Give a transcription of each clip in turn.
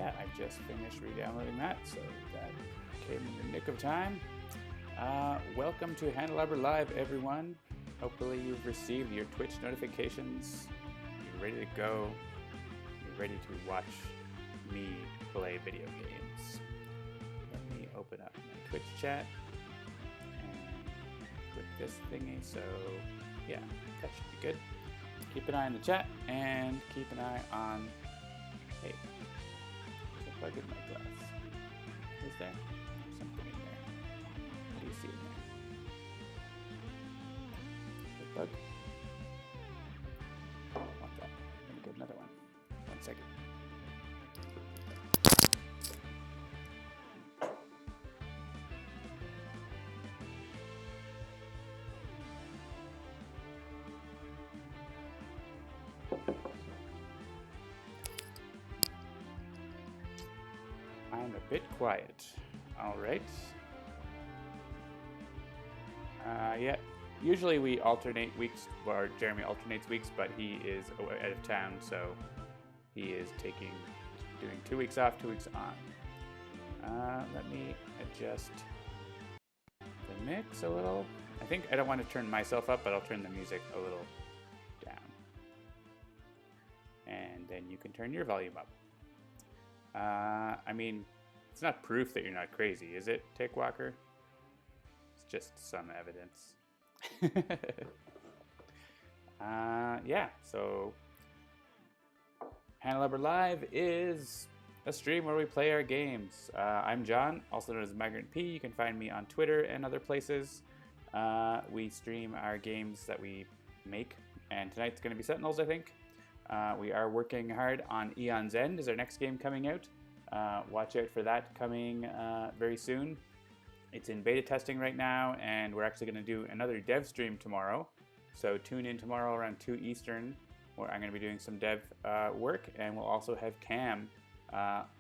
yeah, I just finished re-downloading that, so that came in the nick of time. Welcome to Handelabra Live, everyone. Hopefully you've received your Twitch notifications. You're ready to go. You're ready to watch me play video games. Let me open up my Twitch chat and click this thingy. So yeah, that should be good. Keep an eye on the chat and keep an eye on, hey, there's a bug in my glass. Is there? There's something in there. What do you see in there? A bug? I don't want that. I'm gonna get another one. 1 second. I'm a bit quiet. All right. Yeah. Usually we alternate weeks, or Jeremy alternates weeks, but he is out of town, so he is doing 2 weeks off, 2 weeks on. Let me adjust the mix a little. I don't want to turn myself up, but I'll turn the music a little down. And then you can turn your volume up. I mean, it's not proof that you're not crazy, is it, Tick Walker? It's just some evidence. Yeah, so Handelabra Live is a stream where we play our games. I'm John, also known as Migrant P. You can find me on Twitter and other places. We stream our games that we make, and tonight's going to be Sentinels, I think. We are working hard on Eon's End is our next game coming out. Watch out for that coming very soon. It's in beta testing right now, and we're actually going to do another dev stream tomorrow. So tune in tomorrow around 2 Eastern, where I'm going to be doing some dev work, and we'll also have Cam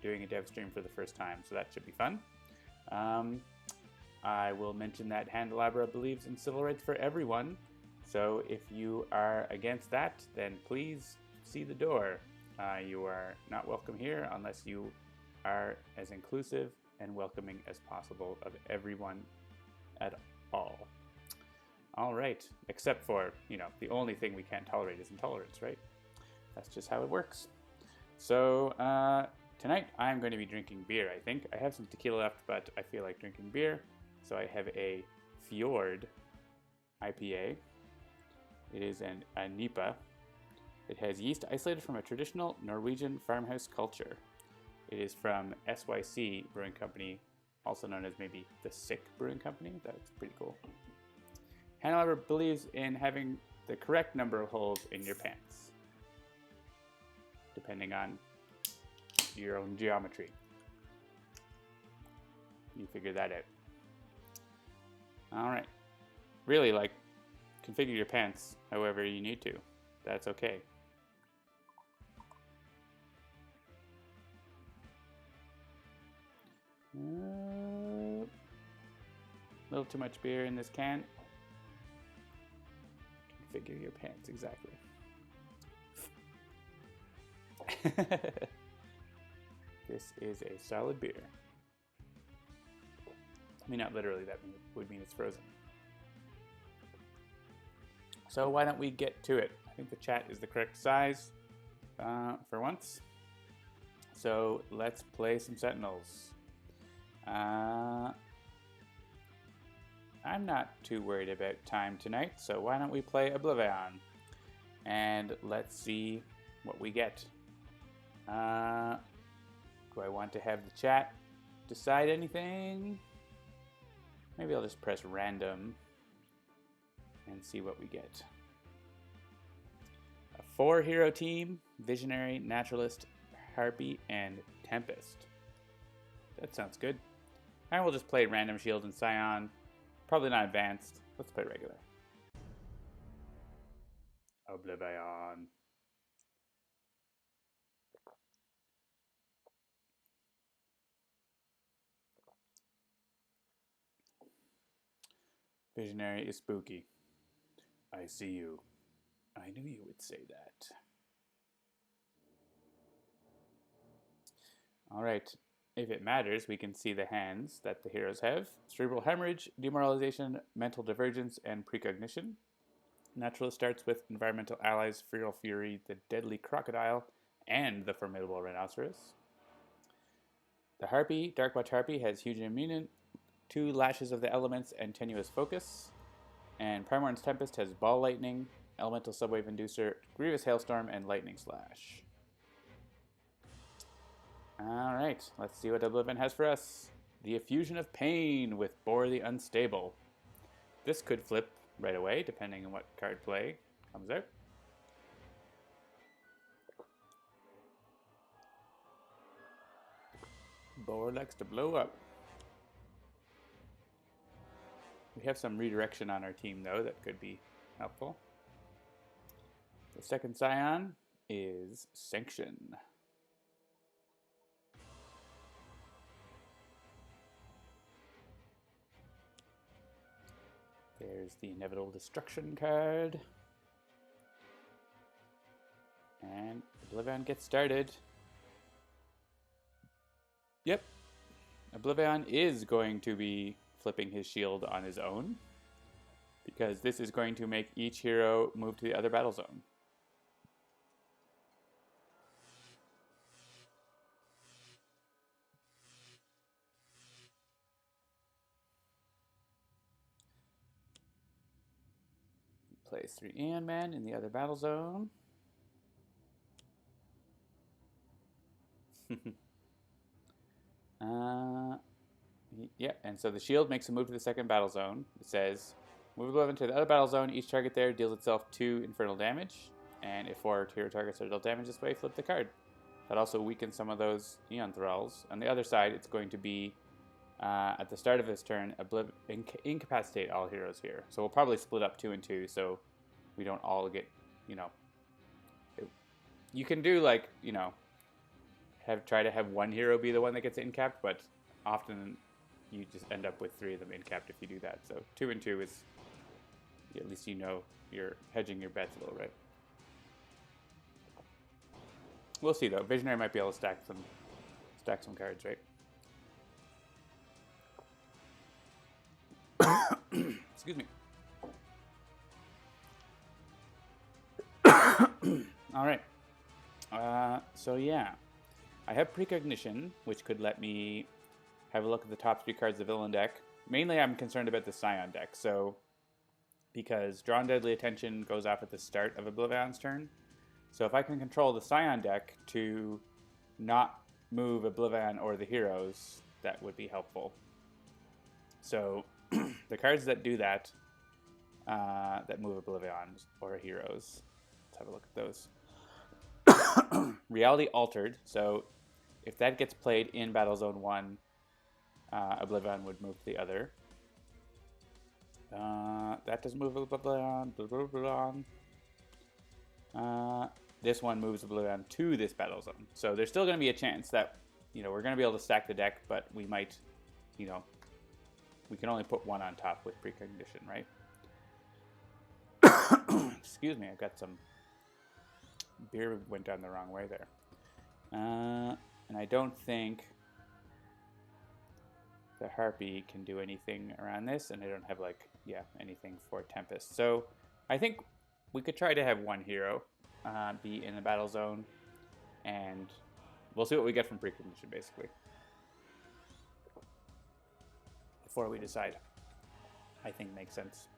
doing a dev stream for the first time, so that should be fun. I will mention that Handelabra believes in civil rights for everyone, so if you are against that, then please see the door. You are not welcome here unless you are as inclusive and welcoming as possible of everyone at all. All right, except for, the only thing we can't tolerate is intolerance, right? That's just how it works. So tonight I'm going to be drinking beer, I think. I have some tequila left, but I feel like drinking beer. So I have a Fjord IPA. It is a NEPA. It has yeast isolated from a traditional Norwegian farmhouse culture. It is from SYC Brewing Company, also known as maybe the Sick Brewing Company. That's pretty cool. Handelabra believes in having the correct number of holes in your pants, depending on your own geometry. You figure that out. All right. Really, configure your pants however you need to. That's okay. A little too much beer in this can. Configure your pants, exactly. This is a solid beer. I mean, not literally, that would mean it's frozen. So why don't we get to it? I think the chat is the correct size for once. So let's play some Sentinels. I'm not too worried about time tonight, so why don't we play OblivAeon? And let's see what we get. Do I want to have the chat decide anything? Maybe I'll just press random and see what we get. A 4-hero team: Visionary, Naturalist, Harpy, and Tempest. That sounds good. I will just play Random Shield and Scion. Probably not advanced. Let's play regular. OblivAeon. Visionary is spooky. I see you. I knew you would say that. All right. If it matters, we can see the hands that the heroes have. Cerebral Hemorrhage, Demoralization, Mental Divergence, and Precognition. Naturalist starts with Environmental Allies, Feral Fury, the Deadly Crocodile, and the Formidable Rhinoceros. The Harpy, Darkwatch Harpy, has Huge Immunity, 2 Lashes of the Elements, and Tenuous Focus. And Primorn's Tempest has Ball Lightning, Elemental Subwave Inducer, Grievous Hailstorm, and Lightning Slash. Alright, let's see what OblivAeon has for us. The Effusion of Pain with Bore the Unstable. This could flip right away, depending on what card play comes out. Bore likes to blow up. We have some redirection on our team, though, that could be helpful. The second Scion is Sanction. There's the Inevitable Destruction card. And OblivAeon gets started. Yep. OblivAeon is going to be flipping his shield on his own, because this is going to make each hero move to the other battle zone. He plays 3 Aeon Men in the other battle zone. Yeah, and so the shield makes a move to the second battle zone. It says, move OblivAeon to the other battle zone. Each target there deals itself 2 infernal damage. And if 4 hero targets are dealt damage this way, flip the card. That also weakens some of those Aeon Thralls. On the other side, it's going to be, at the start of this turn, incapacitate all heroes here. So we'll probably split up 2 and 2, so we don't all get, you know... You can do, like, you know, try to have one hero be the one that gets incapped, but often you just end up with 3 of them incapped if you do that. So 2 and 2 is, at least you know you're hedging your bets a little, right? We'll see though. Visionary might be able to stack some cards, right? Excuse me. All right. So yeah, I have Precognition, which could let me have a look at the top 3 cards of the villain deck. Mainly, I'm concerned about the Scion deck. So, because Drawn Deadly Attention goes off at the start of OblivAeon's turn. So if I can control the Scion deck to not move OblivAeon or the heroes, that would be helpful. So the cards that do that, that move OblivAeon or heroes, let's have a look at those. Reality Altered. So if that gets played in Battle Zone 1, OblivAeon would move to the other. That doesn't move OblivAeon. This one moves OblivAeon to this battle zone. So there's still going to be a chance that, you know, we're going to be able to stack the deck, but we might, you know, we can only put 1 on top with Precognition, right? Excuse me, I've got some beer went down the wrong way there. And I don't think the Harpy can do anything around this, and I don't have, like, yeah, anything for Tempest. So I think we could try to have 1 hero be in the battle zone, and we'll see what we get from Precognition, basically, before we decide. I think makes sense.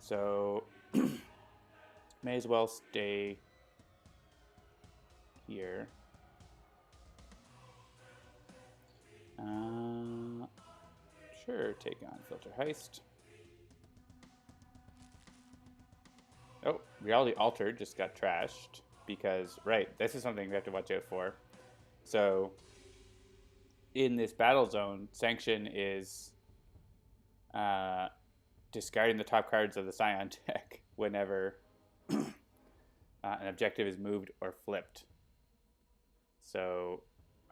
So may as well stay here. Sure, take on Filter Heist. Oh, Reality Altered just got trashed because, right, this is something we have to watch out for. So, in this battle zone, Sanction is discarding the top cards of the Scion deck whenever an objective is moved or flipped. So,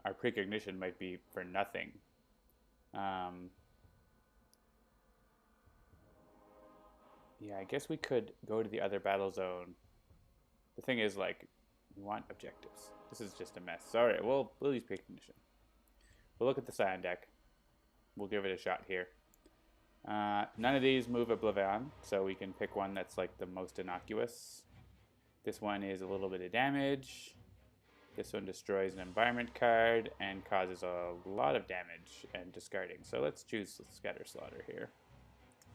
our Precognition might be for nothing. Yeah, I guess we could go to the other battle zone. The thing is, like, We want objectives. This is just a mess. Sorry, we'll use precognition. We'll look at the Scion deck. We'll give it a shot here. None of these move OblivAeon, so we can pick one that's like the most innocuous. This one is a little bit of damage. This one destroys an environment card and causes a lot of damage and discarding. So let's choose Scatter Slaughter here.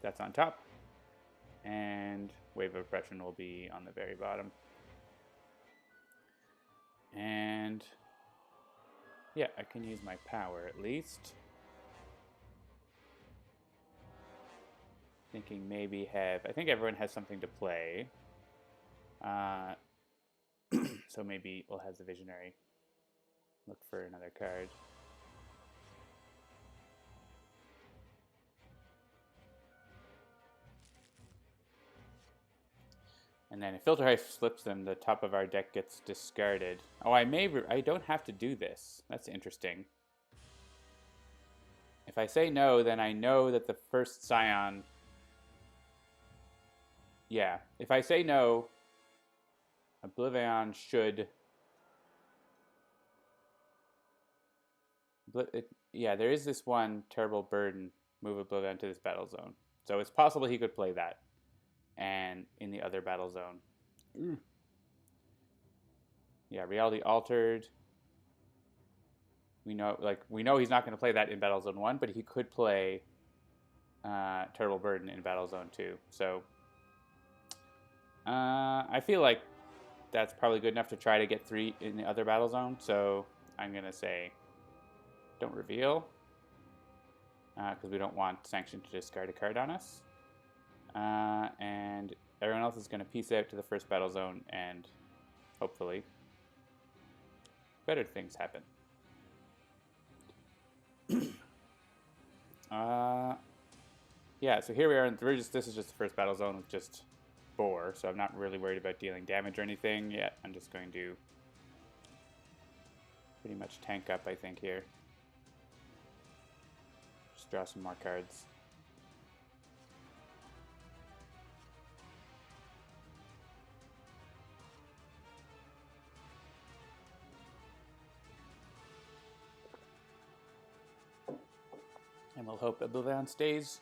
That's on top. And Wave of Oppression will be on the very bottom. And yeah, I can use my power at least. Thinking maybe I think everyone has something to play. So maybe we'll have the Visionary look for another card. And then if Filter Hive slips them, the top of our deck gets discarded. Oh, I don't have to do this. That's interesting. If I say no, then I know that the first Scion... Yeah, if I say no, OblivAeon should... Yeah, there is this one Terrible Burden, move OblivAeon to this battle zone. So it's possible he could play that. And in the other battle zone. Yeah, Reality Altered. We know he's not going to play that in Battle Zone 1, but he could play Terrible Burden in Battle Zone 2. So I feel like that's probably good enough to try to get 3 in the other battle zone. So I'm going to say don't reveal because we don't want Sanction to discard a card on us. And everyone else is going to piece out to the first battle zone, and hopefully better things happen. Yeah, so here we are, and this is just the first battle zone with just Boar, so I'm not really worried about dealing damage or anything yet. I'm just going to pretty much tank up, I think, here. Just draw some more cards. And we'll hope OblivAeon stays.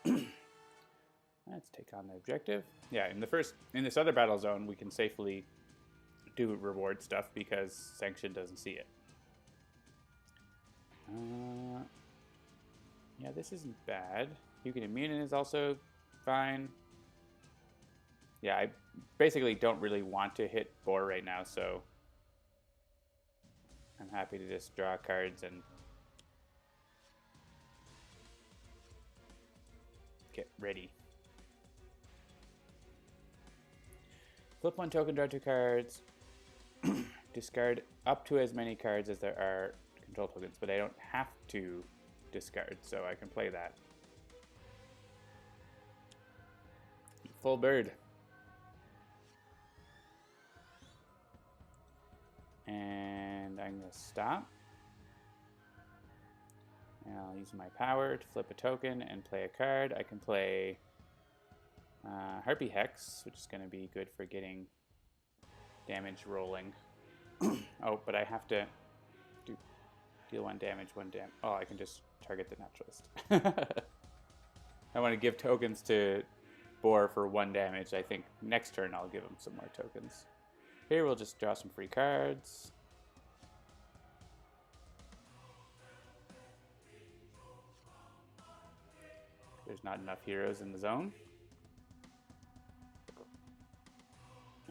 Let's take on the objective. Yeah, in this other battle zone, we can safely do reward stuff because Sanction doesn't see it. Yeah, this isn't bad. Hugin Immune is also fine. Yeah, I basically don't really want to hit Boar right now, so I'm happy to just draw cards and get ready. Flip 1 token, draw 2 cards. Discard up to as many cards as there are control tokens, but I don't have to discard, so I can play that. Full bird. And I'm going to stop. And I'll use my power to flip a token and play a card. I can play Harpy Hex, which is going to be good for getting damage rolling. Oh, but I have to deal 1 damage, 1 damage. Oh, I can just target the Naturalist. I want to give tokens to Boar for 1 damage. I think next turn I'll give him some more tokens. Here we'll just draw some free cards. There's not enough heroes in the zone.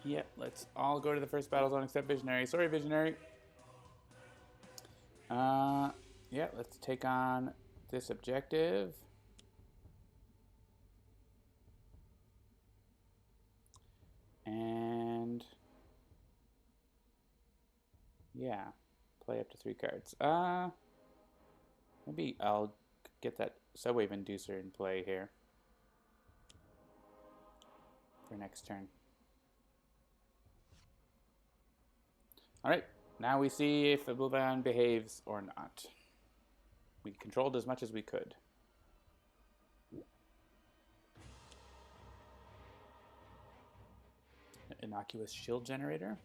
Yep, let's all go to the first battle zone except Visionary. Sorry, Visionary. Yeah, let's take on this objective. And yeah, play up to 3 cards. Maybe I'll get that Subwave Inducer in play here for next turn. Alright, now we see if OblivAeon behaves or not. We controlled as much as we could. Innocuous Shield Generator.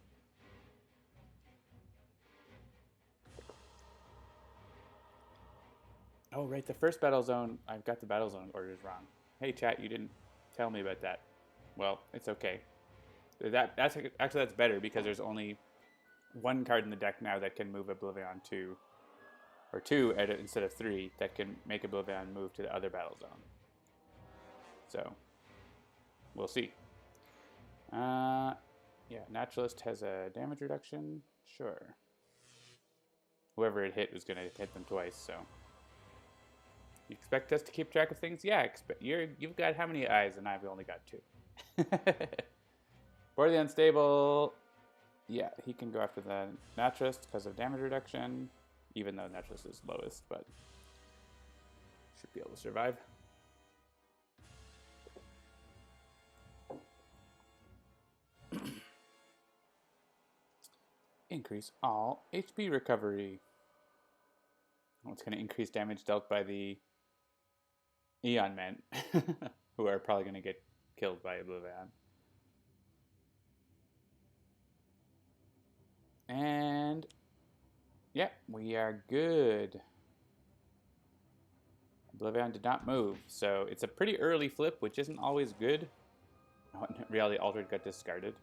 Oh, right, the first battle zone, I've got the battle zone orders wrong. Hey, chat, you didn't tell me about that. Well, it's okay. That's better because there's only one card in the deck now that can move OblivAeon to, or two instead of three, that can make OblivAeon move to the other battle zone. So, we'll see. Yeah, Naturalist has a damage reduction. Sure. Whoever it hit was going to hit them twice, so. You expect us to keep track of things? Yeah, you've got how many eyes, and I've only got 2. For the unstable, yeah, he can go after the Naturalist because of damage reduction, even though Naturalist is lowest, but should be able to survive. Increase all HP recovery. Oh, it's going to increase damage dealt by the Aeon Men, who are probably going to get killed by OblivAeon. And yeah, we are good. OblivAeon did not move, so it's a pretty early flip, which isn't always good. Oh, Reality Altered got discarded.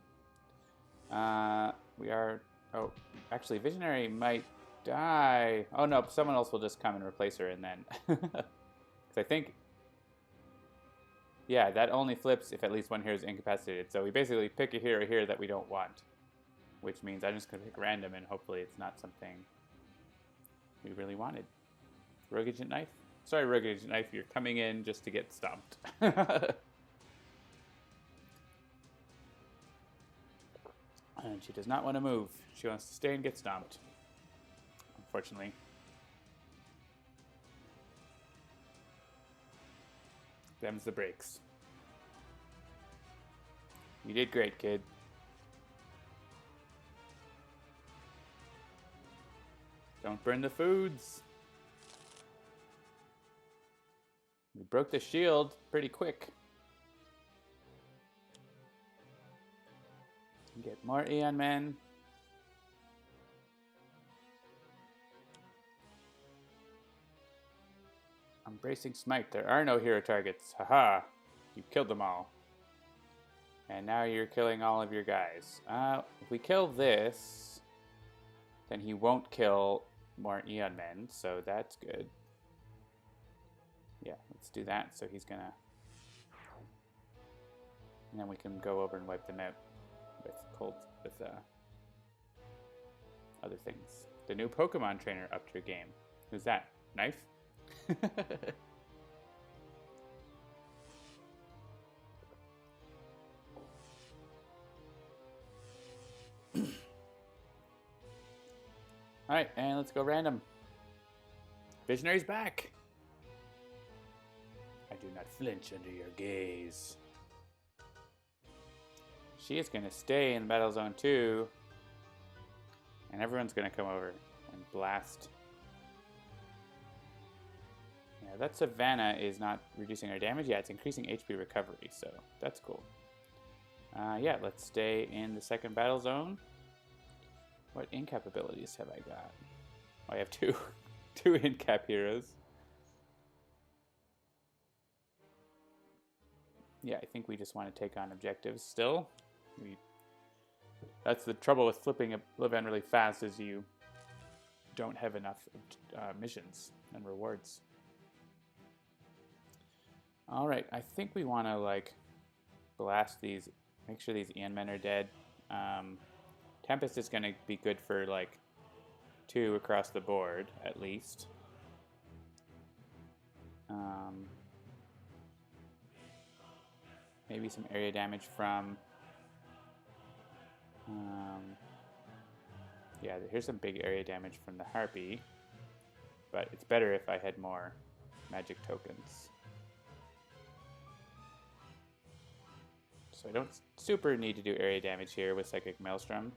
We are... Oh, actually, Visionary might die. Oh no, someone else will just come and replace her, and then... Because I think... Yeah, that only flips if at least one hero is incapacitated. So we basically pick a hero here that we don't want. Which means I'm just going to pick random, and hopefully it's not something we really wanted. Rogue Agent Knife? Sorry, Rogue Agent Knife, you're coming in just to get stomped. And she does not want to move. She wants to stay and get stomped. Unfortunately. Them's the breaks. You did great, kid. Don't burn the foods. We broke the shield pretty quick. Get more Aeon Men. Embracing Smite. There are no hero targets. Haha. You killed them all. And now you're killing all of your guys. If we kill this, then he won't kill more Aeon Men, so that's good. Yeah, let's do that. So he's gonna... And then we can go over and wipe them out with other things. The new Pokemon trainer up to your game. Who's that? Knife? Alright, and let's go random. Visionary's back! I do not flinch under your gaze. She is going to stay in Battle Zone 2. And everyone's going to come over and blast. Yeah, that Savannah is not reducing our damage. Yeah, it's increasing HP recovery, so that's cool. Yeah, let's stay in the second Battle Zone. What in-cap abilities have I got? Oh, I have two in-cap heroes. Yeah, I think we just want to take on objectives still. That's the trouble with flipping OblivAeon really fast, is you don't have enough missions and rewards. All right, I think we want to like blast these, make sure these Aeon Men are dead. Tempest is going to be good for like 2 across the board at least. Maybe some area damage from... yeah, here's some big area damage from the Harpy. But it's better if I had more magic tokens. So I don't super need to do area damage here with Psychic Maelstrom.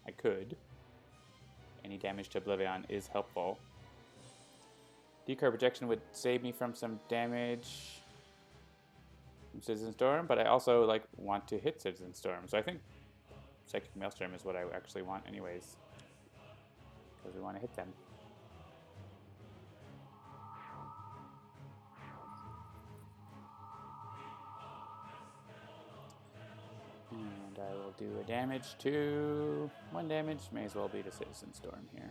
I could. Any damage to OblivAeon is helpful. Decard Projection would save me from some damage from Citizen Storm, but I also like want to hit Citizen Storm. So I think Psychic Maelstrom is what I actually want anyways. Because we want to hit them. I will do a damage to 1 damage. May as well be the Citizen Storm here.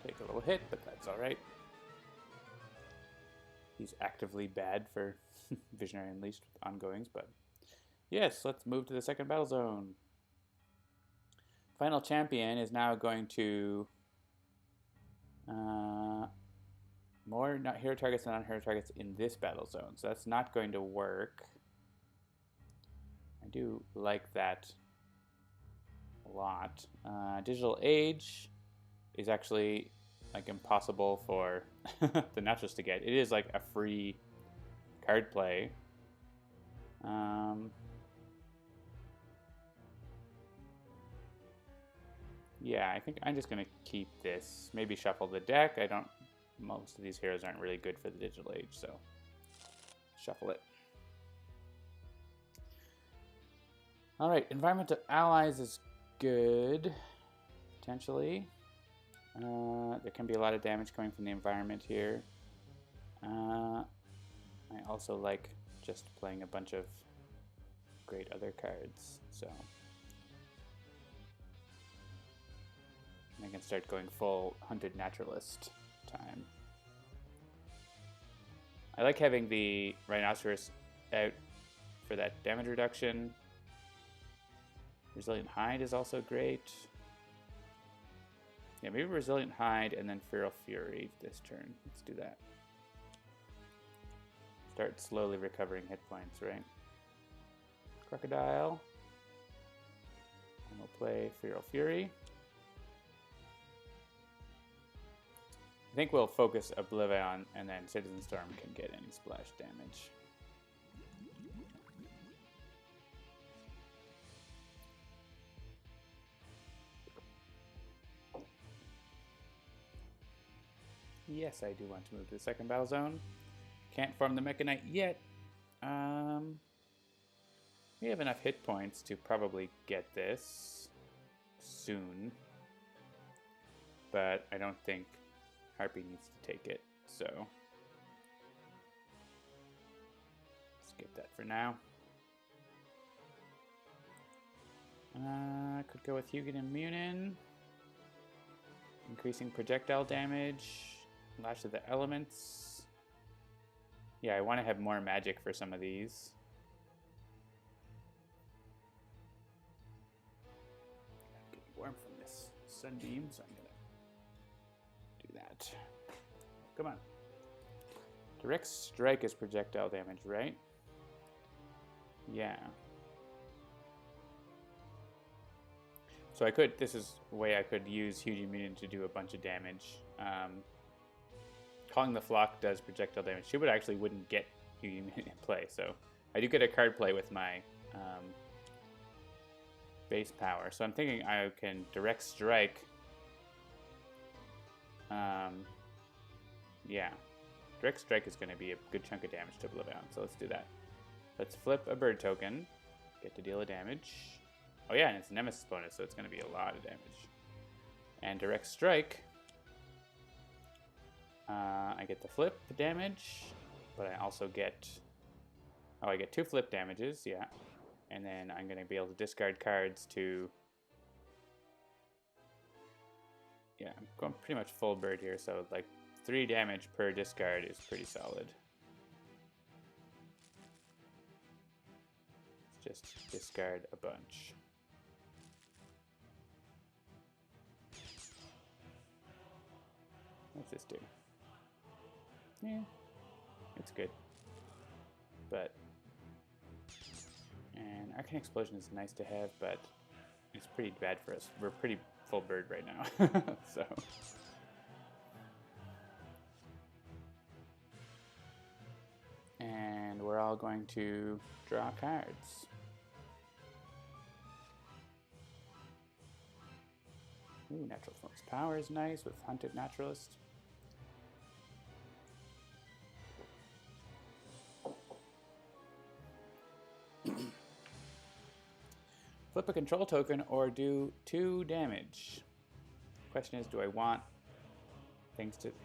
Take a little hit, but that's alright. He's actively bad for Visionary Unleashed with ongoings, but yes, let's move to the second battle zone. Final champion is now going to more not hero targets than non-hero targets in this battle zone, so that's not going to work. I do like that a lot. Digital Age is actually like impossible for the Naturalist to get. It is like a free card play. Yeah, I think I'm just gonna keep this. Maybe shuffle the deck. Most of these heroes aren't really good for the Digital Age, so shuffle it. All right, Environment of Allies is good, potentially. There can be a lot of damage coming from the environment here. I also like just playing a bunch of great other cards, so I can start going full Hunted Naturalist time. I like having the Rhinoceros out for that damage reduction. Resilient Hide is also great. Yeah, maybe Resilient Hide and then Feral Fury this turn. Let's do that. Start slowly recovering hit points, right? Crocodile. And we'll play Feral Fury. I think we'll focus OblivAeon, and then Citizen Storm can get any splash damage. Yes, I do want to move to the second battle zone. Can't farm the Mechanite yet. We have enough hit points to probably get this soon. But I don't think Harpy needs to take it, so skip that for now. Could go with Hugin and Munin. Increasing projectile damage. Lash of the Elements. Yeah, I want to have more magic for some of these. I'm getting warm from this sunbeam, so I'm gonna do that. Come on. Direct Strike is projectile damage, right? Yeah. So I could, this is a way I could use Huge Immunity to do a bunch of damage. Calling the Flock does projectile damage. She wouldn't get Huge Immunity in play, so I do get a card play with my base power. So I'm thinking I can Direct Strike. Yeah. Direct Strike is going to be a good chunk of damage to OblivAeon, so let's do that. Let's flip a bird token, get to deal a damage. Oh yeah, and it's Nemesis bonus, so it's going to be a lot of damage. And Direct Strike, I get the flip damage, but I also get, I get 2 flip damages, yeah. And then I'm going to be able to discard cards to, yeah, I'm going pretty much full bird here, so like 3 damage per discard is pretty solid. Let's just discard a bunch. What's this do? Yeah, it's good. But, and Arcane Explosion is nice to have, but it's pretty bad for us. We're pretty full bird right now, so. And we're all going to draw cards. Ooh, Natural Force Power is nice with Hunted Naturalist. Flip a control token or do 2 damage. Question is, do I want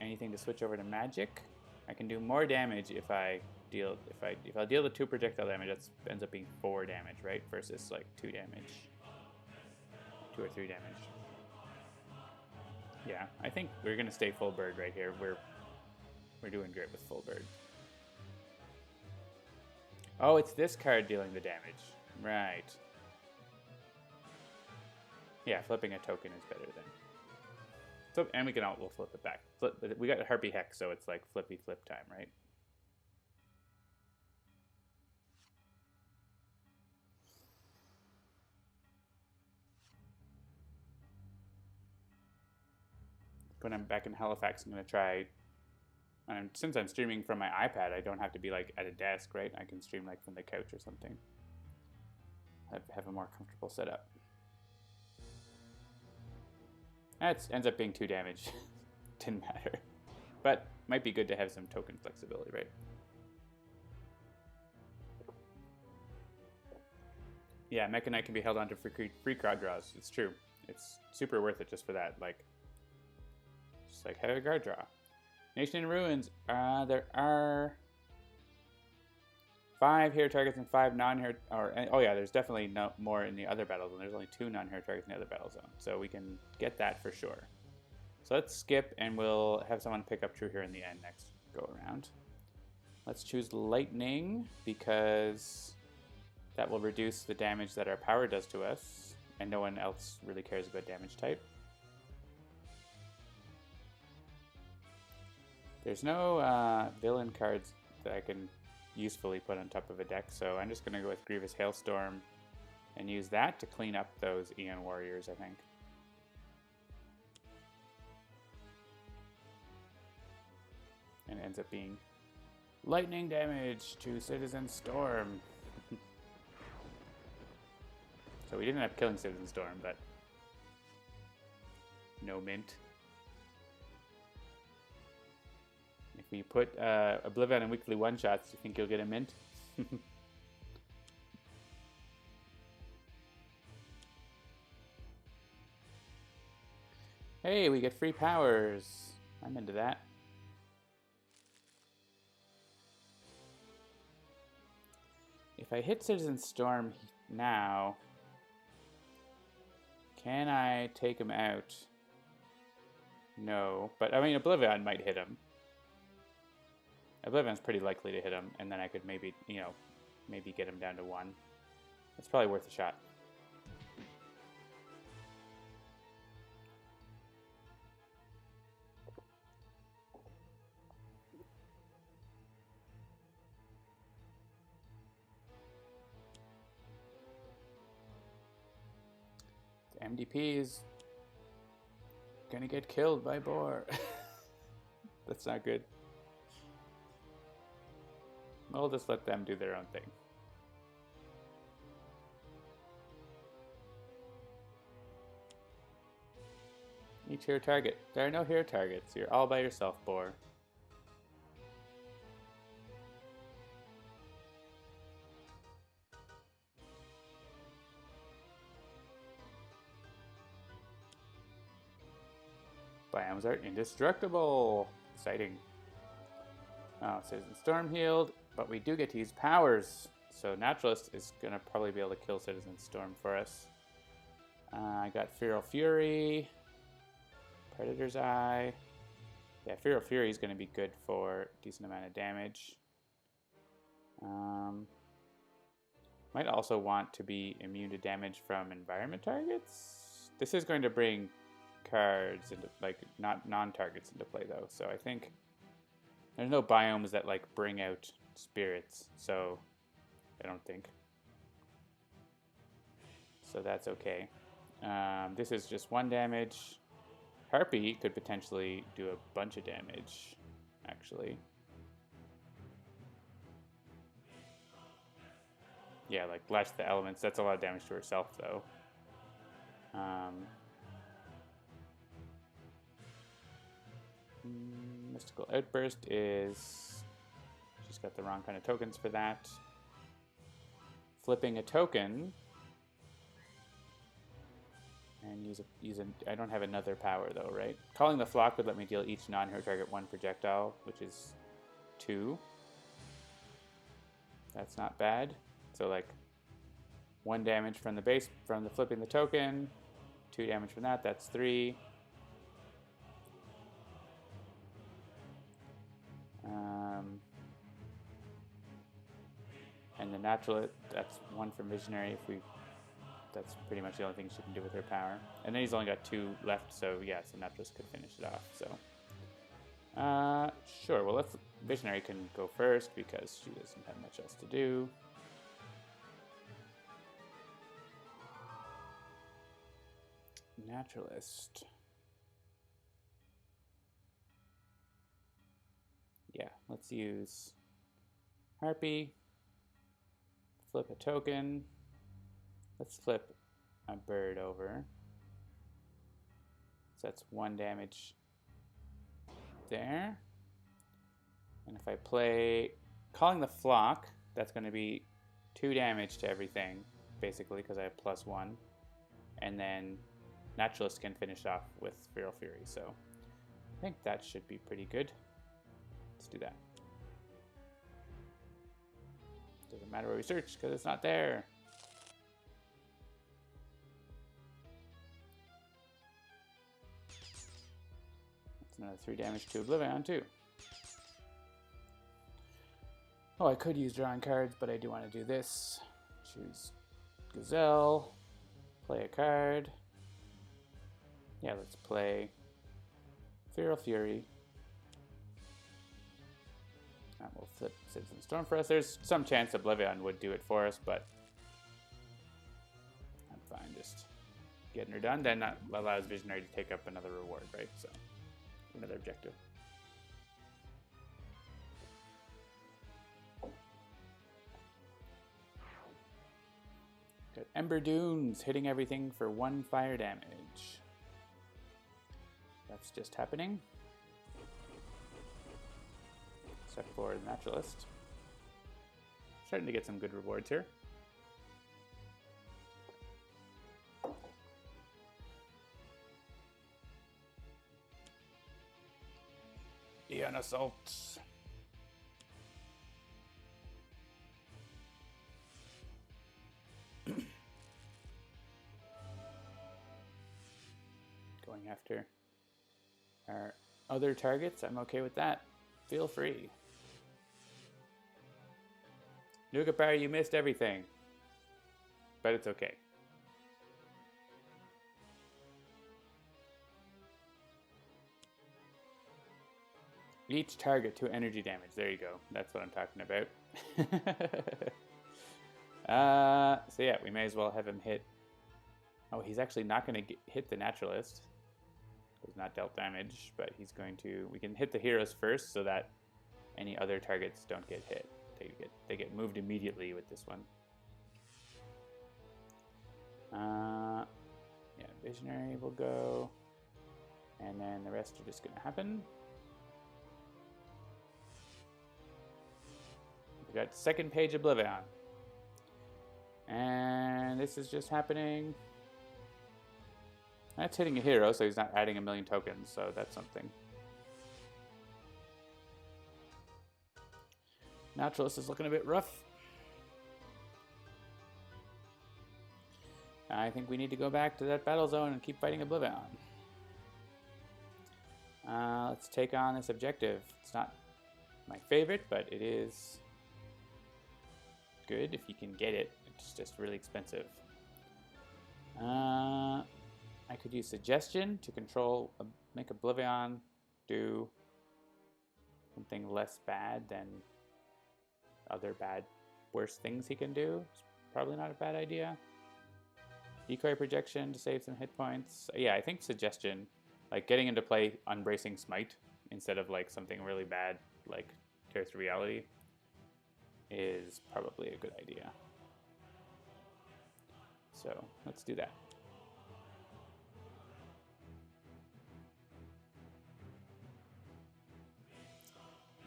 anything to switch over to magic. I can do more damage if I deal the 2 projectile damage. That ends up being 4 damage, right? Versus like 2 damage, 2 or 3 damage. Yeah, I think we're gonna stay full bird right here. We're doing great with full bird. Oh, it's this card dealing the damage, right? Yeah, flipping a token is better than. So, and we'll flip it back. We got a Harpy Hex, so it's like flippy flip time, right? When I'm back in Halifax, I'm going to try. And since I'm streaming from my iPad, I don't have to be like at a desk, right? I can stream like from the couch or something. Have a more comfortable setup. That ends up being 2 damage. Didn't matter. But might be good to have some token flexibility, right? Yeah, Mecha Knight can be held onto free card draws. It's true. It's super worth it just for that. Like, just like have a card draw. Nation in Ruins. There are 5 hero targets and 5 non-hero. Oh yeah, there's definitely more in the other battle zone. There's only 2 non-hero targets in the other battle zone, so we can get that for sure. So let's skip, and we'll have someone pick up True Hero in the end next go around. Let's choose Lightning, because that will reduce the damage that our power does to us, and no one else really cares about damage type. There's no villain cards that I can usefully put on top of a deck, so I'm just going to go with Grievous Hailstorm and use that to clean up those Aeon Warriors, I think. And it ends up being lightning damage to Citizen Storm. So we didn't end up killing Citizen Storm, but no mint. If we put OblivAeon in weekly one-shots, do you think you'll get a mint? Hey, we get free powers. I'm into that. If I hit Citizen Storm now, can I take him out? No, but I mean, OblivAeon might hit him. OblivAeon's pretty likely to hit him, and then I could maybe, maybe get him down to 1. It's probably worth a shot. The MDP is gonna get killed by Boar. That's not good. We'll just let them do their own thing. Each hero target. There are no hero targets. You're all by yourself, Boar. Biomes are indestructible. Exciting. Oh, Citizen Storm healed, but we do get to use powers. So Naturalist is going to probably be able to kill Citizen Storm for us. I got Feral Fury. Predator's Eye. Yeah, Feral Fury is going to be good for a decent amount of damage. Might also want to be immune to damage from environment targets. This is going to bring cards into, like, not non-targets into play though, so I think there's no biomes that like bring out spirits, so I don't think. So that's okay. This is just 1 damage. Harpy could potentially do a bunch of damage, actually. Yeah, like Lash the Elements, that's a lot of damage to herself though. Mystical Outburst is... She's got the wrong kind of tokens for that. Flipping a token. And I don't have another power though, right? Calling the Flock would let me deal each non-hero target 1 projectile, which is 2. That's not bad. So like 1 damage from the base, from the flipping the token, 2 damage from that, that's 3. And the Naturalist, that's 1 from Visionary. That's pretty much the only thing she can do with her power. And then he's only got 2 left, so yeah, so Naturalist could finish it off. So, sure. Well, Visionary can go first because she doesn't have much else to do. Naturalist. Yeah, let's use Harpy. Flip a token. Let's flip a bird over. So that's 1 damage there. And if I play Calling the Flock, that's going to be 2 damage to everything, basically, because I have +1. And then Naturalist can finish off with Feral Fury. So I think that should be pretty good. Let's do that. Doesn't matter where we search because it's not there. That's another 3 damage to OblivAeon too. Oh, I could use drawing cards, but I do want to do this. Choose Gazelle. Play a card. Yeah, let's play Feral Fury. And we'll flip Citizen Storm for us. There's some chance OblivAeon would do it for us, but I'm fine just getting her done. Then that allows Visionary to take up another reward, right? So, another objective. Got Ember Dunes hitting everything for 1 fire damage. That's just happening. Except for the Naturalist. Starting to get some good rewards here. Eon Assault. Going after our other targets, I'm okay with that. Feel free. Nugapari, you missed everything. But it's okay. Each target 2 energy damage. There you go. That's what I'm talking about. So yeah, we may as well have him hit. Oh, he's actually not going to hit the Naturalist. He's not dealt damage, but he's going to... We can hit the heroes first so that any other targets don't get hit. They get moved immediately with this one. Yeah, Visionary will go. And then the rest are just going to happen. We got 2nd page OblivAeon. And this is just happening. That's hitting a hero, so he's not adding a million tokens, so that's something. Naturalist is looking a bit rough. I think we need to go back to that battle zone and keep fighting OblivAeon. Let's take on this objective. It's not my favorite, but it is good if you can get it. It's just really expensive. I could use Suggestion to control, make OblivAeon do something less bad than other worse things he can do. It's probably not a bad idea. Decoy Projection to save some hit points. Yeah, I think Suggestion, like getting into play Unbracing Smite instead of like something really bad like Tear Through Reality is probably a good idea. So let's do that.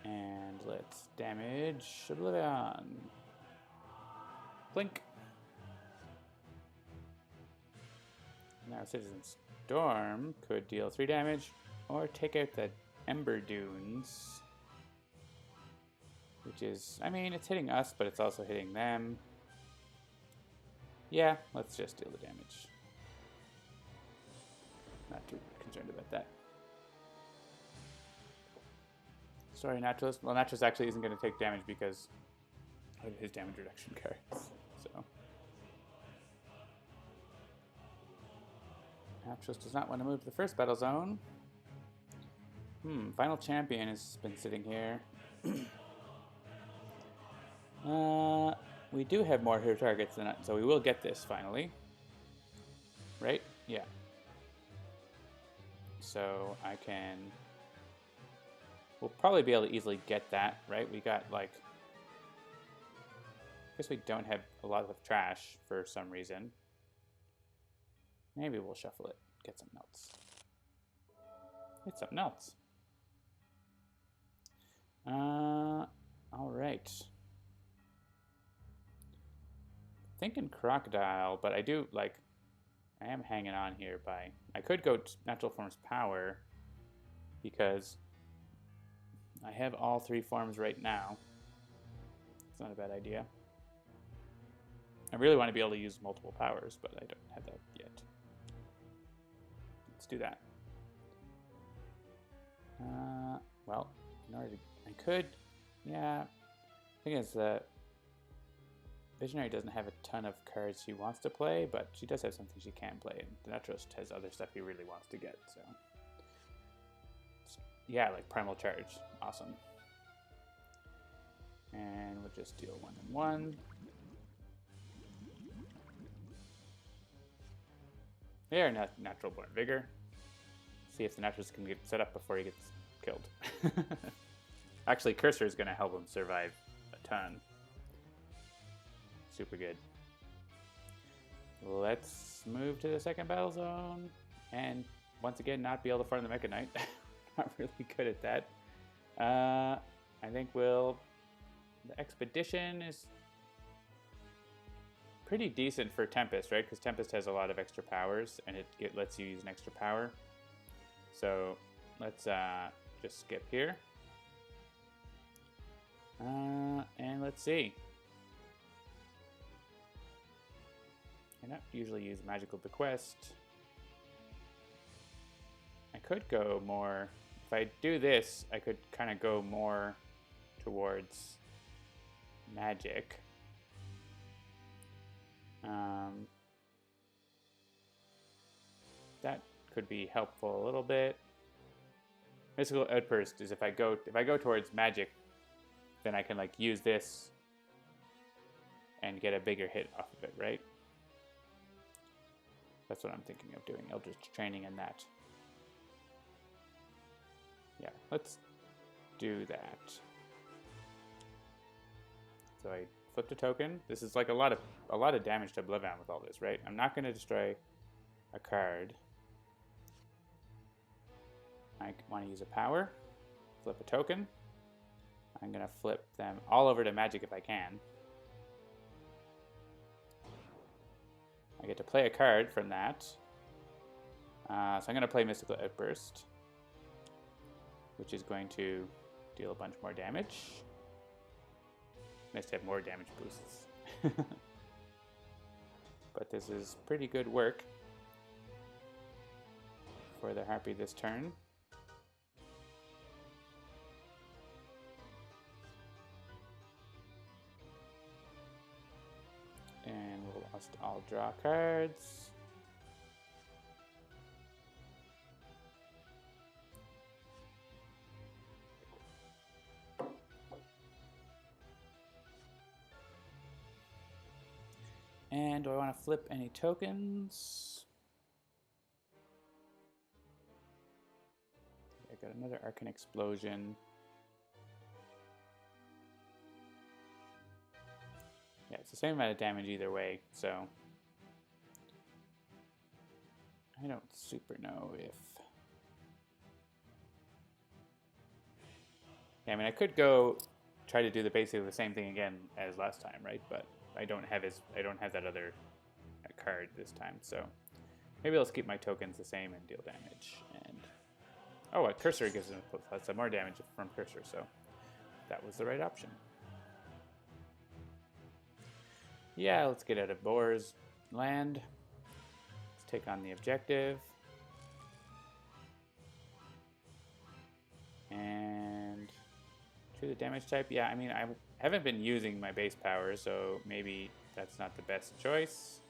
And let's damage OblivAeon. Blink. Now Citizen Storm could deal 3 damage or take out the Ember Dunes. Which is, I mean, it's hitting us, but it's also hitting them. Yeah, let's just deal the damage. Not too concerned about that. Sorry, Naturalist. Well, Naturalist actually isn't going to take damage because of his damage reduction cards. So Naturalist does not want to move to the first battle zone. Final Champion has been sitting here. We do have more hero targets than that, so we will get this finally. Right? Yeah. So I can... We'll probably be able to easily get that, right? We got, like... I guess we don't have a lot of trash for some reason. Maybe we'll shuffle it. Get something else. Get something else. Alright. Thinking Crocodile, but I do, like... I am hanging on here by... I could go Natural Forms Power, because I have all 3 forms right now. It's not a bad idea. I really want to be able to use multiple powers, but I don't have that yet. Let's do that. Well, in order to... I could... Yeah. The thing is that Visionary doesn't have a ton of cards she wants to play, but she does have something she can play, and the Naturalist has other stuff he really wants to get, so... Yeah, like Primal Charge. Awesome. And we'll just deal 1 and 1. There, Natural Born Vigor. See if the Naturalist can get set up before he gets killed. Actually, Cursor is going to help him survive a ton. Super good. Let's move to the second battle zone. And once again, not be able to farm the Mecha Knight. Not really good at that. I think we'll... The Expedition is pretty decent for Tempest, right? Because Tempest has a lot of extra powers, and it lets you use an extra power. So let's just skip here. And let's see. I don't usually use Magical Bequest. I could go more... If I do this, I could kind of go more towards magic. That could be helpful a little bit. Mystical Outburst is if I go towards magic, then I can like use this and get a bigger hit off of it, right? That's what I'm thinking of doing. Eldritch Training in that. Yeah, let's do that. So I flipped a token. This is like a lot of damage to OblivAeon with all this, right? I'm not going to destroy a card. I want to use a power. Flip a token. I'm going to flip them all over to magic if I can. I get to play a card from that. So I'm going to play Mystical Outburst, which is going to deal a bunch more damage. Nice to have more damage boosts. But this is pretty good work for the Harpy this turn. And we'll just all draw cards. And do I want to flip any tokens? I got another Arcane Explosion. Yeah, it's the same amount of damage either way, so I don't super know if... Yeah, I mean, I could go try to do basically the same thing again as last time, right? But I don't have that other card this time, so Maybe let's keep my tokens the same and deal damage. And oh, a cursor gives them plus more damage from cursor, so that was the right option. Yeah, let's get out of Boar's land. Let's take on the objective. And choose a damage type. Yeah, I mean, I haven't been using my base power, so maybe that's not the best choice.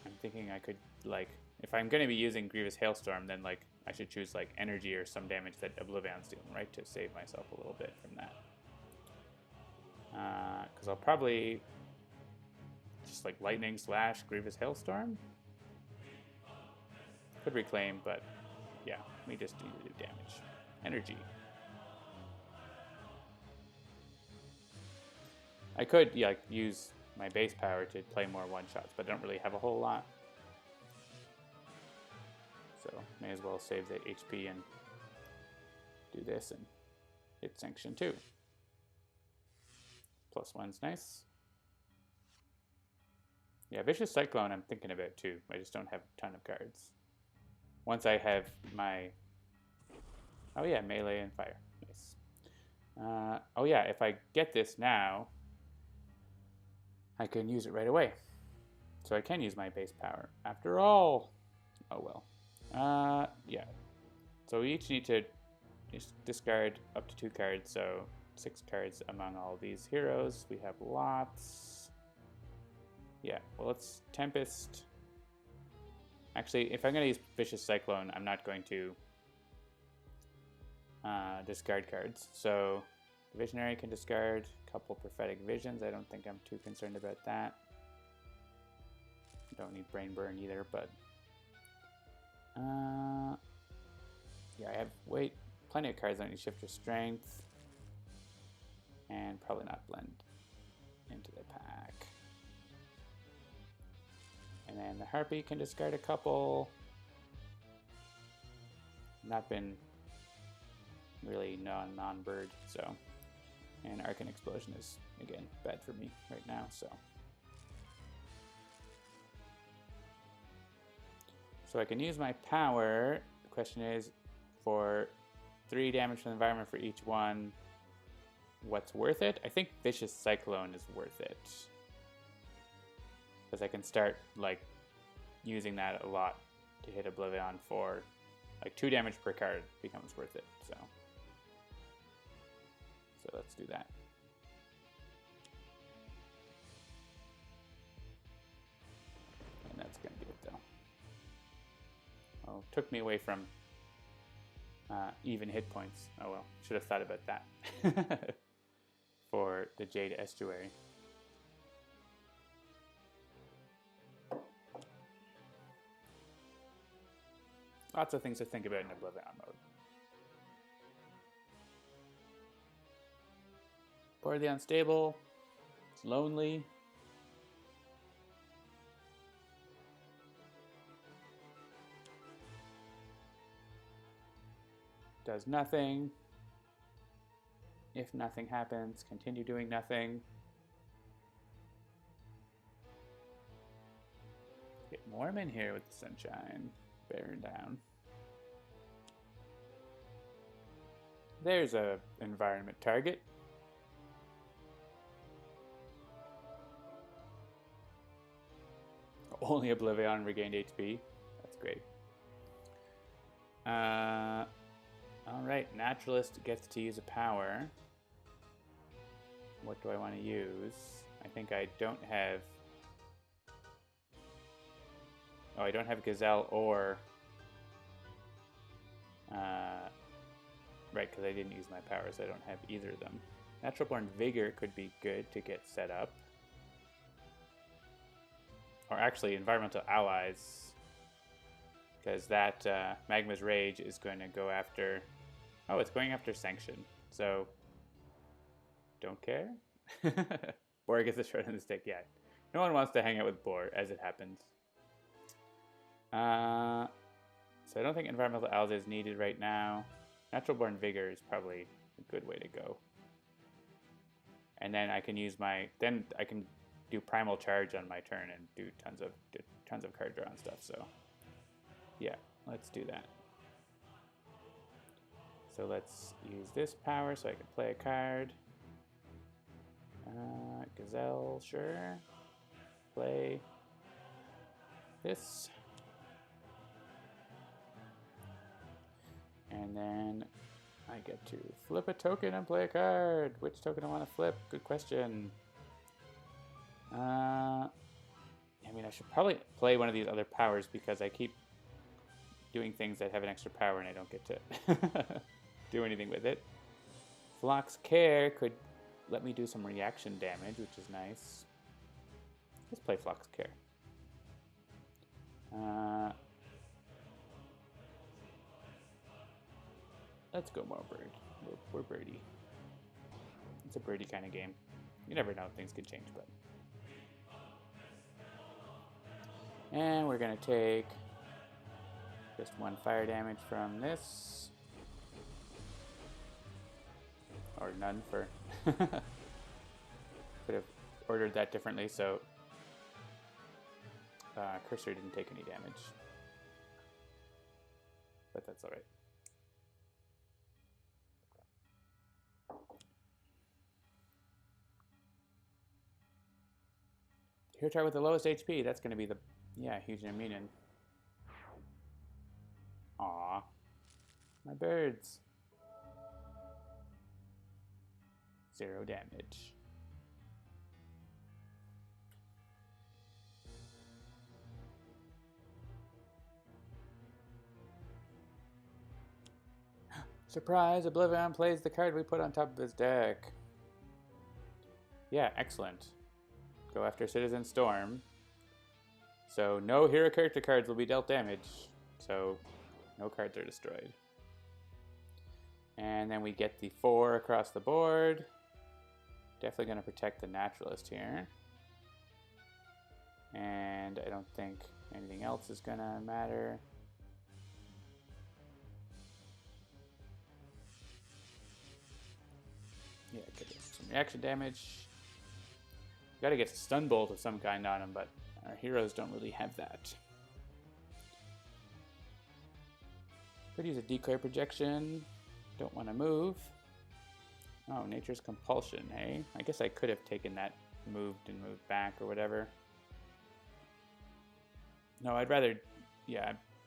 I'm thinking I could, like, if I'm going to be using Grievous Hailstorm, then, like, I should choose, like, energy or some damage that OblivAeon's dealing, right, to save myself a little bit from that. Because I'll probably just, like, Lightning / Grievous Hailstorm. Could reclaim, but, yeah, we just do damage. Energy. I could, yeah, like, use my base power to play more one-shots, but I don't really have a whole lot. So, may as well save the HP and do this and hit Sanction 2. +1's nice. Yeah, Vicious Cyclone I'm thinking about too. I just don't have a ton of cards. Once I have my... Oh yeah, melee and fire. Nice. Oh yeah, if I get this now, I can use it right away. So I can use my base power. After all. Oh well. Yeah. So we each need to just discard up to 2 cards, so 6 cards among all these heroes. We have lots. Yeah, well, let's Tempest. Actually, if I'm going to use Vicious Cyclone, I'm not going to discard cards. So the Visionary can discard a couple Prophetic Visions. I don't think I'm too concerned about that. Don't need Brain Burn either, but yeah, I have plenty of cards. I need Shift your Strength, and probably not Blend into the pack. And then the Harpy can discard a couple. Not been really non-bird, so. And Arcane Explosion is, again, bad for me right now, so. So I can use my power. The question is, for 3 damage from the environment for each one, what's worth it? I think Vicious Cyclone is worth it. Because I can start, like, using that a lot to hit OblivAeon for, like, 2 damage per card becomes worth it, so. So let's do that. And that's going to be it, though. Oh, took me away from even hit points. Oh well, should have thought about that for the Jade Estuary. Lots of things to think about in OblivAeon mode. Poorly unstable. It's lonely. Does nothing. If nothing happens, continue doing nothing. Get warm in here with the sunshine. Bearing down. There's a environment target. Only OblivAeon regained HP. That's great. Alright, Naturalist gets to use a power. What do I want to use? I think I don't have... Oh, I don't have Gazelle or... Right, because I didn't use my power, so I don't have either of them. Natural Born Vigor could be good to get set up. Or actually, Environmental Allies. Because that Magma's Rage is going to go after... Oh, it's going after Sanction. So, don't care. Boar gets the short end of the stick. Yeah, no one wants to hang out with Boar, as it happens. So I don't think Environmental Allies is needed right now. Natural Born Vigor is probably a good way to go. And then I can use my... Then I can do primal charge on my turn and do tons of card draw and stuff. So yeah, let's do that. So let's use this power so I can play a card. Gazelle, sure. Play this. And then I get to flip a token and play a card. Which token I want to flip? Good question. I mean, I should probably play one of these other powers because I keep doing things that have an extra power and I don't get to do anything with it. Flock's Care could let me do some reaction damage, which is nice. Let's play Flock's Care. Let's go more bird. We're birdie. It's a birdie kind of game. You never know, things could change, but. And we're gonna take just 1 fire damage from this. Or none for. Could have ordered that differently, so Cursor didn't take any damage. But that's alright. Hero target with the lowest HP, that's going to be the, huge and immune. Aw, my birds. 0 damage. Surprise, OblivAeon plays the card we put on top of his deck. Yeah, excellent. Go after Citizen Storm. So no hero character cards will be dealt damage. So no cards are destroyed. And then we get the 4 across the board. Definitely going to protect the Naturalist here. And I don't think anything else is going to matter. Yeah, get some reaction damage. Got to get a stun bolt of some kind on him, but our heroes don't really have that. Could use a decoy projection. Don't want to move. Oh, Nature's Compulsion, hey? I guess I could have taken that, moved and moved back or whatever. No, I'd rather,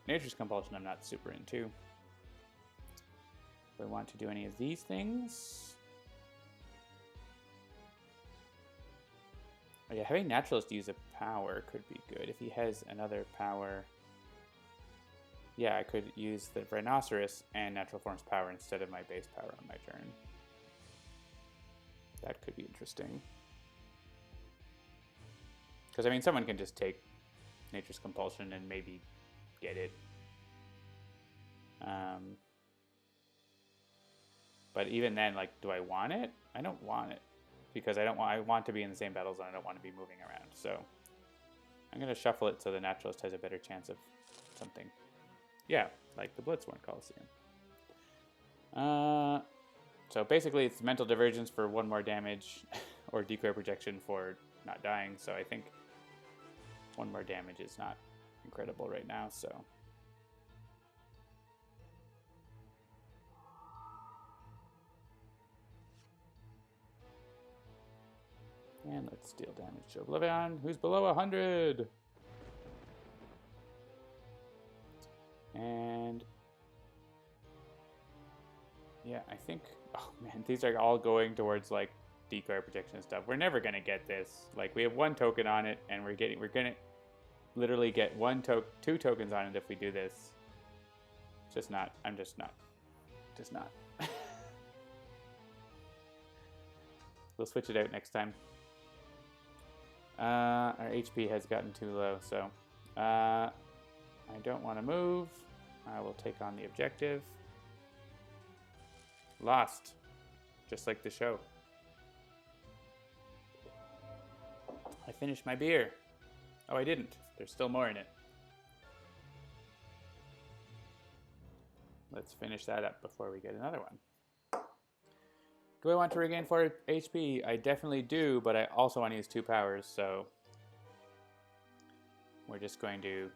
Nature's Compulsion I'm not super into. Do I want to do any of these things? Oh yeah, having Naturalist use a power could be good. If he has another power, yeah, I could use the Rhinoceros and Natural Form's power instead of my base power on my turn. That could be interesting. Because, I mean, someone can just take Nature's Compulsion and maybe get it. But even then, like, do I want it? I don't want it. Because I want to be in the same battle zone. I don't want to be moving around. So I'm going to shuffle it so the Naturalist has a better chance of something. Yeah, like the Blitzworn Coliseum. So basically it's mental divergence for 1 more damage or decoy projection for not dying. So I think 1 more damage is not incredible right now. So and let's deal damage to OblivAeon, who's below 100. And yeah, I think, oh man, these are all going towards like decoy protection and stuff. We're never gonna get this. Like, we have 1 token on it, and we're gonna literally get 2 tokens on it if we do this. Just not. I'm just not. Just not. We'll switch it out next time. Our HP has gotten too low, so I don't want to move. I will take on the objective. Lost. Just like the show. I finished my beer. Oh, I didn't. There's still more in it. Let's finish that up before we get another one. Do I want to regain 4 HP? I definitely do, but I also want to use 2 powers, so we're just going to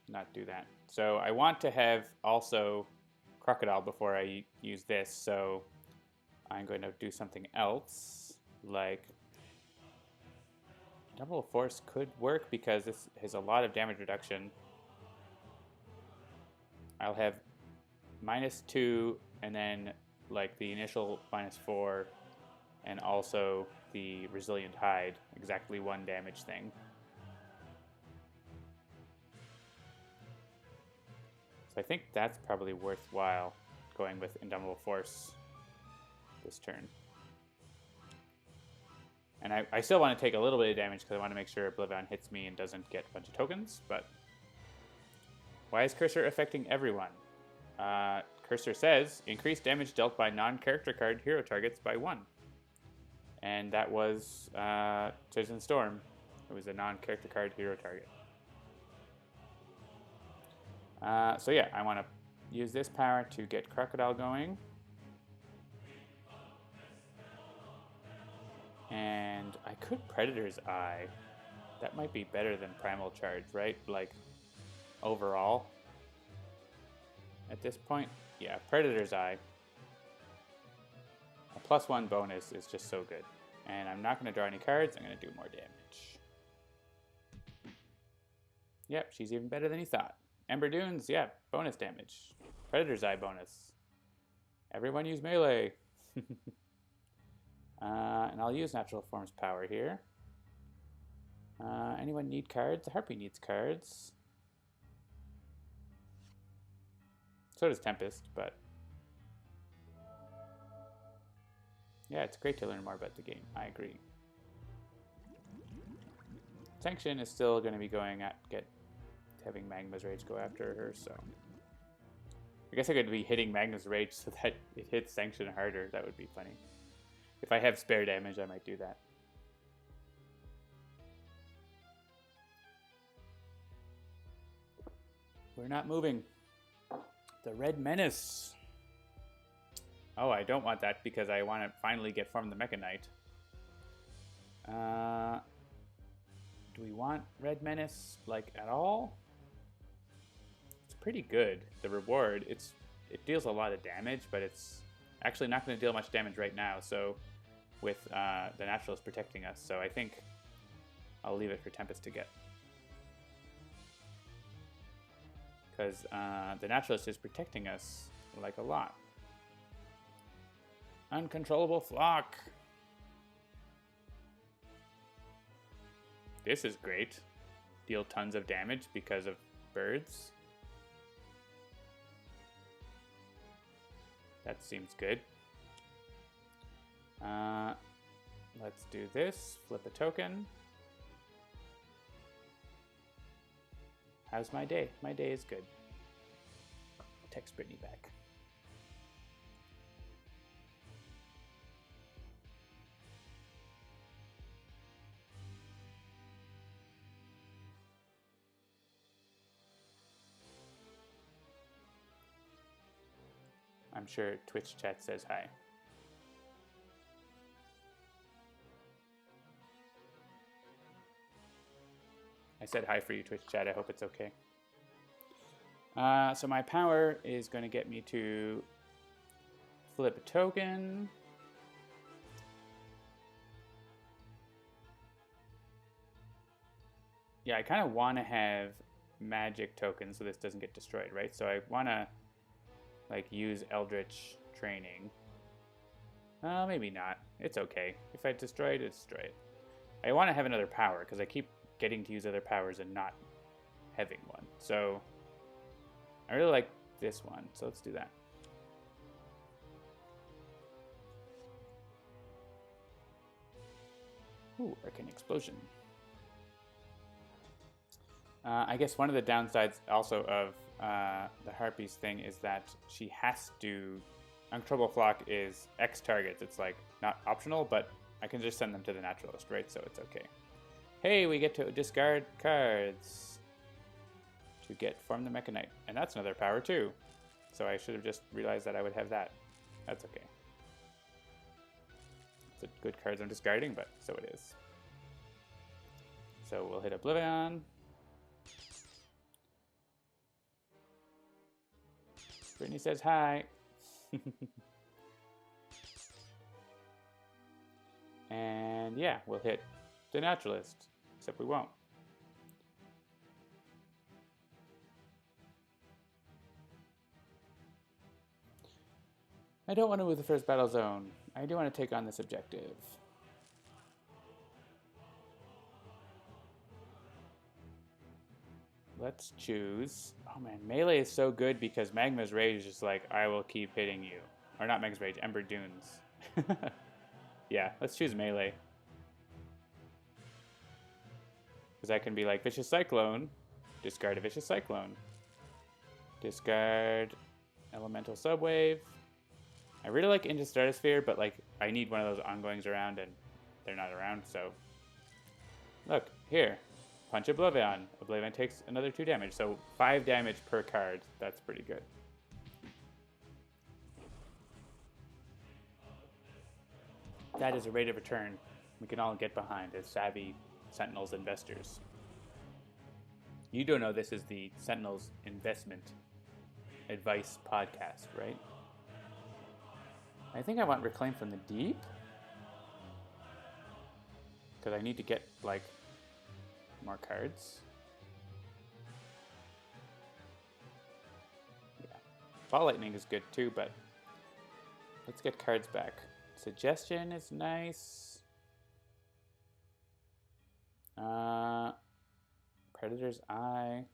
not do that. So I want to have also Crocodile before I use this, so I'm going to do something else, like Double Force could work because this has a lot of damage reduction. I'll have -2 and then like the initial -4 and also the Resilient Hide, exactly 1 damage thing. So I think that's probably worthwhile going with Indomitable Force this turn. And I still want to take a little bit of damage because I want to make sure OblivAeon hits me and doesn't get a bunch of tokens, but why is Cursor affecting everyone? Cursor says, increase damage dealt by non-character card hero targets by 1. And that was Citizen Storm. It was a non-character card hero target. So yeah, I want to use this power to get Crocodile going. And I could Predator's Eye. That might be better than Primal Charge, right? Like, overall. At this point, yeah, Predator's Eye. A +1 bonus is just so good. And I'm not going to draw any cards, I'm going to do more damage. Yep, she's even better than he thought. Ember Dunes, yeah, bonus damage. Predator's Eye bonus. Everyone use melee. And I'll use Natural Form's power here. Anyone need cards? The Harpy needs cards. So does Tempest, but yeah, it's great to learn more about the game. I agree. Sanction is still going to be going at having Magma's Rage go after her, so I guess I could be hitting Magma's Rage so that it hits Sanction harder. That would be funny. If I have spare damage, I might do that. We're not moving. The Red Menace. Oh, I don't want that because I want to finally get Form the Mecha Knight. Do we want Red Menace, like, at all? It's pretty good. The reward, it deals a lot of damage, but it's actually not going to deal much damage right now, so with the Naturalist protecting us, so I think I'll leave it for Tempest to get. Because the Naturalist is protecting us, like, a lot. Uncontrollable Flock. This is great. Deal tons of damage because of birds. That seems good. Let's do this. Flip a token. How's my day? My day is good. Text Brittany back. I'm sure Twitch chat says hi. I said hi for you, Twitch chat. I hope it's okay. So my power is going to get me to flip a token. Yeah, I kind of want to have magic tokens so this doesn't get destroyed, right? So I want to like use Eldritch Training. Maybe not. It's okay. If I destroy it, it's destroy it. I want to have another power because I keep getting to use other powers and not having one. So I really like this one, so let's do that. Ooh, Arcane Explosion. I guess one of the downsides also of the Harpy's thing is that she has to... Uncontrollable Flock is X targets. It's like not optional, but I can just send them to the Naturalist, right? So it's okay. Hey, we get to discard cards to get Form the Mecha Knight. And that's another power too. So I should have just realized that I would have that. That's okay. It's a good cards I'm discarding, but so it is. So we'll hit OblivAeon. Brittany says hi. And yeah, we'll hit the Naturalist, except we won't. I don't want to move the first battle zone. I do want to take on this objective. Let's choose. Oh man, melee is so good because Magma's Rage is just like, I will keep hitting you. Or not Magma's Rage, Ember Dunes. Yeah, let's choose melee. Because I can be like, Vicious Cyclone, discard a Vicious Cyclone. Discard Elemental Subwave. I really like Into Stratosphere, but like, I need one of those ongoings around, and they're not around, so. Look, here. Punch OblivAeon. OblivAeon takes another 2 damage, so 5 damage per card. That's pretty good. That is a rate of return we can all get behind as savvy Sentinels investors. You do know this is the Sentinels investment advice podcast, right? I think I want Reclaim from the Deep. Because I need to get, like, more cards. Yeah. Ball Lightning is good too, but let's get cards back. Suggestion is nice. Predator's Eye.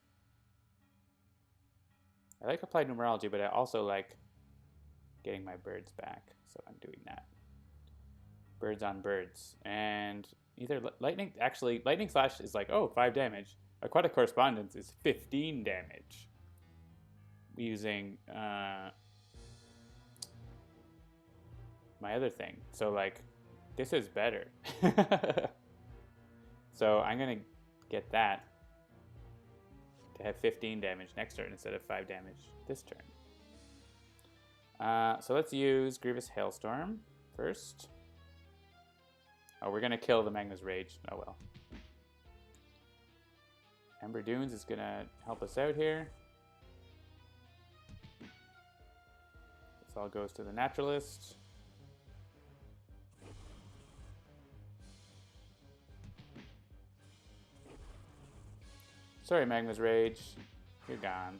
I like Applied Numerology, but I also like getting my birds back, so I'm doing that. Birds on birds. And either Lightning, actually, Lightning Slash is like, oh, 5 damage. Aquatic Correspondence is 15 damage. Using my other thing. So, like, this is better. So I'm going to get that to have 15 damage next turn instead of 5 damage this turn. So let's use Grievous Hailstorm first. Oh, we're going to kill the Magma's Rage. Oh, well. Ember Dunes is going to help us out here. This all goes to the Naturalist. Sorry, Magma's Rage. You're gone.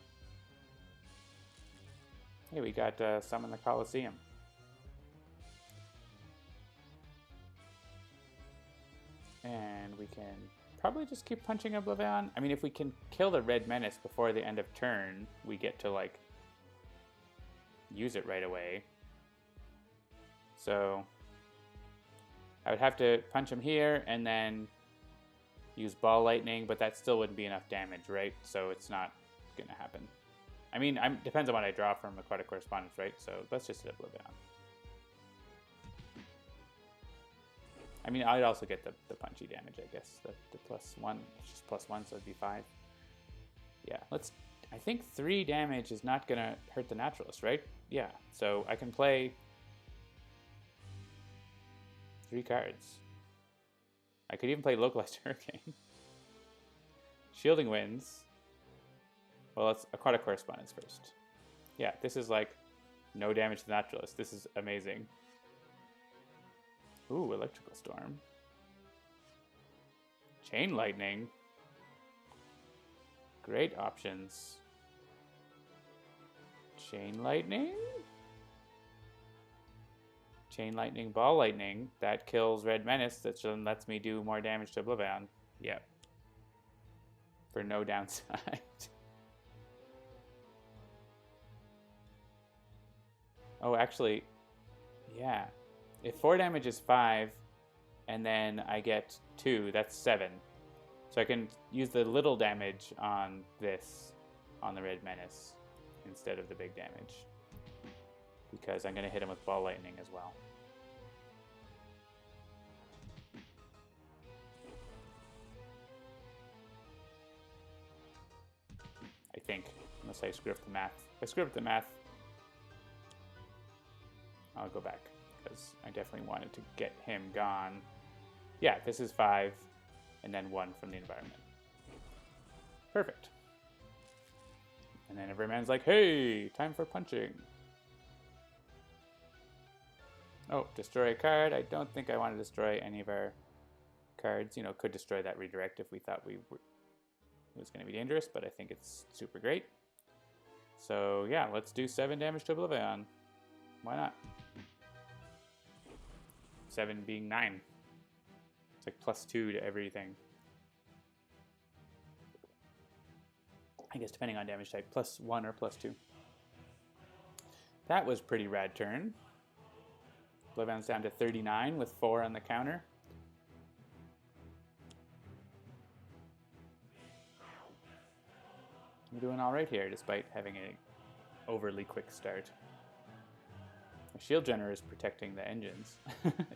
Hey, we got Summon the Coliseum. And we can probably just keep punching OblivAeon. I mean, if we can kill the Red Menace before the end of turn, we get to, like, use it right away. So I would have to punch him here and then use Ball Lightning, but that still wouldn't be enough damage, right? So it's not going to happen. I mean, depends on what I draw from Aquatic Correspondence, right? So let's just hit OblivAeon. I mean, I'd also get the punchy damage, I guess. The +1, it's just +1, so it'd be 5. Yeah, let's... I think 3 damage is not going to hurt the Naturalist, right? Yeah, so I can play 3 cards. I could even play Localized Hurricane. Shielding Winds. Well, let's Aquatic Correspondence first. Yeah, this is like no damage to the Naturalist. This is amazing. Ooh, Electrical Storm. Chain Lightning. Great options. Chain Lightning? Chain Lightning, Ball Lightning. That kills Red Menace. That then lets me do more damage to OblivAeon. Yep. For no downside. Oh, actually, yeah. If 4 damage is 5, and then I get 2, that's 7. So I can use the little damage on this, on the Red Menace, instead of the big damage. Because I'm going to hit him with Ball Lightning as well. I think, unless I screw up the math. If I screw up the math, I'll go back. because I definitely wanted to get him gone. Yeah, this is 5, and then 1 from the environment. Perfect. And then every man's like, hey, time for punching. Oh, destroy a card. I don't think I want to destroy any of our cards. You know, could destroy that redirect if we thought it was going to be dangerous, but I think it's super great. So yeah, let's do 7 damage to OblivAeon. Why not? 7 being 9. It's like +2 to everything. I guess depending on damage type, +1 or +2. That was pretty rad turn. OblivAeon's down to 39 with 4 on the counter. I'm doing all right here, despite having an overly quick start. The shield generator is protecting the engines,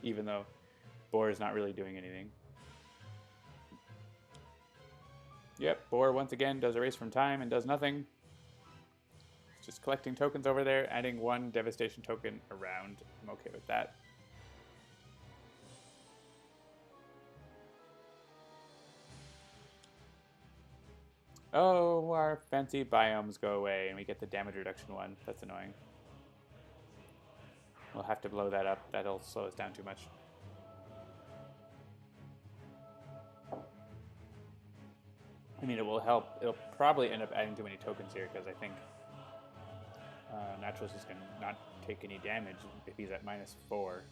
even though Boar is not really doing anything. Yep, Boar once again does erase from time and does nothing. It's just collecting tokens over there, adding 1 devastation token around. I'm okay with that. Oh, our fancy biomes go away and we get the damage reduction one. That's annoying. We'll have to blow that up. That'll slow us down too much. I mean, it will help. It'll probably end up adding too many tokens here because I think Naturalist is going to not take any damage if he's at -4.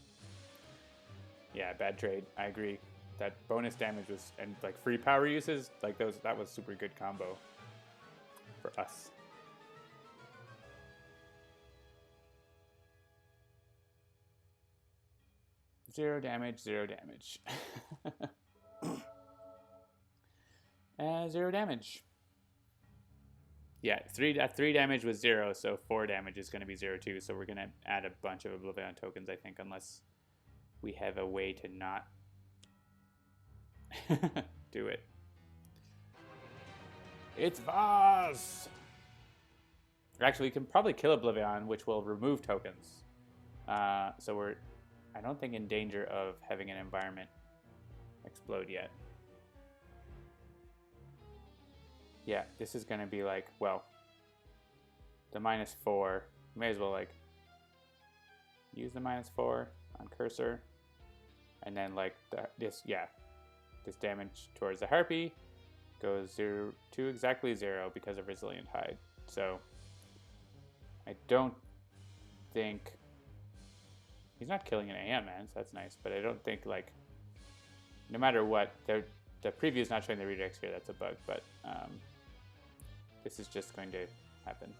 Yeah, bad trade. I agree. That bonus damage was, and like free power uses, like those, that was super good combo for us. Zero damage, 0 damage. 0 damage. Yeah, 3 damage was 0, so 4 damage is going to be 0 too. So we're going to add a bunch of OblivAeon tokens, I think, unless we have a way to not do it. It's Vaz! Actually, we can probably kill OblivAeon, which will remove tokens. So we're, I don't think, in danger of having an environment explode yet. Yeah, this is going to be like, well, the -4. May as well like use the -4 on cursor, and then like this damage towards the Harpy goes 0 to exactly 0 because of Resilient Hide. So I don't think he's not killing an AM man, so that's nice. But I don't think, like, no matter what, the preview is not showing the redirects here. That's a bug, but this is just going to happen.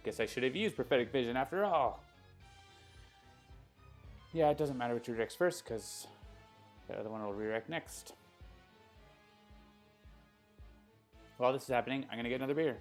Guess I should have used Prophetic Vision after all. Yeah, it doesn't matter which redirects first, because the other one will redirect next. While this is happening, I'm going to get another beer.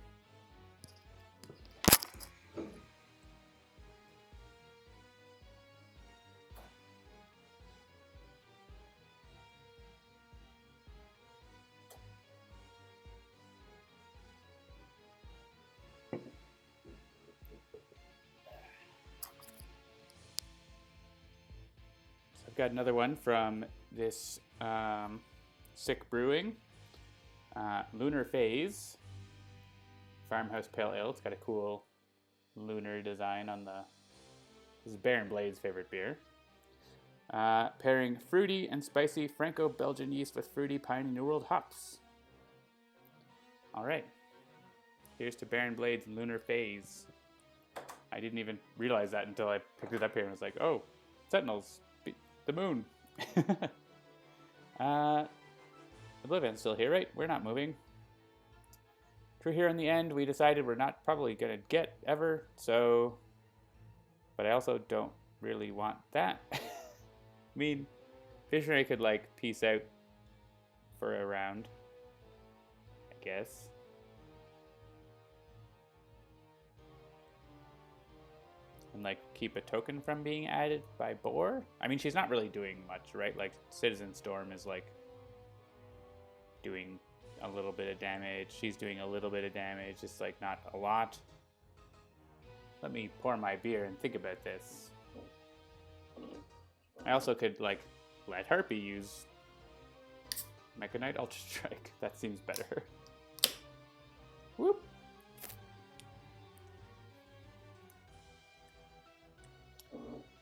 Got another one from this Sick Brewing, Lunar Phase Farmhouse Pale Ale. It's got a cool lunar design on the. This is Baron Blade's favorite beer. Pairing fruity and spicy Franco-Belgian yeast with fruity pine and New World hops. All right, here's to Baron Blade's Lunar Phase. I didn't even realize that until I picked it up here and was like, oh, Sentinels. The moon. OblivAeon's still here, right? We're not moving. True here in the end, we decided we're not probably going to get ever, so... But I also don't really want that. I mean, Visionary could, like, peace out for a round, I guess. And like keep a token from being added by Boar. I mean, she's not really doing much, right? Like Citizen Storm is like doing a little bit of damage. She's doing a little bit of damage. It's like not a lot. Let me pour my beer and think about this. I also could, like, let Harpy use Mecha Knight Ultra Strike. That seems better. Whoop!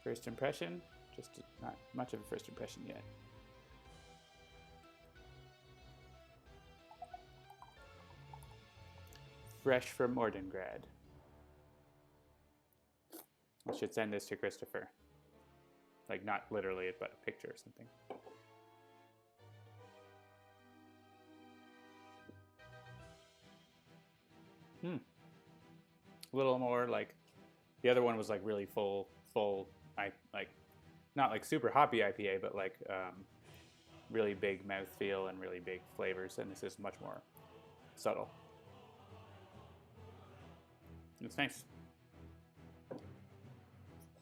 First impression? Just not much of a first impression yet. Fresh from Mordengrad. I should send this to Christopher. Like, not literally, but a picture or something. A little more like, the other one was like really full, like, not like super hoppy IPA, but like really big mouthfeel and really big flavors, and this is much more subtle. It's nice.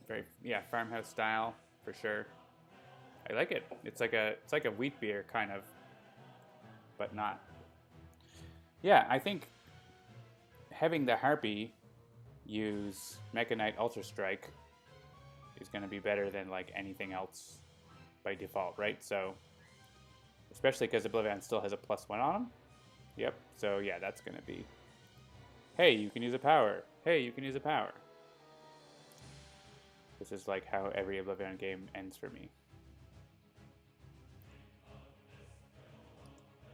Very, yeah, farmhouse style for sure. I like it. It's like a wheat beer kind of, but not. Yeah, I think having the Harpy use Mecha Knight Ultra Strike is going to be better than like anything else by default, right? So, especially because OblivAeon still has a +1 on him. Yep. So yeah, that's going to be. Hey, you can use a power. Hey, you can use a power. This is like how every OblivAeon game ends for me.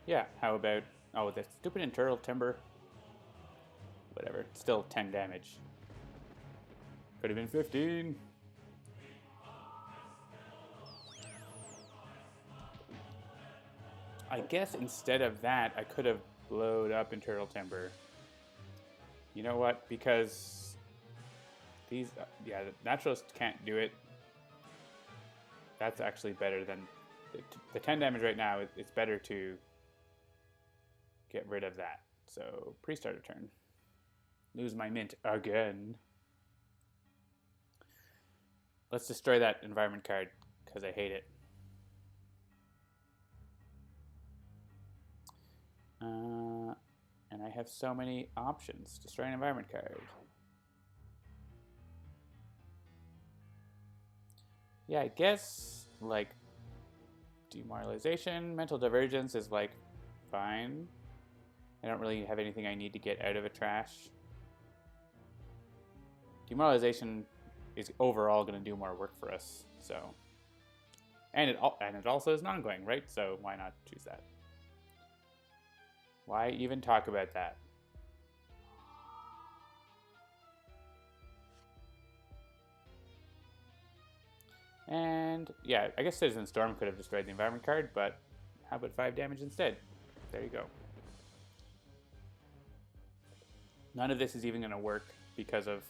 Yeah, how about... Oh, the stupid internal timber. Whatever, still 10 damage. Could have been 15. I guess instead of that, I could have blowed up internal timber. You know what? Because these, yeah, the Naturalist can't do it. That's actually better than the 10 damage right now. It's better to get rid of that. So pre-starter turn. Lose my mint again. Let's destroy that environment card because I hate it. And I have so many options. Destroy an environment card. Yeah, I guess like demoralization, mental divergence is like fine. I don't really have anything I need to get out of a trash. Demoralization is overall going to do more work for us, so. And it also is non-going, right? So why not choose that? Why even talk about that? And yeah, I guess Citizen Storm could have destroyed the environment card, but how about 5 damage instead? There you go. None of this is even going to work because of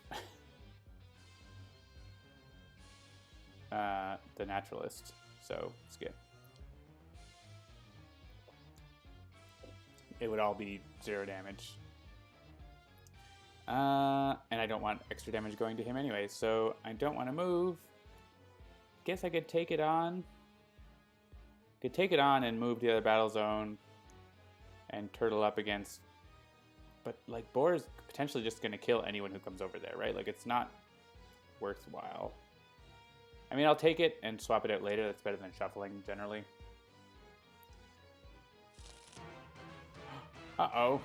the Naturalist, so skip. It would all be 0 damage. And I don't want extra damage going to him anyway, so I don't want to move. Guess I could take it on. Could take it on and move to the other battle zone and turtle up against. But like Boar is potentially just going to kill anyone who comes over there, right? Like it's not worthwhile. I mean, I'll take it and swap it out later. That's better than shuffling generally. Uh-oh.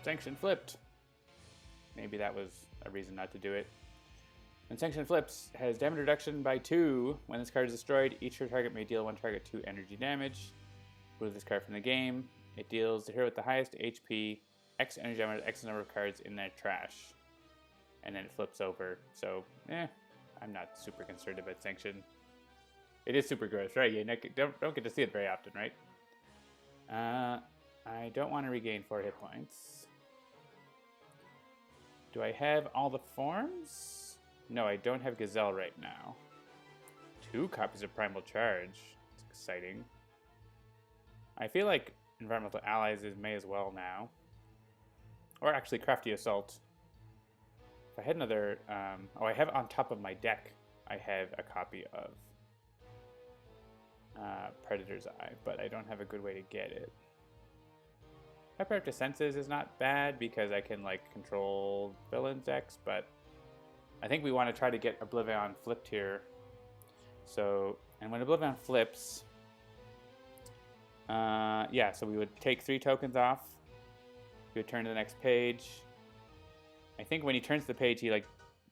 Sanction flipped. Maybe that was a reason not to do it. When Sanction flips, has damage reduction by 2. When this card is destroyed, each hero target may deal one target 2 energy damage. Remove this card from the game. It deals the hero with the highest HP, X energy damage, X number of cards in their trash. And then it flips over. So, I'm not super concerned about Sanction. It is super gross, right? You don't get to see it very often, right? I don't want to regain 4 hit points. Do I have all the forms? No, I don't have Gazelle right now. 2 copies of Primal Charge. It's exciting. I feel like Environmental Allies may as well now. Or actually Crafty Assault. If I had another... I have on top of my deck, I have a copy of Predator's Eye, but I don't have a good way to get it. Hyper to Senses is not bad because I can like control villains X, but I think we want to try to get OblivAeon flipped here. So, and when OblivAeon flips, yeah, so we would take 3 tokens off. We would turn to the next page. I think when he turns the page, he like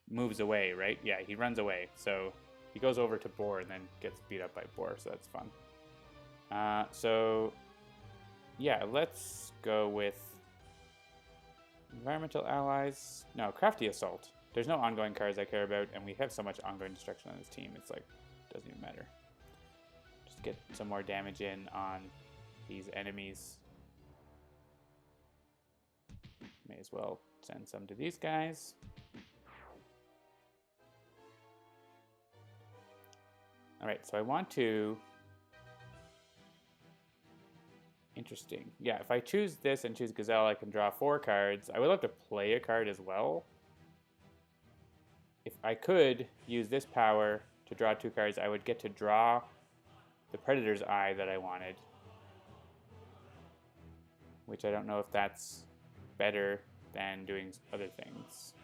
moves away, right? Yeah, he runs away. So he goes over to Boar and then gets beat up by Boar, so that's fun. So yeah, let's go with Environmental Allies. No, Crafty Assault. There's no ongoing cards I care about, and we have so much ongoing destruction on this team, it's like, doesn't even matter. Just get some more damage in on these enemies. May as well send some to these guys. Alright, so I want to... Interesting. Yeah, if I choose this and choose Gazelle, I can draw 4 cards. I would love to play a card as well. If I could use this power to draw 2 cards, I would get to draw the Predator's Eye that I wanted. Which I don't know if that's better than doing other things.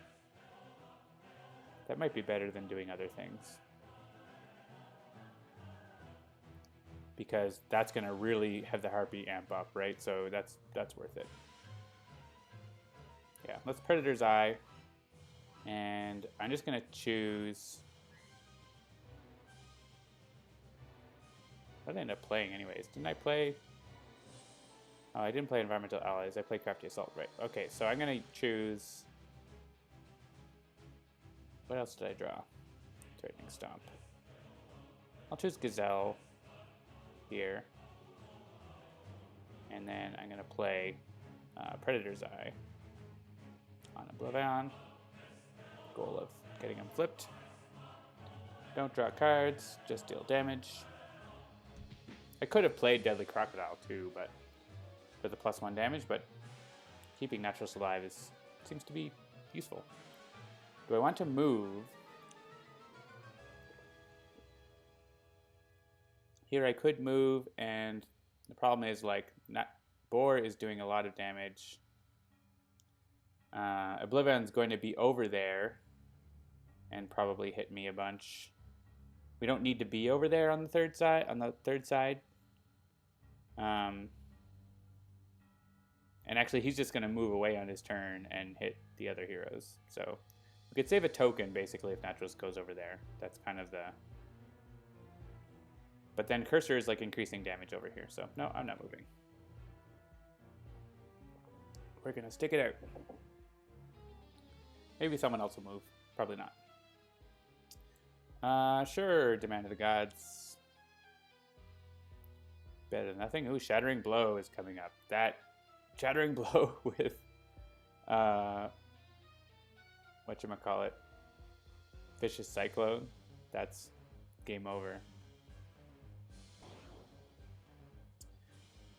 That might be better than doing other things. Because that's going to really have the Harpy amp up, right? So that's worth it. Yeah, let's Predator's Eye. And I'm just going to choose... What did I end up playing anyways? Didn't I play... Oh, I didn't play Environmental Allies. I played Crafty Assault, right. Okay, so I'm going to choose... What else did I draw? Threatening Stomp. I'll choose Gazelle here. And then I'm going to play Predator's Eye on OblivAeon. Goal of getting him flipped. Don't draw cards, just deal damage. I could have played Deadly Crocodile too, but for the +1 damage, but keeping Naturalist alive seems to be useful. Do I want to move? Here I could move, and the problem is like Boar is doing a lot of damage. OblivAeon's going to be over there and probably hit me a bunch. We don't need to be over there on the third side. And actually, he's just going to move away on his turn and hit the other heroes. So we could save a token, basically, if Naturalist goes over there. That's kind of the... But then Cursor is like increasing damage over here. So no, I'm not moving. We're going to stick it out. Maybe someone else will move. Probably not. Sure, Demand of the Gods. Better than nothing. Ooh, Shattering Blow is coming up. That Shattering Blow with, whatchamacallit, Vicious Cyclone. That's game over.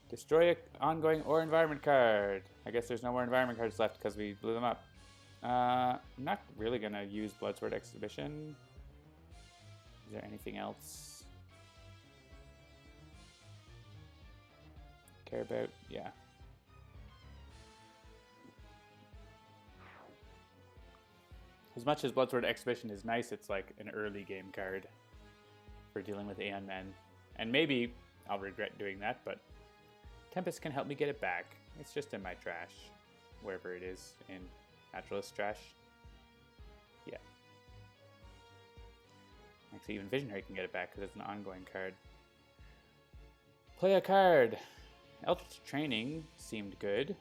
Destroy an ongoing or environment card. I guess there's no more environment cards left because we blew them up. I'm not really going to use Bloodsword Exhibition. Is there anything else? Care about? Yeah. As much as Bloodsword Exhibition is nice, it's like an early game card for dealing with Aeon Men. And maybe I'll regret doing that, but Tempest can help me get it back. It's just in my trash, wherever it is in Naturalist trash. Yeah. Actually, even Visionary can get it back because it's an ongoing card. Play a card. Eldritch Training seemed good.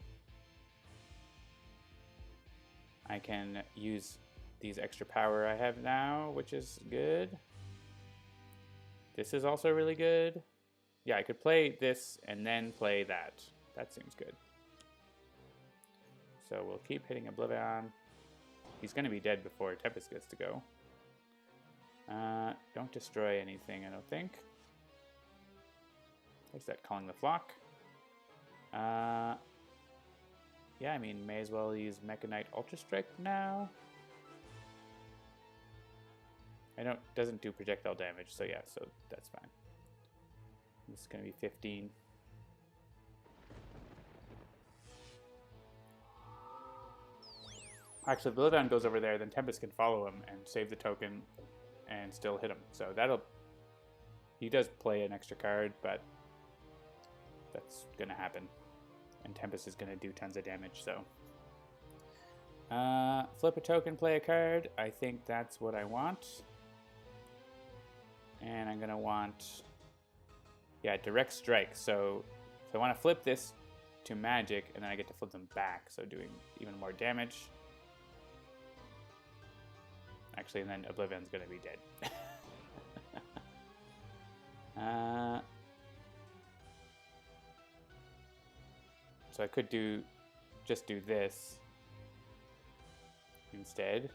I can use these extra power I have now, which is good. This is also really good. Yeah, I could play this and then play that. That seems good. So we'll keep hitting OblivAeon. He's going to be dead before Tempest gets to go. Don't destroy anything, I don't think. There's that Calling the Flock. Yeah, I mean, may as well use Mecha Knight Ultra Strike now. Doesn't do projectile damage, so yeah, so that's fine. This is going to be 15. Actually, if OblivAeon goes over there, then Tempest can follow him and save the token and still hit him. So that'll... He does play an extra card, but that's going to happen. And Tempest is going to do tons of damage, so... flip a token, play a card. I think that's what I want. And I'm going to want... Yeah, direct strike. So I want to flip this to magic, and then I get to flip them back, so doing even more damage. Actually, and then OblivAeon's going to be dead. So I could just do this instead,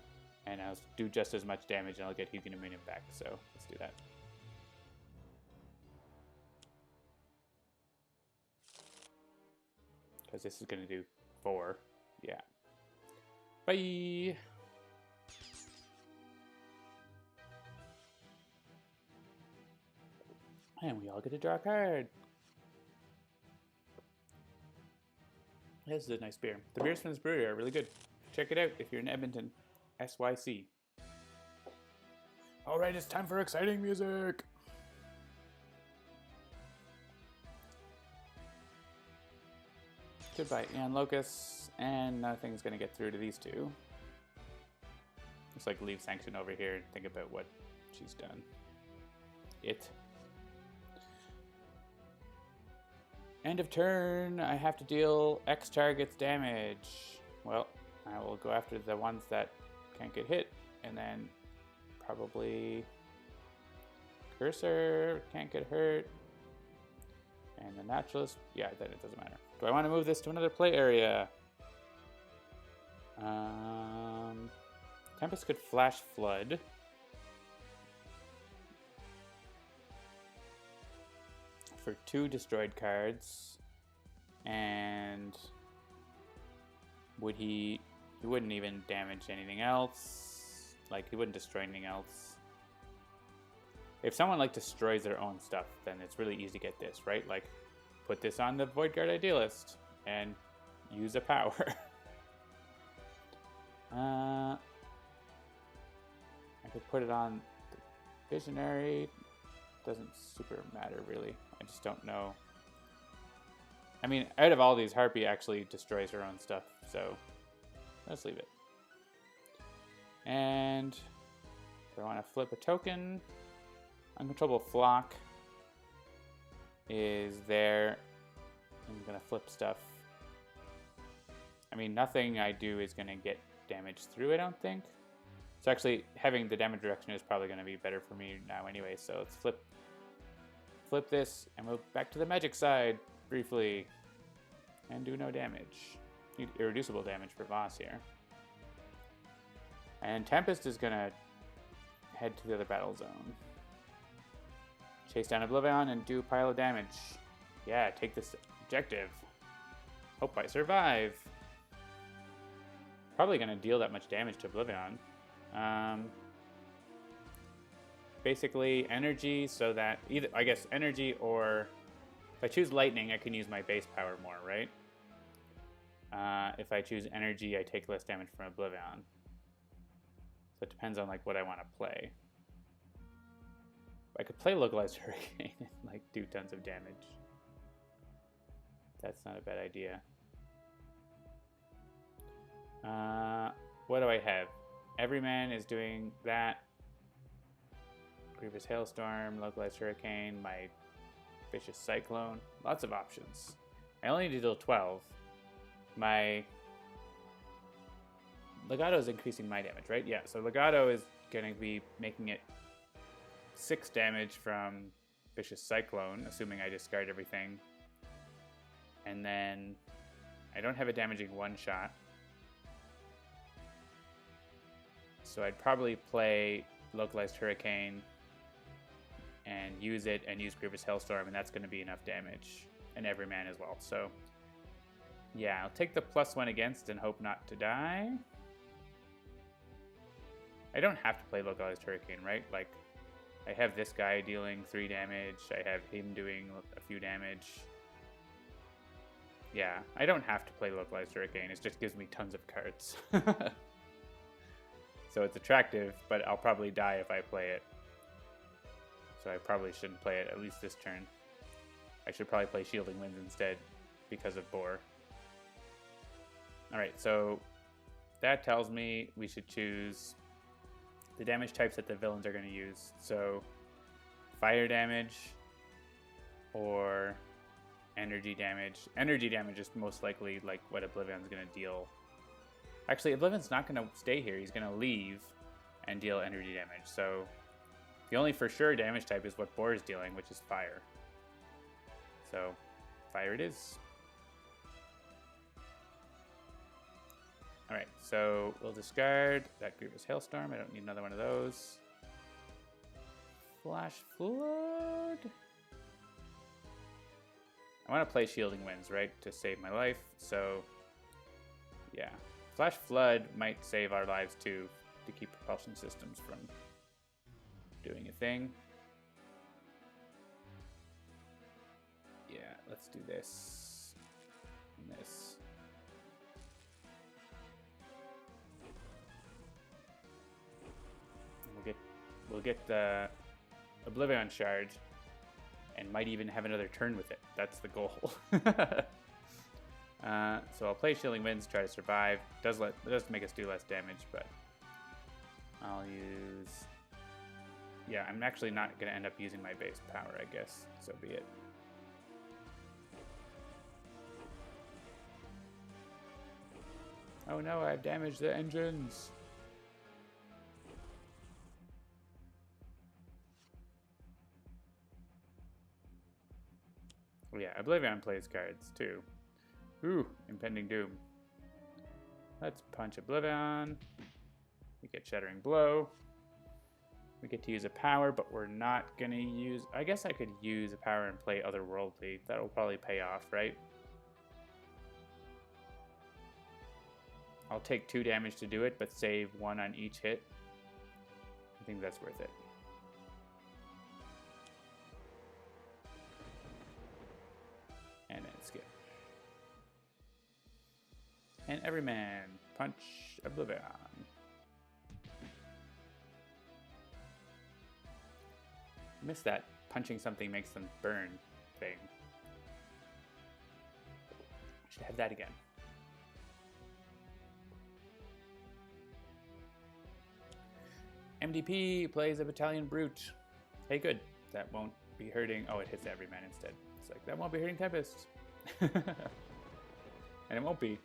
and I'll do just as much damage, and I'll get Huguin Dominion back. So let's do that. Because this is going to do 4. Yeah. Bye! And we all get to draw a card. This is a nice beer. The beers from this brewery are really good. Check it out if you're in Edmonton. SYC. Alright, it's time for exciting music! Goodbye, Ian Locus. And nothing's going to get through to these two. Just like leave Sanction over here and think about what she's done. End of turn. I have to deal X targets damage. Well, I will go after the ones that can't get hit. And then probably Cursor can't get hurt. And the Naturalist, yeah, then it doesn't matter. Do I want to move this to another play area? Tempest could Flash Flood. For 2 destroyed cards. And would he wouldn't even damage anything else. Like, he wouldn't destroy anything else. If someone like destroys their own stuff, then it's really easy to get this, right? Like, put this on the Void Guard Idealist and use a power. I could put it on the Visionary. Doesn't super matter, really. I just don't know. I mean, out of all these, Harpy actually destroys her own stuff, so let's leave it. And if I want to flip a token, Uncontrollable Flock is there. I'm going to flip stuff. I mean, nothing I do is going to get damage through, I don't think. So actually, having the damage reduction is probably going to be better for me now anyway. So let's flip this and move back to the magic side briefly. And do no damage. Need irreducible damage for Voss here. And Tempest is going to head to the other battle zone. Chase down OblivAeon and do a pile of damage. Yeah, take this objective. Hope I survive. Probably going to deal that much damage to OblivAeon. Basically, energy so that either, I guess, energy or if I choose lightning, I can use my base power more, right? If I choose energy, I take less damage from OblivAeon. So it depends on like what I want to play. I could play Localized Hurricane and like do tons of damage. That's not a bad idea. What do I have? Everyman is doing that. Grievous Hailstorm, Localized Hurricane, my Vicious Cyclone. Lots of options. I only need to deal 12. My Legato is increasing my damage, right? Yeah, so Legato is going to be making it 6 damage from Vicious Cyclone, assuming I discard everything. And then I don't have a damaging one-shot. So I'd probably play Localized Hurricane and use it and use Grievous Hailstorm, and that's going to be enough damage. And Everyman as well. So yeah, I'll take the +1 against and hope not to die. I don't have to play Localized Hurricane, right? Like, I have this guy dealing 3 damage. I have him doing a few damage. Yeah, I don't have to play Localized Hurricane. It just gives me tons of cards. So it's attractive, but I'll probably die if I play it. So I probably shouldn't play it, at least this turn. I should probably play Shielding Winds instead because of Boar. Alright, so that tells me we should choose the damage types that the villains are going to use. So fire damage or energy damage. Energy damage is most likely like what OblivAeon's going to deal. Actually, OblivAeon's not going to stay here. He's going to leave and deal energy damage. So the only for sure damage type is what Boar is dealing, which is fire. So fire it is. Alright, so we'll discard that Grievous Hailstorm. I don't need another one of those. Flash Flood. I want to play Shielding Winds, right, to save my life. So, yeah. Flash Flood might save our lives too, to keep propulsion systems from doing a thing. Yeah, let's do this and this. We'll get the OblivAeon Shard and might even have another turn with it. That's the goal. So I'll play Shielding Winds, try to survive. It does make us do less damage, but I'll use... Yeah, I'm actually not going to end up using my base power, I guess. So be it. Oh no, I've damaged the engines. Yeah, OblivAeon plays cards too. Ooh, Impending Doom. Let's punch OblivAeon. We get Shattering Blow. We get to use a power, but we're not going to use... I guess I could use a power and play Otherworldly. That'll probably pay off, right? I'll take 2 damage to do it, but save 1 on each hit. I think that's worth it. And then skip. And Everyman, punch OblivAeon. Missed that punching something makes them burn thing. Should have that again. MDP plays a Battalion Brute. Hey, good. That won't be hurting. Oh, it hits Everyman instead. It's like, that won't be hurting Tempest. And it won't be.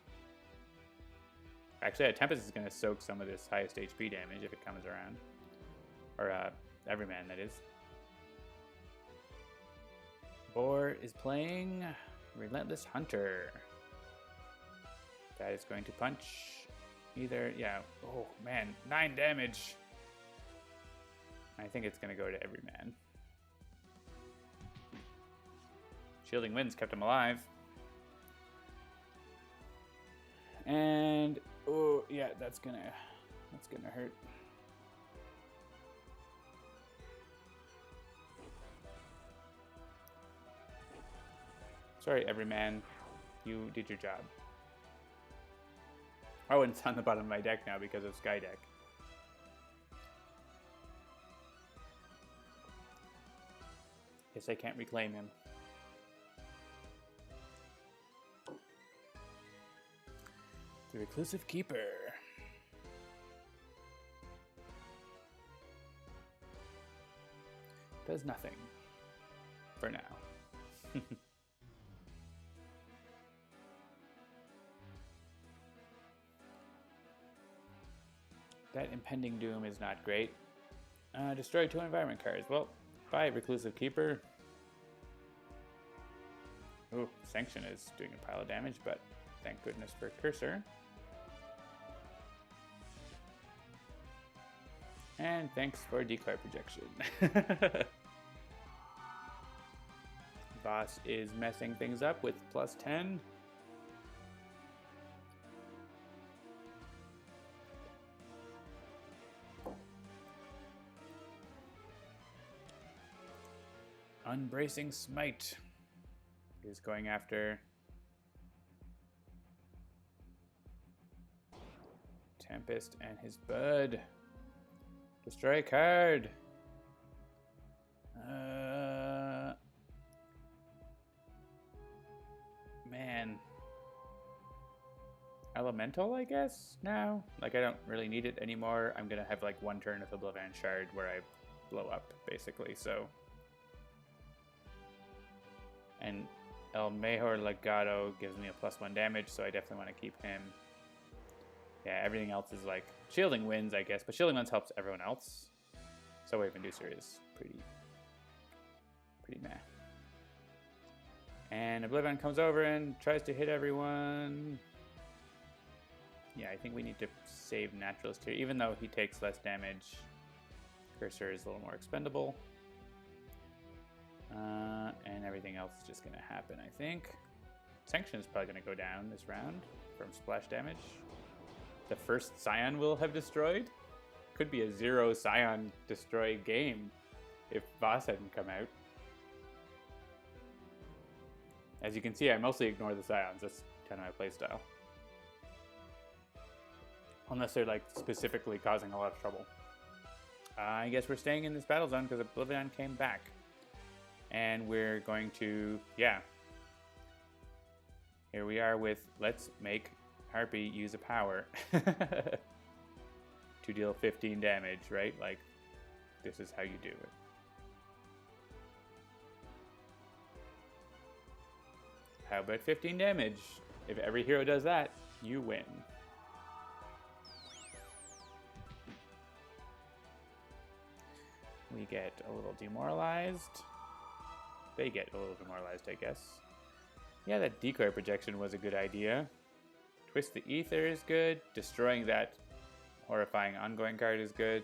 Actually, Tempest is going to soak some of this highest HP damage if it comes around. Or Everyman, that is. Boar is playing Relentless Hunter. That is going to punch either, yeah. Oh man, 9 damage. I think it's going to go to Everyman. Shielding Winds kept him alive. And oh yeah, that's gonna hurt. Sorry, Everyman. You did your job. Oh, and it's on the bottom of my deck now because of Sky Deck. Guess I can't reclaim him. The Reclusive Keeper. Does nothing. For now. That Impending Doom is not great. Destroy 2 environment cards. Well, bye, Reclusive Keeper. Ooh, Sanction is doing a pile of damage, but thank goodness for Cursor. And thanks for Decoy Projection. Boss is messing things up with +10. Unbracing Smite is going after Tempest and his bud. Destroy a card. Man. Elemental, I guess, now? Like, I don't really need it anymore. I'm gonna have, like, one turn with OblivAeon Shard where I blow up, basically, so... And El Mejor Legado gives me a +1 damage, so I definitely want to keep him. Yeah, everything else is, like, Shielding Winds, I guess, but Shielding Winds helps everyone else. So Wave Inducer is pretty meh. And OblivAeon comes over and tries to hit everyone. Yeah, I think we need to save Naturalist here. Even though he takes less damage, Cursor is a little more expendable. And everything else is just going to happen, I think. Sanction is probably going to go down this round from splash damage. The first Scion will have destroyed. Could be a 0 Scion destroy game if Voss hadn't come out. As you can see, I mostly ignore the Scions. That's kind of my playstyle. Unless they're, like, specifically causing a lot of trouble. I guess we're staying in this battle zone because OblivAeon came back. And we're going to, yeah. Here we are with, let's make Harpy use a power. To deal 15 damage, right? Like, this is how you do it. How about 15 damage? If every hero does that, you win. We get a little demoralized. They get a little demoralized, I guess. Yeah, that decoy projection was a good idea. Twist the Ether is good. Destroying that horrifying ongoing card is good.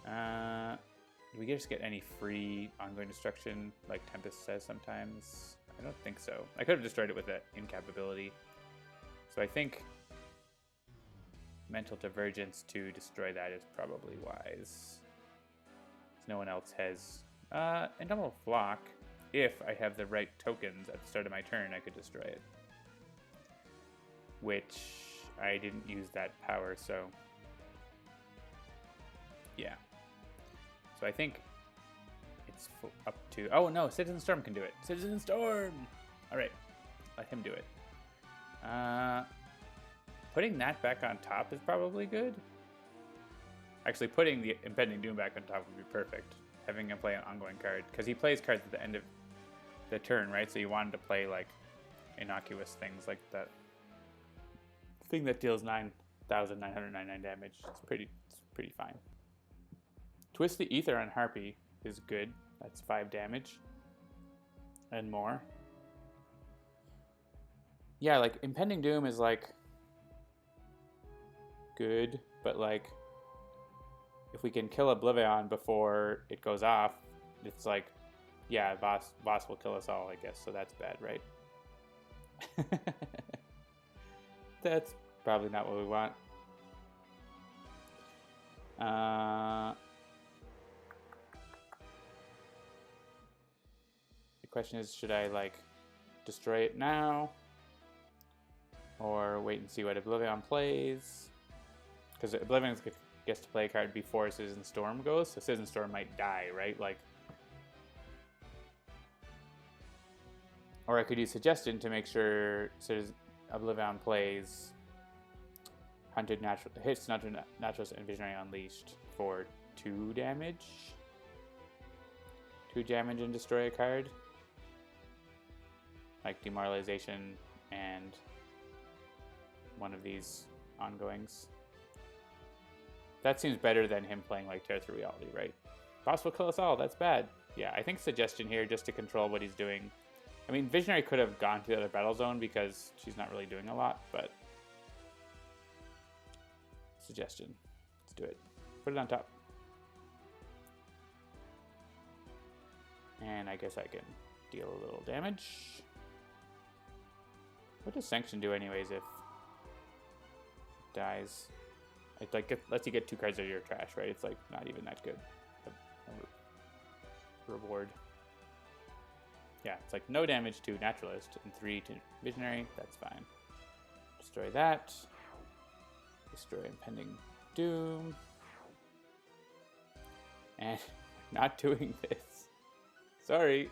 Do we just get any free ongoing destruction like Tempest says sometimes? I don't think so. I could have destroyed it with that incapability. So I think Mental Divergence to destroy that is probably wise. No one else has Indomitable Flock. If I have the right tokens at the start of my turn, I could destroy it. Which I didn't use that power, so yeah. So I think it's up to... Oh no, Citizen Storm can do it. Citizen Storm! Alright, let him do it. Putting that back on top is probably good. Actually, putting the Impending Doom back on top would be perfect. Having him play an ongoing card. Because he plays cards at the end of the turn, right? So you wanted to play, like, innocuous things like that thing that deals 9,999 damage. It's pretty fine. Twist the Ether on Harpy is good. That's 5 damage. And more. Yeah, like, Impending Doom is, like, good, but, like, if we can kill OblivAeon before it goes off, it's like, yeah, Voss will kill us all, I guess, so that's bad, right? That's probably not what we want. The question is, should I, like, destroy it now? Or wait and see what OblivAeon plays? Because OblivAeon gets to play a card before Citizen Storm goes, so Citizen Storm might die, right? Like, or I could use Suggestion to make sure OblivAeon plays hits Naturalist and Visionary Unleashed for 2 damage. 2 damage and destroy a card. Like Demoralization and one of these ongoings. That seems better than him playing like Tear Through Reality, right? Boss will kill us all, that's bad. Yeah, I think Suggestion here just to control what he's doing. I mean, Visionary could have gone to the other battle zone because she's not really doing a lot, but Suggestion. Let's do it. Put it on top. And I guess I can deal a little damage. What does Sanction do anyways if it dies? It like lets you get 2 cards out of your trash, right? It's like not even that good. A reward. Yeah, it's like no damage to Naturalist and 3 to Visionary. That's fine. Destroy that. Destroy Impending Doom. And not doing this. Sorry.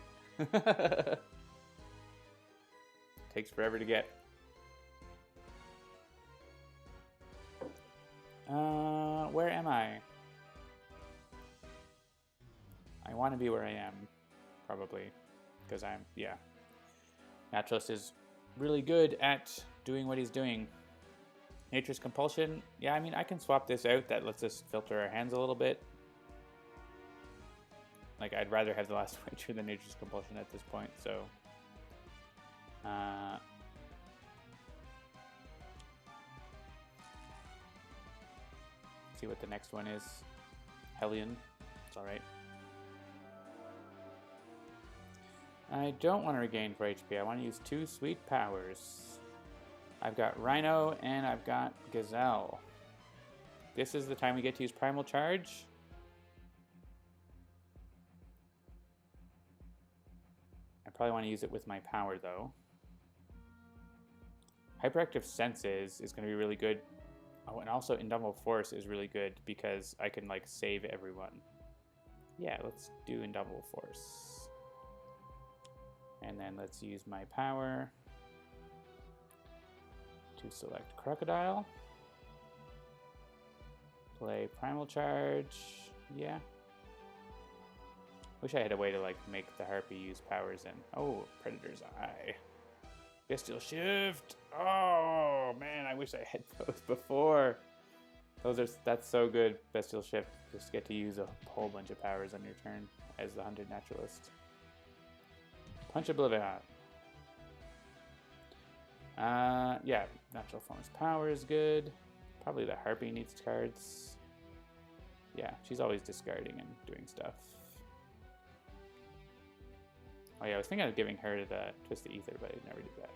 Takes forever to get. Where am I? I want to be where I am, probably, because yeah. Naturalist is really good at doing what he's doing. Nature's Compulsion, yeah, I mean, I can swap this out. That lets us filter our hands a little bit. Like, I'd rather have the last wager than Nature's Compulsion at this point, so. See what the next one is. Hellion, it's alright. I don't want to regain 4 HP. I want to use 2 sweet powers. I've got Rhino and I've got Gazelle. This is the time we get to use Primal Charge. I probably want to use it with my power though. Hyperactive Senses is going to be really good. Oh, and also Indomitable Force is really good because I can like save everyone. Yeah, let's do Indomitable Force. And then let's use my power to select Crocodile. Play Primal Charge. Yeah. Wish I had a way to like make the Harpy use powers and oh, Predator's Eye. Bestial Shift. Oh man, I wish I had those before. That's so good. Bestial Shift. Just get to use a whole bunch of powers on your turn as the Hunted Naturalist. Punch OblivAeon. Yeah, Natural Form's power is good. Probably the Harpy needs cards. Yeah, she's always discarding and doing stuff. Oh yeah, I was thinking of giving her the Twist the Ether, but I never did that.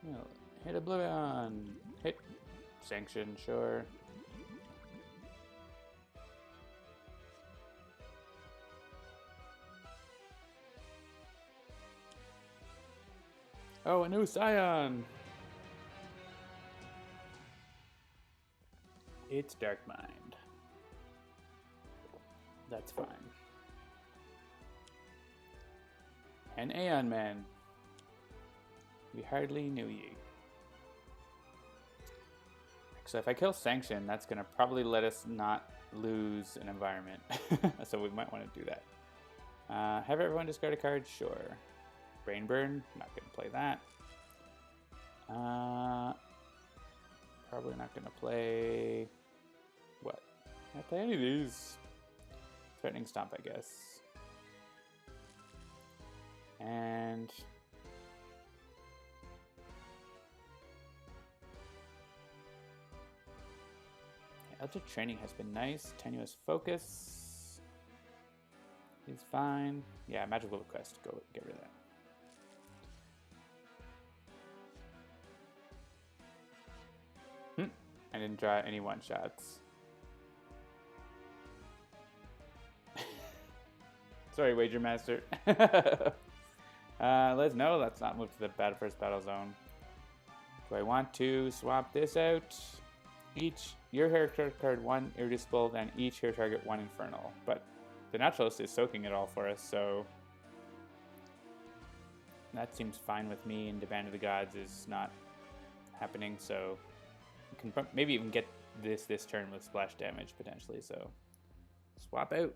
Well, hit OblivAeon. Hit Sanction, sure. Oh, a new Scion! It's Dark Mind. That's fine. An Aeon Man. We hardly knew ye. So if I kill Sanction, that's going to probably let us not lose an environment. So we might want to do that. Have everyone discard a card? Sure. Brain Burn, not going to play that. Probably not going to play... What? Can I play any of these? Threatening Stomp, I guess. And... Eldritch Training has been nice. Tenuous Focus is fine. Yeah, Magical Quest, go get rid of that. I didn't draw any one-shots. Sorry, Wager Master. Let's not move to the first battle zone. Do I want to swap this out? Your hero card 1 Irreducible, then each hero target 1 Infernal. But the Naturalist is soaking it all for us, so that seems fine with me, and the Band of the Gods is not happening, so we can maybe even get this turn with splash damage potentially, so swap out.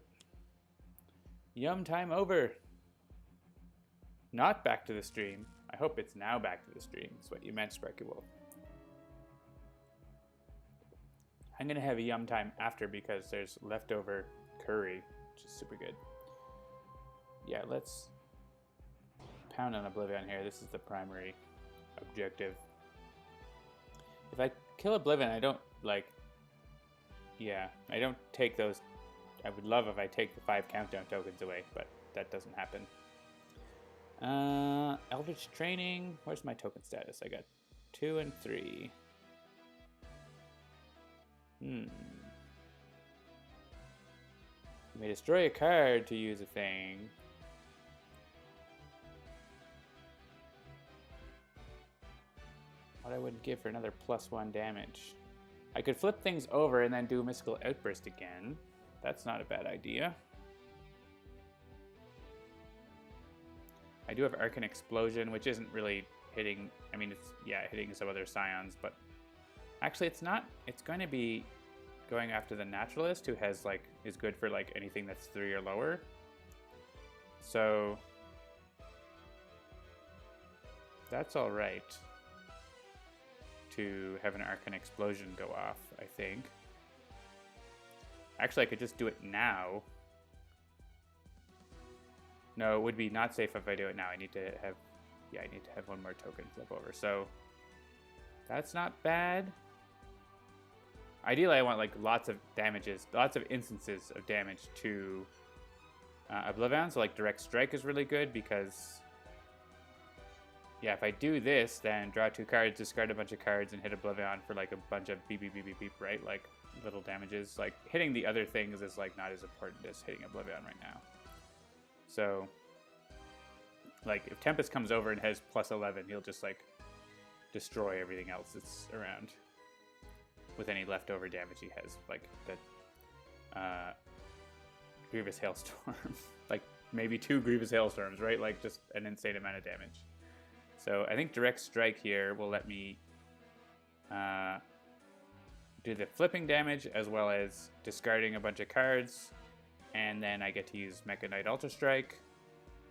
Yum time over. Not back to the stream. I hope it's now back to the stream. That's what you meant, Sparky Wolf. I'm going to have a yum time after because there's leftover curry, which is super good. Yeah, let's pound on OblivAeon here. This is the primary objective. If I kill OblivAeon, I don't, like... Yeah, I don't take those... I would love if I take the 5 countdown tokens away, but that doesn't happen. Eldritch Training. Where's my token status? I got 2 and 3. You may destroy a card to use a thing. What what I would give for another +1 damage. I could flip things over and then do Mystical Outburst again. That's not a bad idea. I do have Arcane Explosion, which isn't really hitting... I mean, it's, yeah, hitting some other Scions, but... Actually, it's not. It's going to be going after the Naturalist, who has, like, is good for, like, anything that's 3 or lower. So... that's alright. To have an Arcane Explosion go off, I think. Actually, I could just do it now. No, it would be not safe if I do it now. I need to have... yeah, I need to have one more token flip over. So, that's not bad. Ideally, I want, like, lots of damages, lots of instances of damage to OblivAeon. So, like, Direct Strike is really good because... yeah, if I do this, then draw 2 cards, discard a bunch of cards, and hit OblivAeon for, like, a bunch of beep, beep, beep, beep, beep, right? Like, little damages. Like, hitting the other things is, like, not as important as hitting OblivAeon right now. So, like, if Tempest comes over and has +11, he'll just, like, destroy everything else that's around with any leftover damage he has. Like, the Grievous Hailstorm. Like, maybe 2 Grievous Hailstorms, right? Like, just an insane amount of damage. So I think Direct Strike here will let me do the flipping damage as well as discarding a bunch of cards. And then I get to use Mecha Knight Ultra Strike.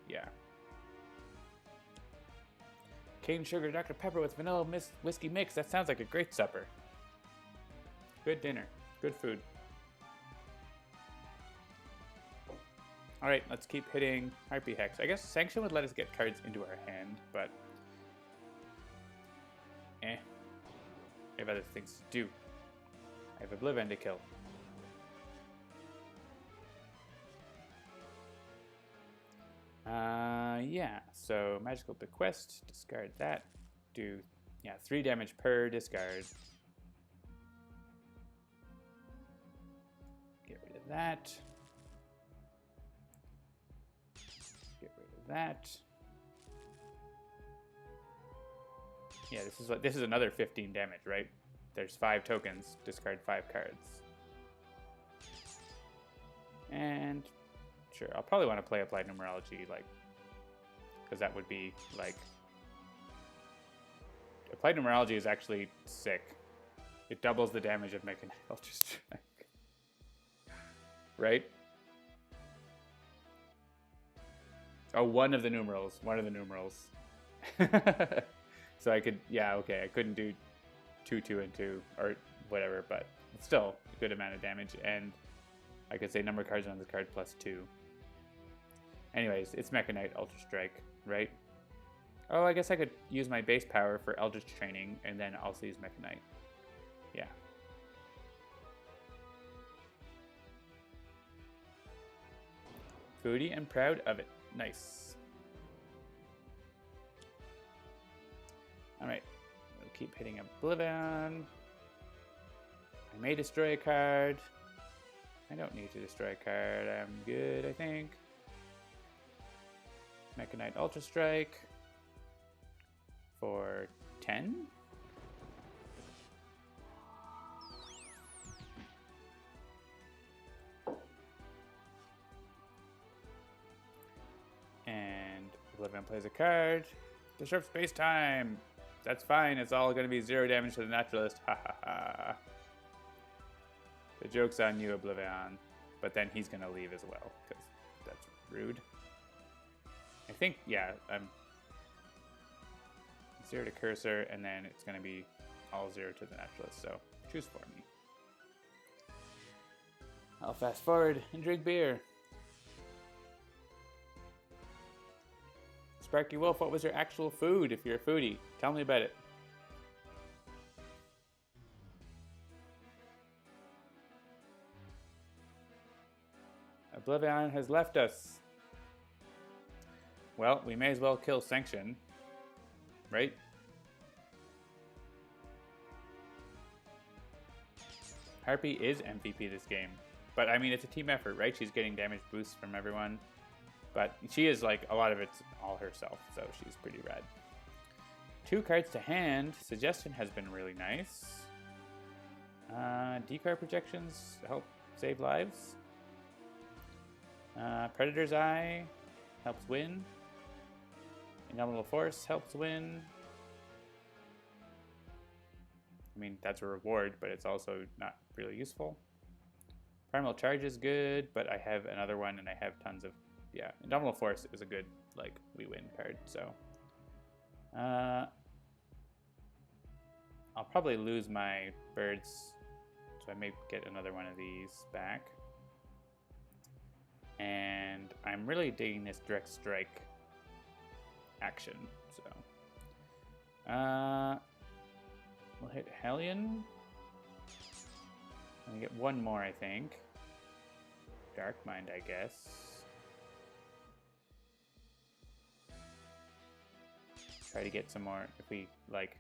Yeah. Cane Sugar Dr. Pepper with Vanilla Whiskey Mix. That sounds like a great supper. Good dinner. Good food. Alright, let's keep hitting Harpy Hex. I guess Sanction would let us get cards into our hand, but... I have other things to do. I have OblivAeon to kill. Yeah, so Magical Bequest, discard that. Do, yeah, 3 damage per discard. Get rid of that. Get rid of that. Yeah, this is another 15 damage, right? There's 5 tokens, discard 5 cards. And sure, I'll probably want to play Applied Numerology, like, because that would be like... Applied Numerology is actually sick. It doubles the damage of Mecha Knight Ultra Strike. Right? Oh, one of the numerals. So I could, yeah, okay, I couldn't do 2, 2, and 2, or whatever, but it's still a good amount of damage, and I could say number of cards on the card +2. Anyways, it's Mecha Knight Ultra Strike, right? Oh, I guess I could use my base power for Eldritch Training, and then also use Mecha Knight. Yeah. Foodie and proud of it. Nice. Alright, we'll keep hitting OblivAeon. I may destroy a card. I don't need to destroy a card. I'm good, I think. Mecha Knight Ultra Strike for 10. And OblivAeon plays a card. Disrupt space time. That's fine. It's all going to be 0 damage to the Naturalist. Ha ha ha. The joke's on you, OblivAeon. But then he's going to leave as well, because that's rude. I think, yeah, I'm 0 to Cursor, and then it's going to be all 0 to the Naturalist, so choose for me. I'll fast forward and drink beer. Sparky Wolf, what was your actual food if you're a foodie? Tell me about it. OblivAeon has left us. Well, we may as well kill Sanction, right? Harpy is MVP this game. But, I mean, it's a team effort, right? She's getting damage boosts from everyone. But she is, like, a lot of it's all herself, so she's pretty rad. 2 cards to hand. Suggestion has been really nice. Decoy projections help save lives. Predator's Eye helps win. Indomitable Force helps win. I mean, that's a reward, but it's also not really useful. Primal Charge is good, but I have another one and I have tons of... Yeah, Indomitable Force is a good, like, we win card, so... I'll probably lose my birds, so I may get another one of these back. And I'm really digging this direct strike action, so... we'll hit Hellion. And we get one more, I think. Dark Mind, I guess. Try to get some more. If we, like,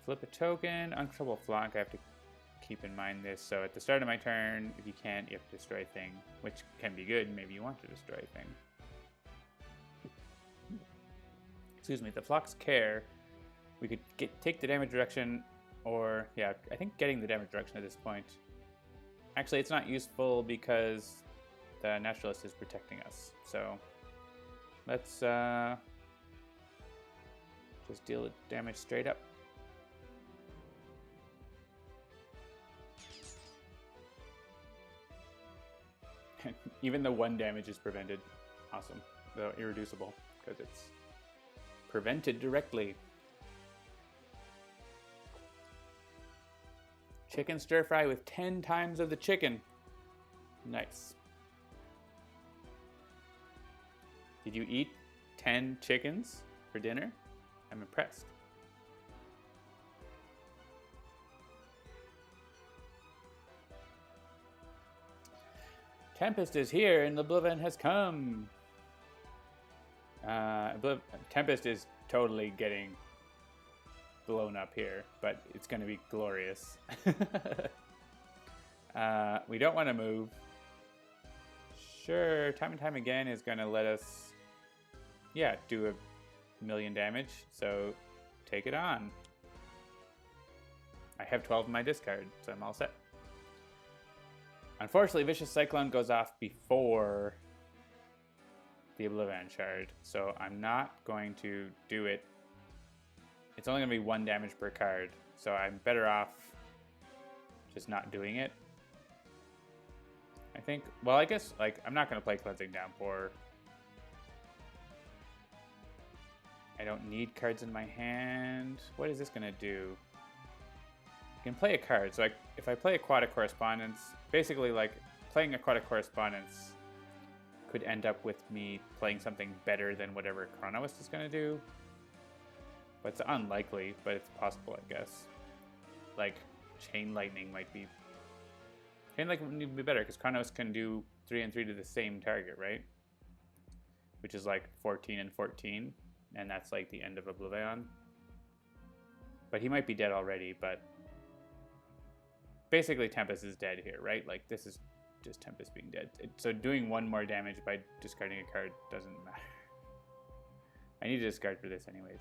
flip a token, Uncontrollable Flock, I have to keep in mind this. So at the start of my turn, if you can't, you have to destroy a thing, which can be good. Maybe you want to destroy a thing. Excuse me, the Flock's Care. We could take the damage reduction, or, yeah, I think getting the damage reduction at this point. Actually, it's not useful because the Naturalist is protecting us. So let's just deal damage straight up. Even the 1 damage is prevented. Awesome. Though irreducible, because it's prevented directly. Chicken stir fry with 10 times of the chicken. Nice. Did you eat 10 chickens for dinner? I'm impressed. Tempest is here and OblivAeon has come. Tempest is totally getting blown up here, but it's going to be glorious. We don't want to move. Sure, time and time again is going to let us, yeah, do 1,000,000 damage, so take it on. I have 12 in my discard, so I'm all set. Unfortunately, Vicious Cyclone goes off before the OblivAeon shard, so I'm not going to do it. It's only going to be 1 damage per card, so I'm better off just not doing it. I think, well, I guess, like, I'm not going to play Cleansing Downpour. I don't need cards in my hand. What is this going to do? I can play a card, so if I play Aquatic Correspondence, basically, like, playing Aquatic Correspondence could end up with me playing something better than whatever Chronoist is going to do. But it's unlikely, but it's possible, I guess. Like, Chain Lightning might be... Chain Lightning would be better, because Chronos can do 3 and 3 to the same target, right? Which is like 14 and 14, and that's like the end of OblivAeon. But he might be dead already, but... Basically, Tempest is dead here, right? Like, this is just Tempest being dead. So doing 1 more damage by discarding a card doesn't matter. I need to discard for this anyways.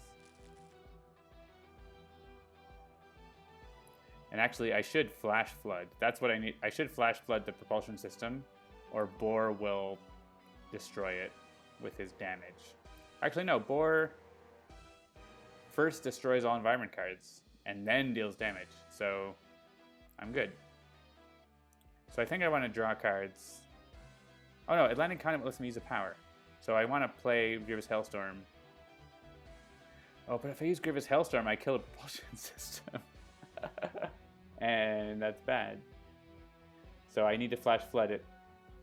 And actually, I should Flash Flood. That's what I need. I should Flash Flood the propulsion system, or Boar will destroy it with his damage. Actually, no. Boar first destroys all environment cards, and then deals damage. So, I'm good. So I think I want to draw cards. Oh no, Atlantic Continent lets me use a power. So I want to play Grievous Hailstorm. Oh, but if I use Grievous Hailstorm, I kill a propulsion system. And that's bad. So I need to Flash Flood it.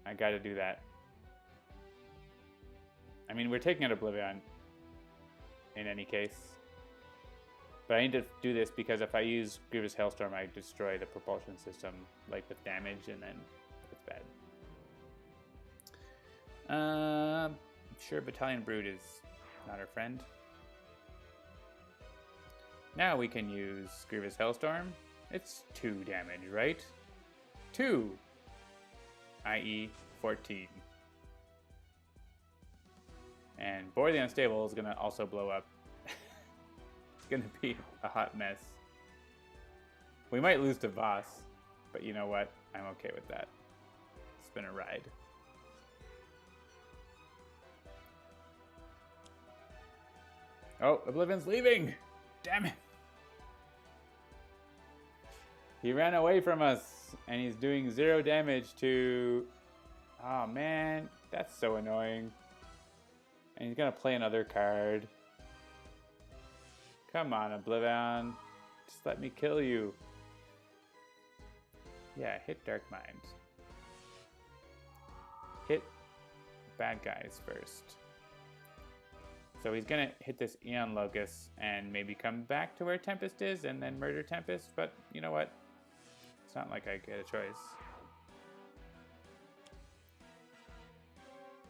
I gotta do that. I mean, we're taking out OblivAeon in any case. But I need to do this because if I use Grievous Hailstorm, I destroy the propulsion system, like with damage, and then it's bad. Sure, Battalion Brood is not our friend. Now we can use Grievous Hailstorm. It's 2 damage, right? 2, i.e. 14. And Boar the Unstable is going to also blow up. going to be a hot mess. We might lose to Voss, but you know what? I'm okay with that. It's been a ride. Oh, OblivAeon's leaving! Damn it! He ran away from us, and he's doing 0 damage to... Oh man, that's so annoying. And he's gonna play another card. Come on, OblivAeon. Just let me kill you. Yeah, hit Dark Mind. Hit bad guys first. So he's gonna hit this Aeon Locus and maybe come back to where Tempest is and then murder Tempest, but you know what? It's not like I get a choice.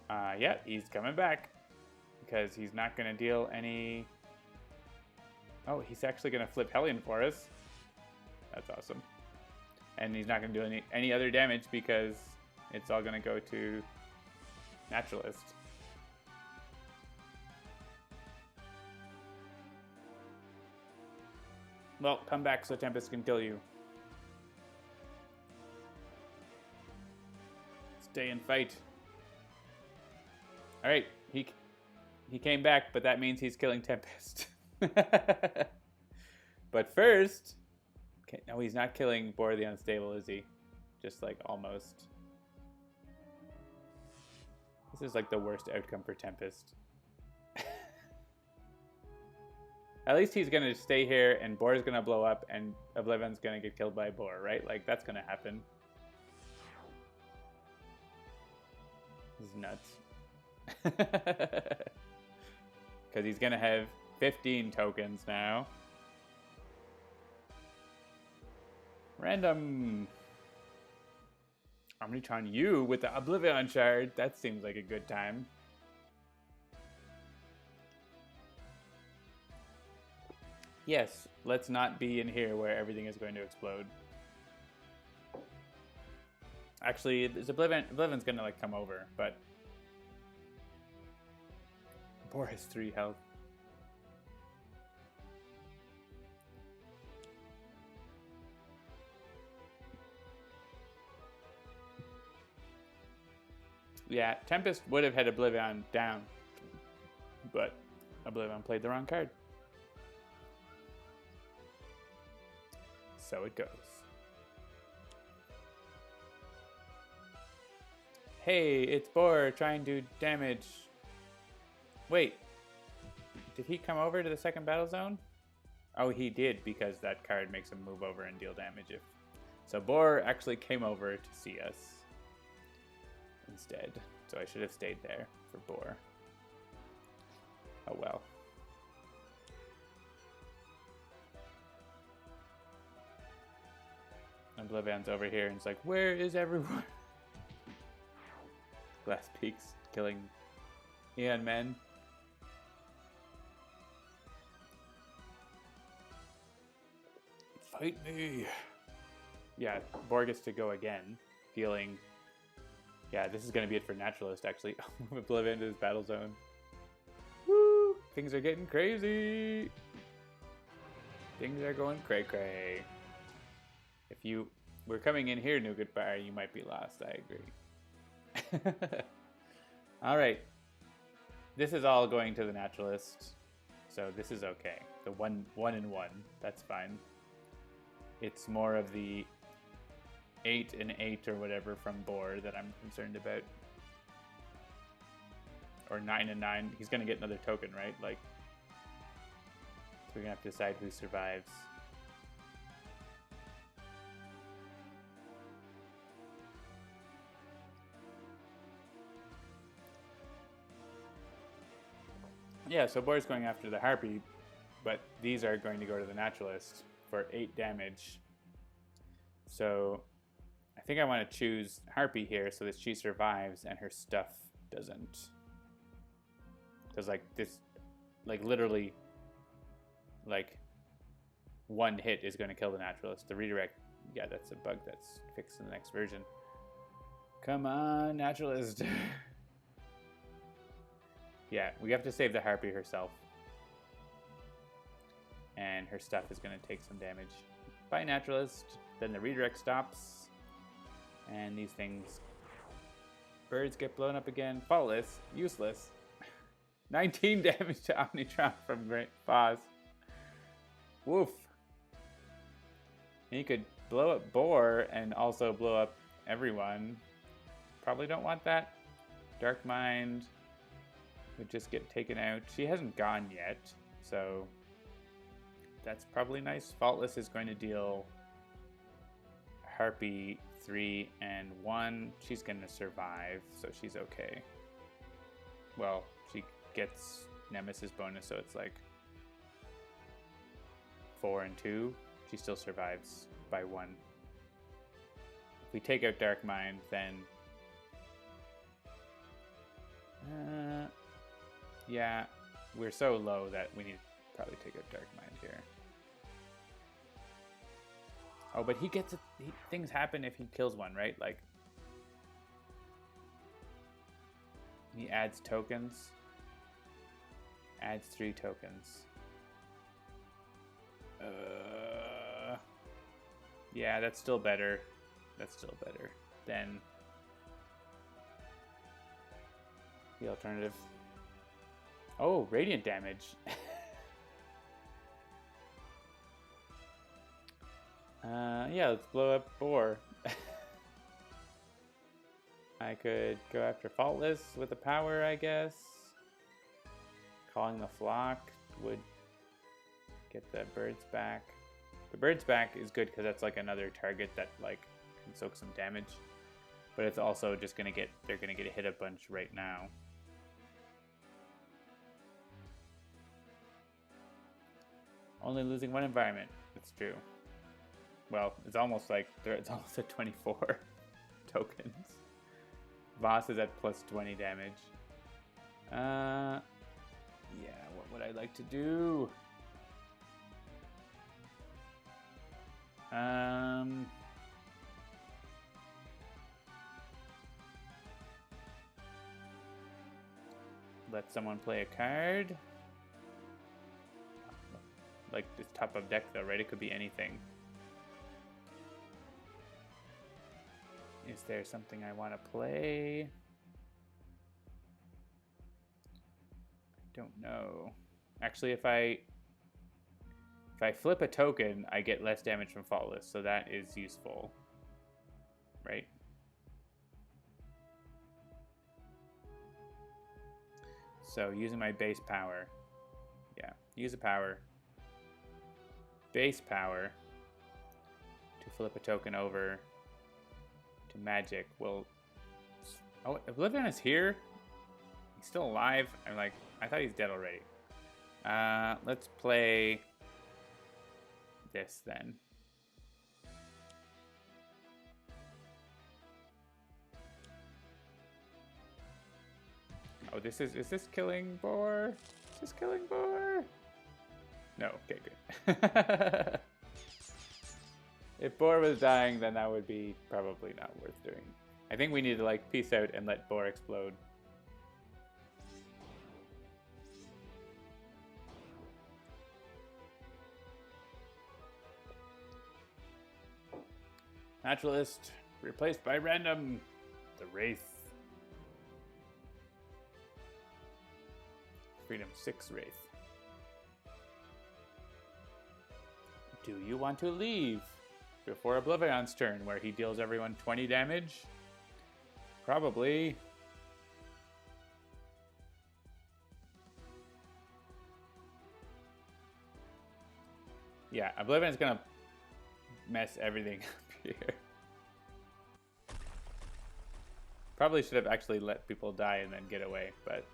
Yeah, he's coming back because he's not gonna deal any... Oh, he's actually gonna flip Hellion for us. That's awesome. And he's not gonna do any other damage because it's all gonna go to Naturalist. Well, come back so Tempest can kill you. Stay and fight. All right, he came back, but that means he's killing Tempest. But first, okay, no, he's not killing Boar the Unstable, is he? Just like almost. This is like the worst outcome for Tempest. At least he's gonna stay here, and Boar's gonna blow up, and OblivAeon's gonna get killed by Boar, right? Like that's gonna happen. This is nuts. Because he's gonna have 15 tokens now. Random. Omnitron you with the OblivAeon shard. That seems like a good time. Yes, let's not be in here where everything is going to explode. Actually, OblivAeon's gonna like come over, but Boar has 3 health. Yeah, Tempest would have had OblivAeon down, but OblivAeon played the wrong card. So it goes. Hey, it's Boar trying to do damage. Wait, did he come over to the second battle zone? Oh, he did, because that card makes him move over and deal damage. So Boar actually came over to see us instead. So I should have stayed there for Boar. Oh well. OblivAeon's over here and it's like, where is everyone? Glass Peaks killing Aeon Men. Fight me. Yeah, Boar gets to go again, dealing... Yeah, this is going to be it for Naturalist, actually. Move OblivAeon into his battle zone. Woo! Things are getting crazy! Things are going cray-cray. If you were coming in here, New Goodbye, you might be lost, I agree. Alright. This is all going to the Naturalist, so this is okay. The one and one, that's fine. It's more of the 8 and 8 or whatever from Boar that I'm concerned about. Or 9 and 9. He's gonna get another token, right? Like, so we're gonna have to decide who survives. Yeah, so Boar's going after the Harpy, but these are going to go to the Naturalist for 8 damage. So I think I want to choose Harpy here so that she survives and her stuff doesn't. Because like this, like literally, like one hit is going to kill the Naturalist. The redirect, yeah, that's a bug that's fixed in the next version. Come on, Naturalist. Yeah, we have to save the Harpy herself. and her stuff is going to take some damage. By Naturalist, then the redirect stops, and these things, birds get blown up again. Faultless, useless. 19 damage to Omnitron from Great Boss. Woof. And you could blow up Boar and also blow up everyone. Probably don't want that. Dark Mind would just get taken out. She hasn't gone yet, so that's probably nice. Faultless is going to deal Harpy 3 and 1. She's going to survive, so she's okay. Well, she gets Nemesis bonus, so it's like 4 and 2. She still survives by 1. If we take out Dark Mind, then yeah, we're so low that we need to probably take out Dark Mind here. Oh, but he gets it. Things happen if he kills one, right? Like, he adds tokens. Adds 3 tokens. Yeah, that's still better. That's still better than the alternative. Oh, radiant damage. Yeah, let's blow up Boar. I could go after Faultless with the power, I guess. Calling the Flock would get the birds back. The birds back is good because that's like another target that like can soak some damage. But it's also just gonna get, they're gonna get hit a bunch right now. Only losing 1 environment. That's true. Well, it's almost like it's almost at 24 tokens. Voss is at plus 20 damage. Yeah, what would I like to do? Let someone play a card. Like this top of deck though, right? It could be anything. Is there something I want to play? I don't know. Actually, if I flip a token, I get less damage from Faultless, so that is useful. Right? So using my base power. Yeah, use a power. Base power to flip a token over to magic will... Oh, OblivAeon is here? He's still alive? I'm like, I thought he's dead already. Let's play this then. Oh, is this killing Boar? Is this killing Boar? No, okay, good. If Boar was dying, then that would be probably not worth doing. I think we need to like peace out and let Boar explode. Naturalist replaced by random. The Wraith. Freedom 6 Wraith. Do you want to leave before OblivAeon's turn, where he deals everyone 20 damage? Probably. Yeah, OblivAeon's gonna mess everything up here. Probably should have actually let people die and then get away, but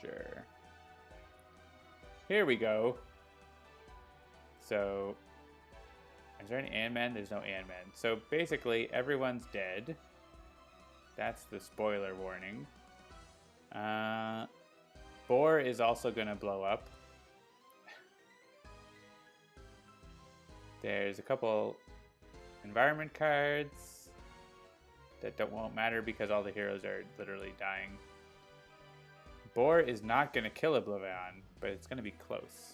sure. Here we go. So, is there an Ant-Man? There's no Ant-Man. So basically, everyone's dead. That's the spoiler warning. Boar is also gonna blow up. There's a couple environment cards that won't matter because all the heroes are literally dying. Boar is not going to kill OblivAeon, but it's going to be close.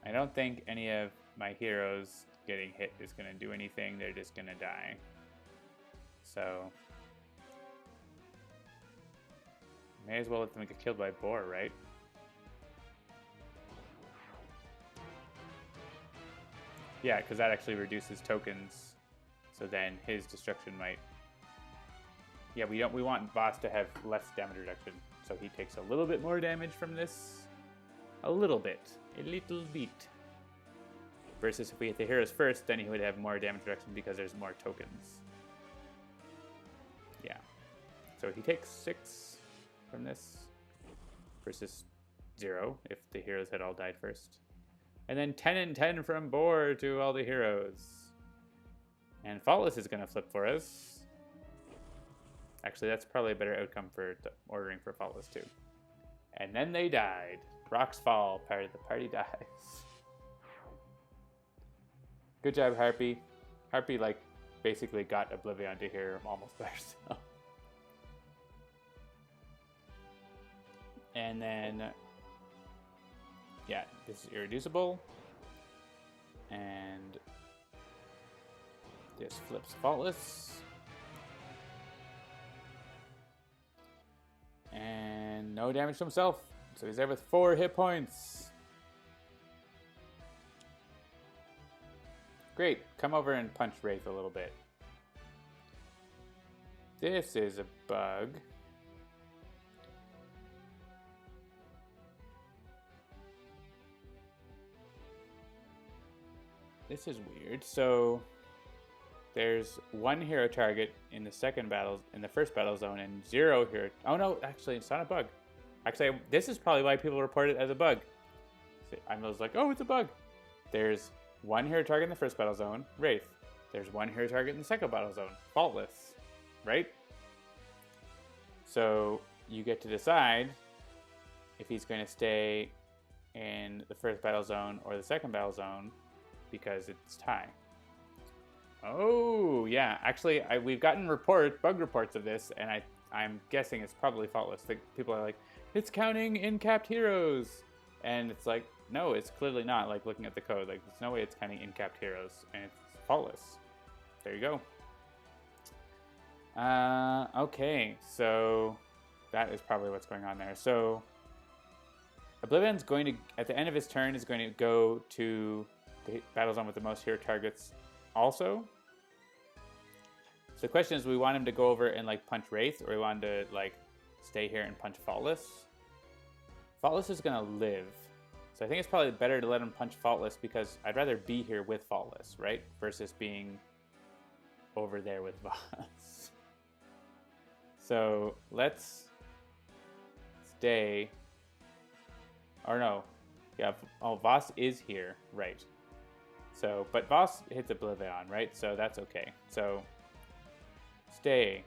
I don't think any of my heroes getting hit is going to do anything. They're just going to die. So, may as well let them get killed by Boar, right? Yeah, because that actually reduces tokens. So then his destruction might... Yeah, we want Voss to have less damage reduction. So he takes a little bit more damage from this. A little bit. A little bit. Versus if we hit the heroes first, then he would have more damage reduction because there's more tokens. Yeah. So he takes 6 from this. Versus 0 if the heroes had all died first. And then 10 and 10 from Boar to all the heroes. And Faultless is going to flip for us. Actually, that's probably a better outcome for ordering for Faultless too. And then they died. Rocks fall, part of the party dies. Good job, Harpy. Harpy, like, basically got OblivAeon to here almost by herself. And then, yeah, this is irreducible. And this flips Faultless. And no damage to himself. So he's there with 4 hit points. Great. Come over and punch Wraith a little bit. This is a bug. This is weird. So there's 1 hero target in the first battle zone, and 0 hero. Oh no, actually, it's not a bug. Actually, this is probably why people report it as a bug. I was like, oh, it's a bug. There's 1 hero target in the first battle zone, Wraith. There's 1 hero target in the second battle zone, Faultless. Right? So you get to decide if he's going to stay in the first battle zone or the second battle zone because it's tie. Oh, yeah. Actually, we've gotten bug reports of this, and I'm guessing it's probably Faultless. People are like, it's counting in-capped heroes. And it's like, no, it's clearly not. Like, looking at the code, like, there's no way it's counting in-capped heroes, and it's Faultless. There you go. Okay, so that is probably what's going on there. So OblivAeon's going to, at the end of his turn, is going to go to the battle zone with the most hero targets also. So the question is, we want him to go over and like punch Wraith, or we want him to like stay here and punch Faultless. Faultless is going to live. So I think it's probably better to let him punch Faultless because I'd rather be here with Faultless, right? Versus being over there with Voss. So let's stay. Or no. Yeah, oh, Voss is here, right. So, but Voss hits OblivAeon, right? So that's okay. So stay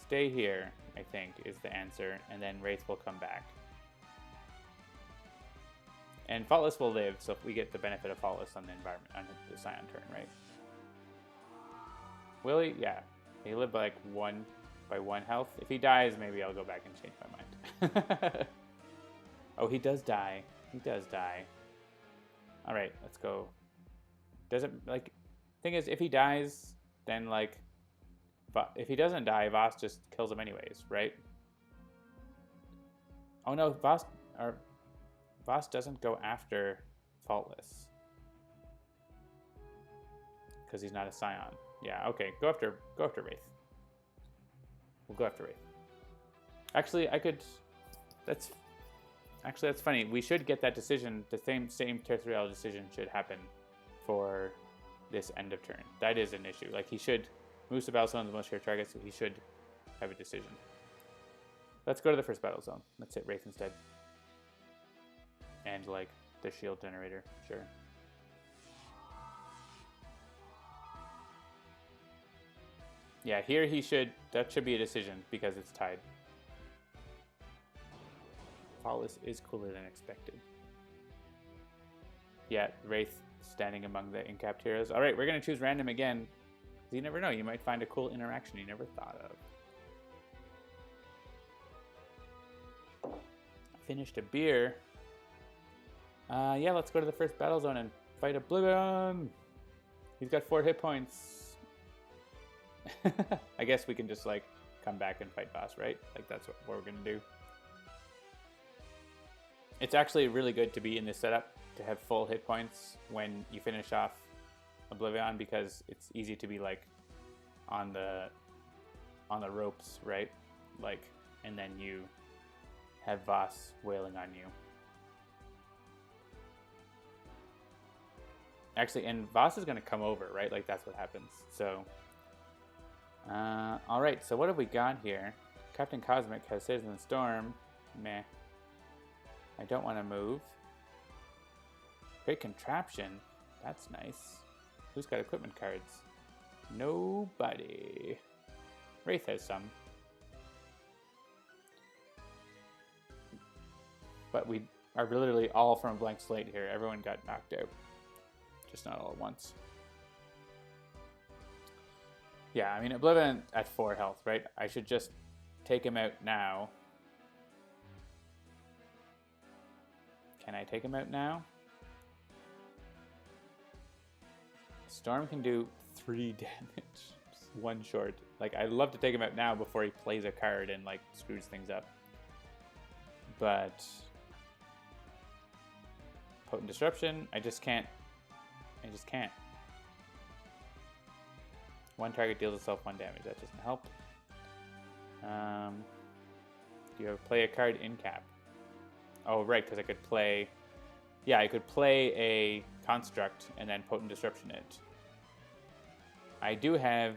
here, I think, is the answer, and then Wraith will come back. And Faultless will live, so we get the benefit of Faultless on the environment, on the Scion turn, right? Will he? Yeah. He lived by like 1 health. If he dies, maybe I'll go back and change my mind. Oh, he does die. He does die. All right, let's go. Doesn't, like, thing is, if he dies, then, like, if he doesn't die, Voss just kills him anyways, right? Oh, no, Voss doesn't go after Faultless. Because he's not a Scion. Yeah, okay, go after Wraith. We'll go after Wraith. Actually, that's funny. We should get that decision. The same territorial decision should happen for this end of turn. That is an issue. Like, he should move to battle zone the most hero targets, so he should have a decision. Let's go to the first battle zone. Let's hit Wraith instead. And, like, the shield generator. Sure. Yeah, here that should be a decision because it's tied. Faultless is cooler than expected. Yeah, Wraith standing among the in-capped heroes. All right, we're going to choose random again. You never know. You might find a cool interaction you never thought of. finished a beer. Yeah, let's go to the first battle zone and fight OblivAeon. He's got 4 hit points. I guess we can just like come back and fight boss, right? Like that's what we're gonna do. It's actually really good to be in this setup to have full hit points when you finish off OblivAeon, because it's easy to be like on the ropes, right? Like, and then you have Voss wailing on you. Actually, and Voss is going to come over, right? Like, that's what happens. So, all right. So what have we got here? Captain Cosmic has Citizen Storm. Meh. I don't want to move. Great Contraption. That's nice. Who's got equipment cards? Nobody. Wraith has some. But we are literally all from a blank slate here. Everyone got knocked out. Just not all at once. Yeah, I mean, OblivAeon at 4 health, right? I should just take him out now. Can I take him out now? Storm can do 3 damage. Just 1 short. Like, I'd love to take him out now before he plays a card and, like, screws things up. But Potent Disruption, I just can't. 1 target deals itself 1 damage. That doesn't help. Do you have play a card in cap? Oh, right, because I could play... Yeah, I could play a Construct and then Potent Disruption it. I do have...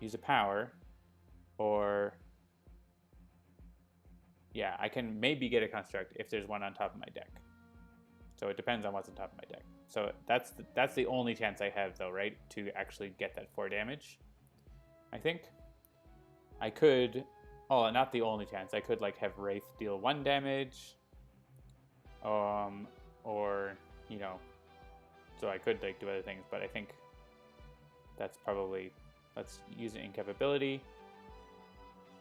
Use a power. Or... Yeah, I can maybe get a Construct if there's one on top of my deck. So it depends on what's on top of my deck. So that's the only chance I have, though, right? To actually get that 4 damage. I think. I could... Oh, not the only chance. I could, like, have Wraith deal 1 damage. Or, you know... So I could, like, do other things, but I think that's probably... Let's use an incapability.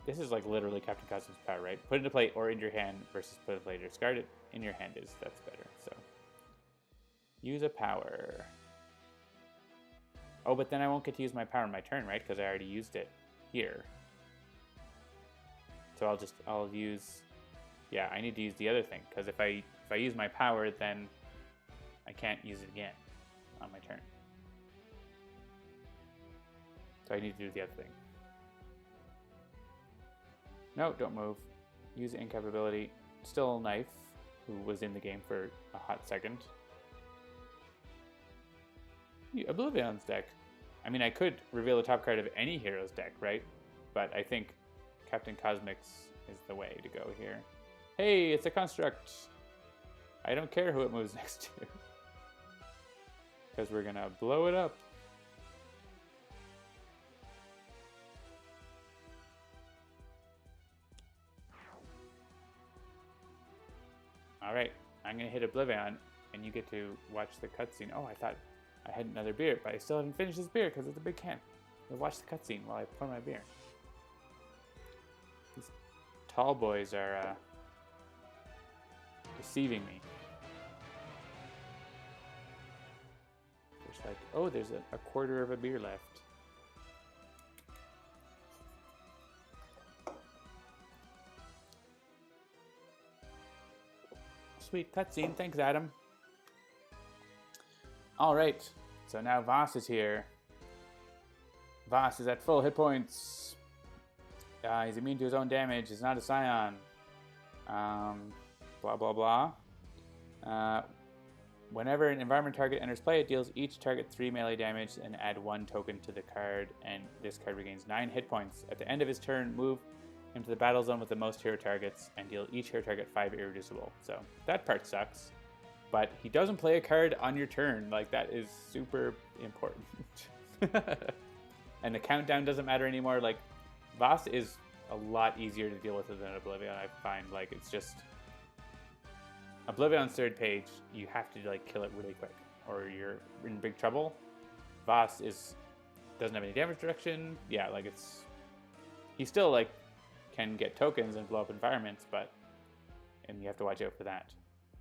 This is, like, literally Captain Cosmic's power, right? Put it into play or in your hand versus put it in play. Discard it in your hand that's better, so... Use a power. Oh, but then I won't get to use my power in my turn, right? Because I already used it here. So I'll use... Yeah, I need to use the other thing. Because if I use my power, then I can't use it again on my turn. So I need to do the other thing. No, don't move. Use incapability. Still Knife, who was in the game for a hot second. OblivAeon's deck. I mean, I could reveal the top card of any hero's deck, right? But I think Captain Cosmic's is the way to go here. Hey, it's a Construct. I don't care who it moves next to. Because we're going to blow it up. Alright, I'm going to hit OblivAeon, and you get to watch the cutscene. Oh, I thought I had another beer, but I still haven't finished this beer because it's a big can. You'll watch the cutscene while I pour my beer. These tall boys are deceiving me. There's like, oh, there's a quarter of a beer left. Sweet cutscene. Thanks, Adam. All right. So now Voss is here. Voss is at full hit points. He's immune to his own damage. He's not a Scion. Blah, blah, blah. Whenever an environment target enters play, it deals each target 3 melee damage and add 1 token to the card, and this card regains 9 hit points. At the end of his turn, move him to the battle zone with the most hero targets and deal each hero target 5 irreducible. So that part sucks. But he doesn't play a card on your turn. Like, that is super important. And the countdown doesn't matter anymore. Like, Voss is a lot easier to deal with than OblivAeon, I find. Like, it's just... OblivAeon's 3rd page, you have to, like, kill it really quick, or you're in big trouble. Voss doesn't have any damage reduction. Yeah, like, it's... He still, like, can get tokens and blow up environments, but and you have to watch out for that.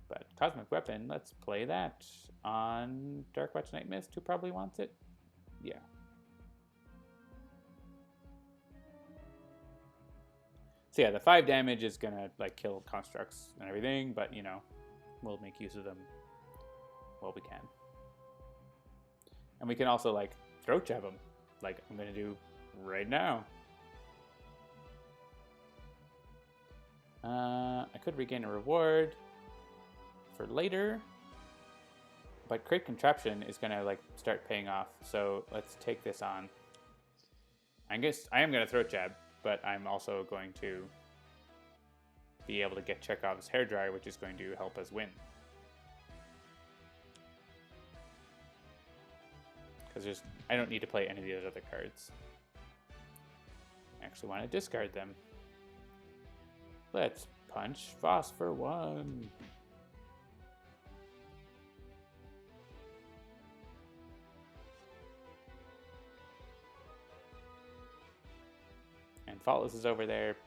But Cosmic Weapon, let's play that on Darkwatch Nightmist, who probably wants it. Yeah. So yeah, the 5 damage is gonna like kill constructs and everything, but you know, we'll make use of them while we can. And we can also like throat jab them, like I'm gonna do right now. I could regain a reward for later, but Crit Contraption is gonna like start paying off. So let's take this on. I guess I am gonna throat jab, but I'm also going to be able to get Chekhov's Hairdryer, which is going to help us win. Because I don't need to play any of the other cards. I actually want to discard them. Let's punch Phosphor 1. And Faultless is over there,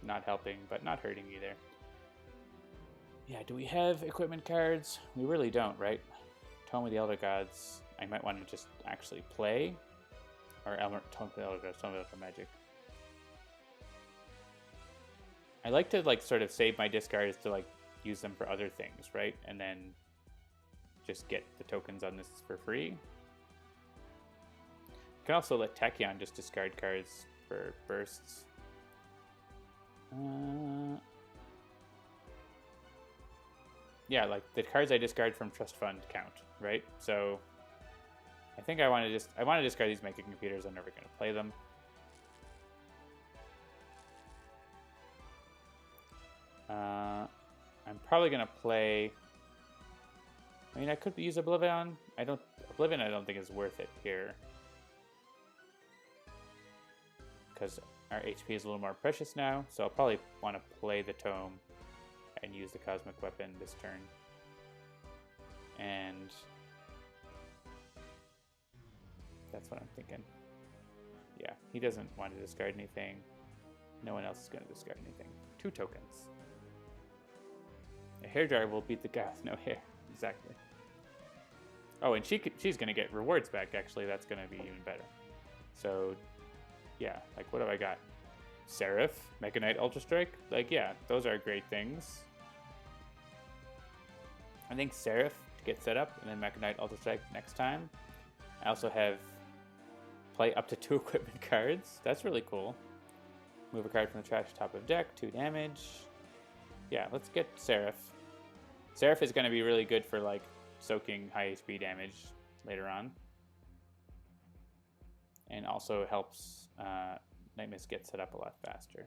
not helping, but not hurting either. Yeah, do we have equipment cards? We really don't, right? Tome of the Elder Gods, I might want to just actually play. Or Tome of the Elder Gods, Tome of the Elder Magic. I like to like sort of save my discards to like use them for other things, right? And then just get the tokens on this for free. You can also let Tachyon just discard cards for bursts. Yeah, like the cards I discard from Trust Fund count, right? So I think I want to discard these Mega Computers. I'm never going to play them. I'm probably going to play... I mean, I could use OblivAeon. OblivAeon I don't think is worth it here. Because our HP is a little more precious now, so I'll probably want to play the Tome and use the Cosmic Weapon this turn. And that's what I'm thinking. Yeah, he doesn't want to discard anything. No one else is going to discard anything. 2 tokens. A Hairdryer will beat the guy with no hair. Exactly. Oh, and she's going to get rewards back, actually. That's going to be even better. So, yeah, like, what have I got? Seraph, Mega Knight, Ultra Strike? Like, yeah, those are great things. I think Seraph to get set up, and then Mega Knight, Ultra Strike next time. I also have play up to 2 equipment cards. That's really cool. Move a card from the trash top of deck, 2 damage. Yeah, let's get Seraph. Seraph is going to be really good for, like, soaking high HP damage later on. And also helps Nightmist get set up a lot faster.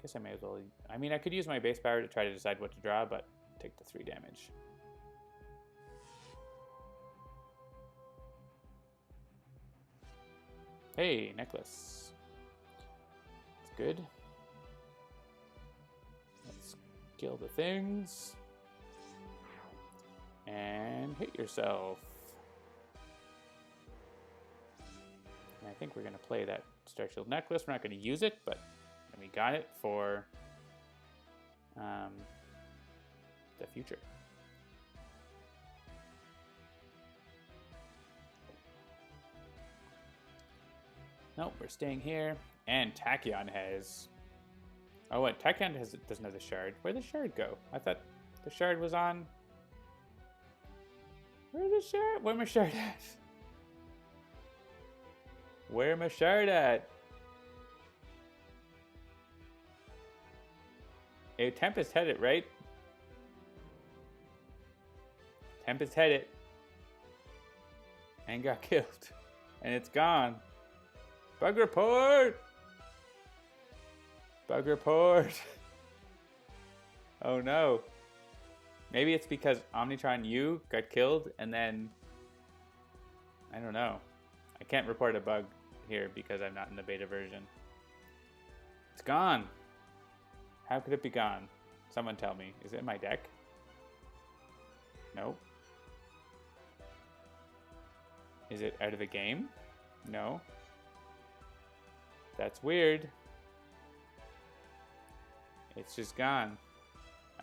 Guess I may as well... I mean, I could use my base power to try to decide what to draw, but take the 3 damage. Hey, necklace. That's good. Let's kill the things. And hit yourself. And I think we're going to play that Star Shield necklace. We're not going to use it, but we got it for the future. Nope, we're staying here. And Tachyon has... Oh, what? Tachyon doesn't have the shard. Where'd the shard go? I thought the shard was on... Where's the shard? Where my shard at? Where my shard at? Hey, Tempest had it, right? Tempest had it. And got killed. And it's gone. Bug report! Bug report! Oh no. Maybe it's because Omnitron U got killed and then... I don't know. I can't report a bug here because I'm not in the beta version. It's gone! How could it be gone? Someone tell me. Is it in my deck? No. Is it out of the game? No. That's weird. It's just gone.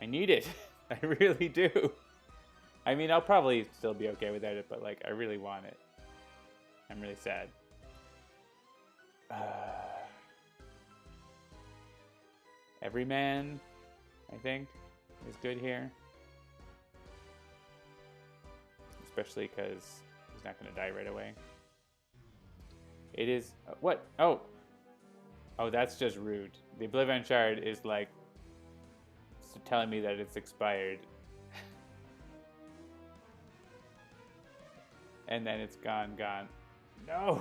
I need it. I really do. I mean, I'll probably still be okay without it, but like, I really want it. I'm really sad. Everyman, I think, is good here. Especially because he's not going to die right away. It is... what? Oh! Oh, that's just rude. The OblivAeon Shard is like telling me that it's expired. And then it's gone. No!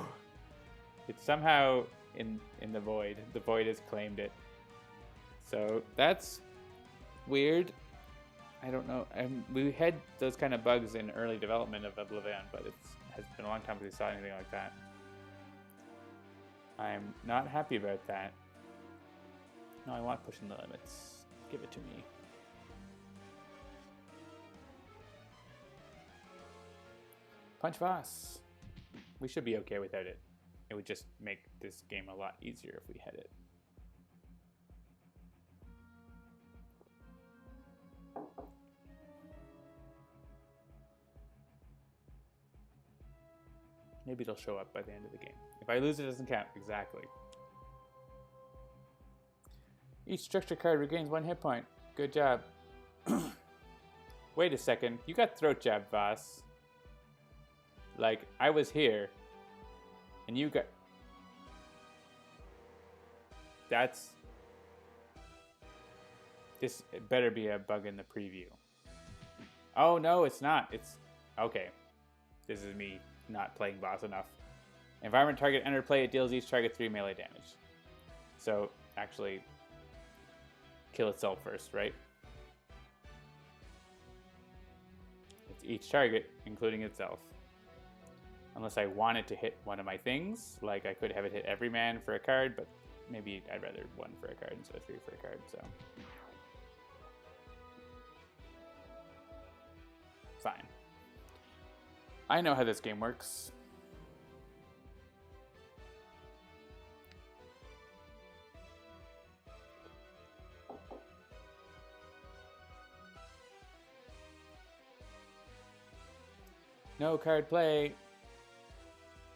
It's somehow in the void. The void has claimed it. So that's weird. I don't know. We had those kind of bugs in early development of OblivAeon, but it has been a long time since we saw anything like that. I'm not happy about that. No, I want pushing the limits. Give it to me. Punch Voss. We should be okay without it. It would just make this game a lot easier if we had it. Maybe it'll show up by the end of the game. If I lose, it doesn't count. Exactly. Each structure card regains 1 hit point. Good job. Wait a second. You got throat jab, Voss. Like, I was here. And you got... That's... This better be a bug in the preview. Oh, no, it's not. It's... Okay. This is me not playing Voss enough. Environment target entered play, it deals each target 3 melee damage. So, actually, kill itself first, right? It's each target, including itself. Unless I want it to hit one of my things, like I could have it hit every man for a card, but maybe I'd rather 1 for a card instead of 3 for a card, so. Fine. I know how this game works. No card play.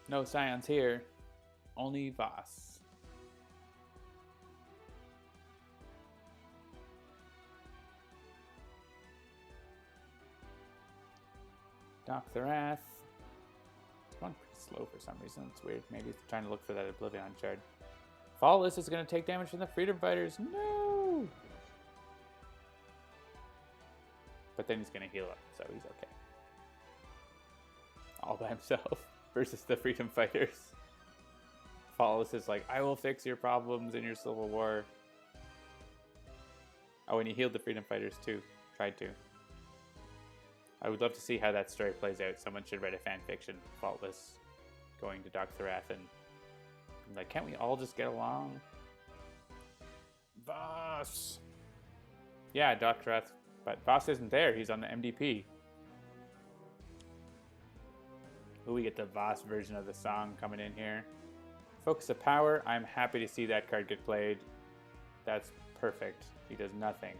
No scions here. Only Voss. Dok'Thorath. It's going pretty slow for some reason. It's weird. Maybe it's trying to look for that OblivAeon Shard. Faultless is going to take damage from the Freedom Fighters. No! But then he's going to heal up, so he's okay. All by himself versus the Freedom Fighters. Faultless is like, I will fix your problems in your Civil War. Oh, and he healed the Freedom Fighters too. Tried to. I would love to see how that story plays out. Someone should write a fan fiction, Faultless, going to Dok'Thorath and like, can't we all just get along? Voss! Yeah, Dok'Thorath, but Voss isn't there. He's on the MDP. Ooh, we get the Voss version of the song coming in here. Focus of Power. I'm happy to see that card get played. That's perfect. He does nothing.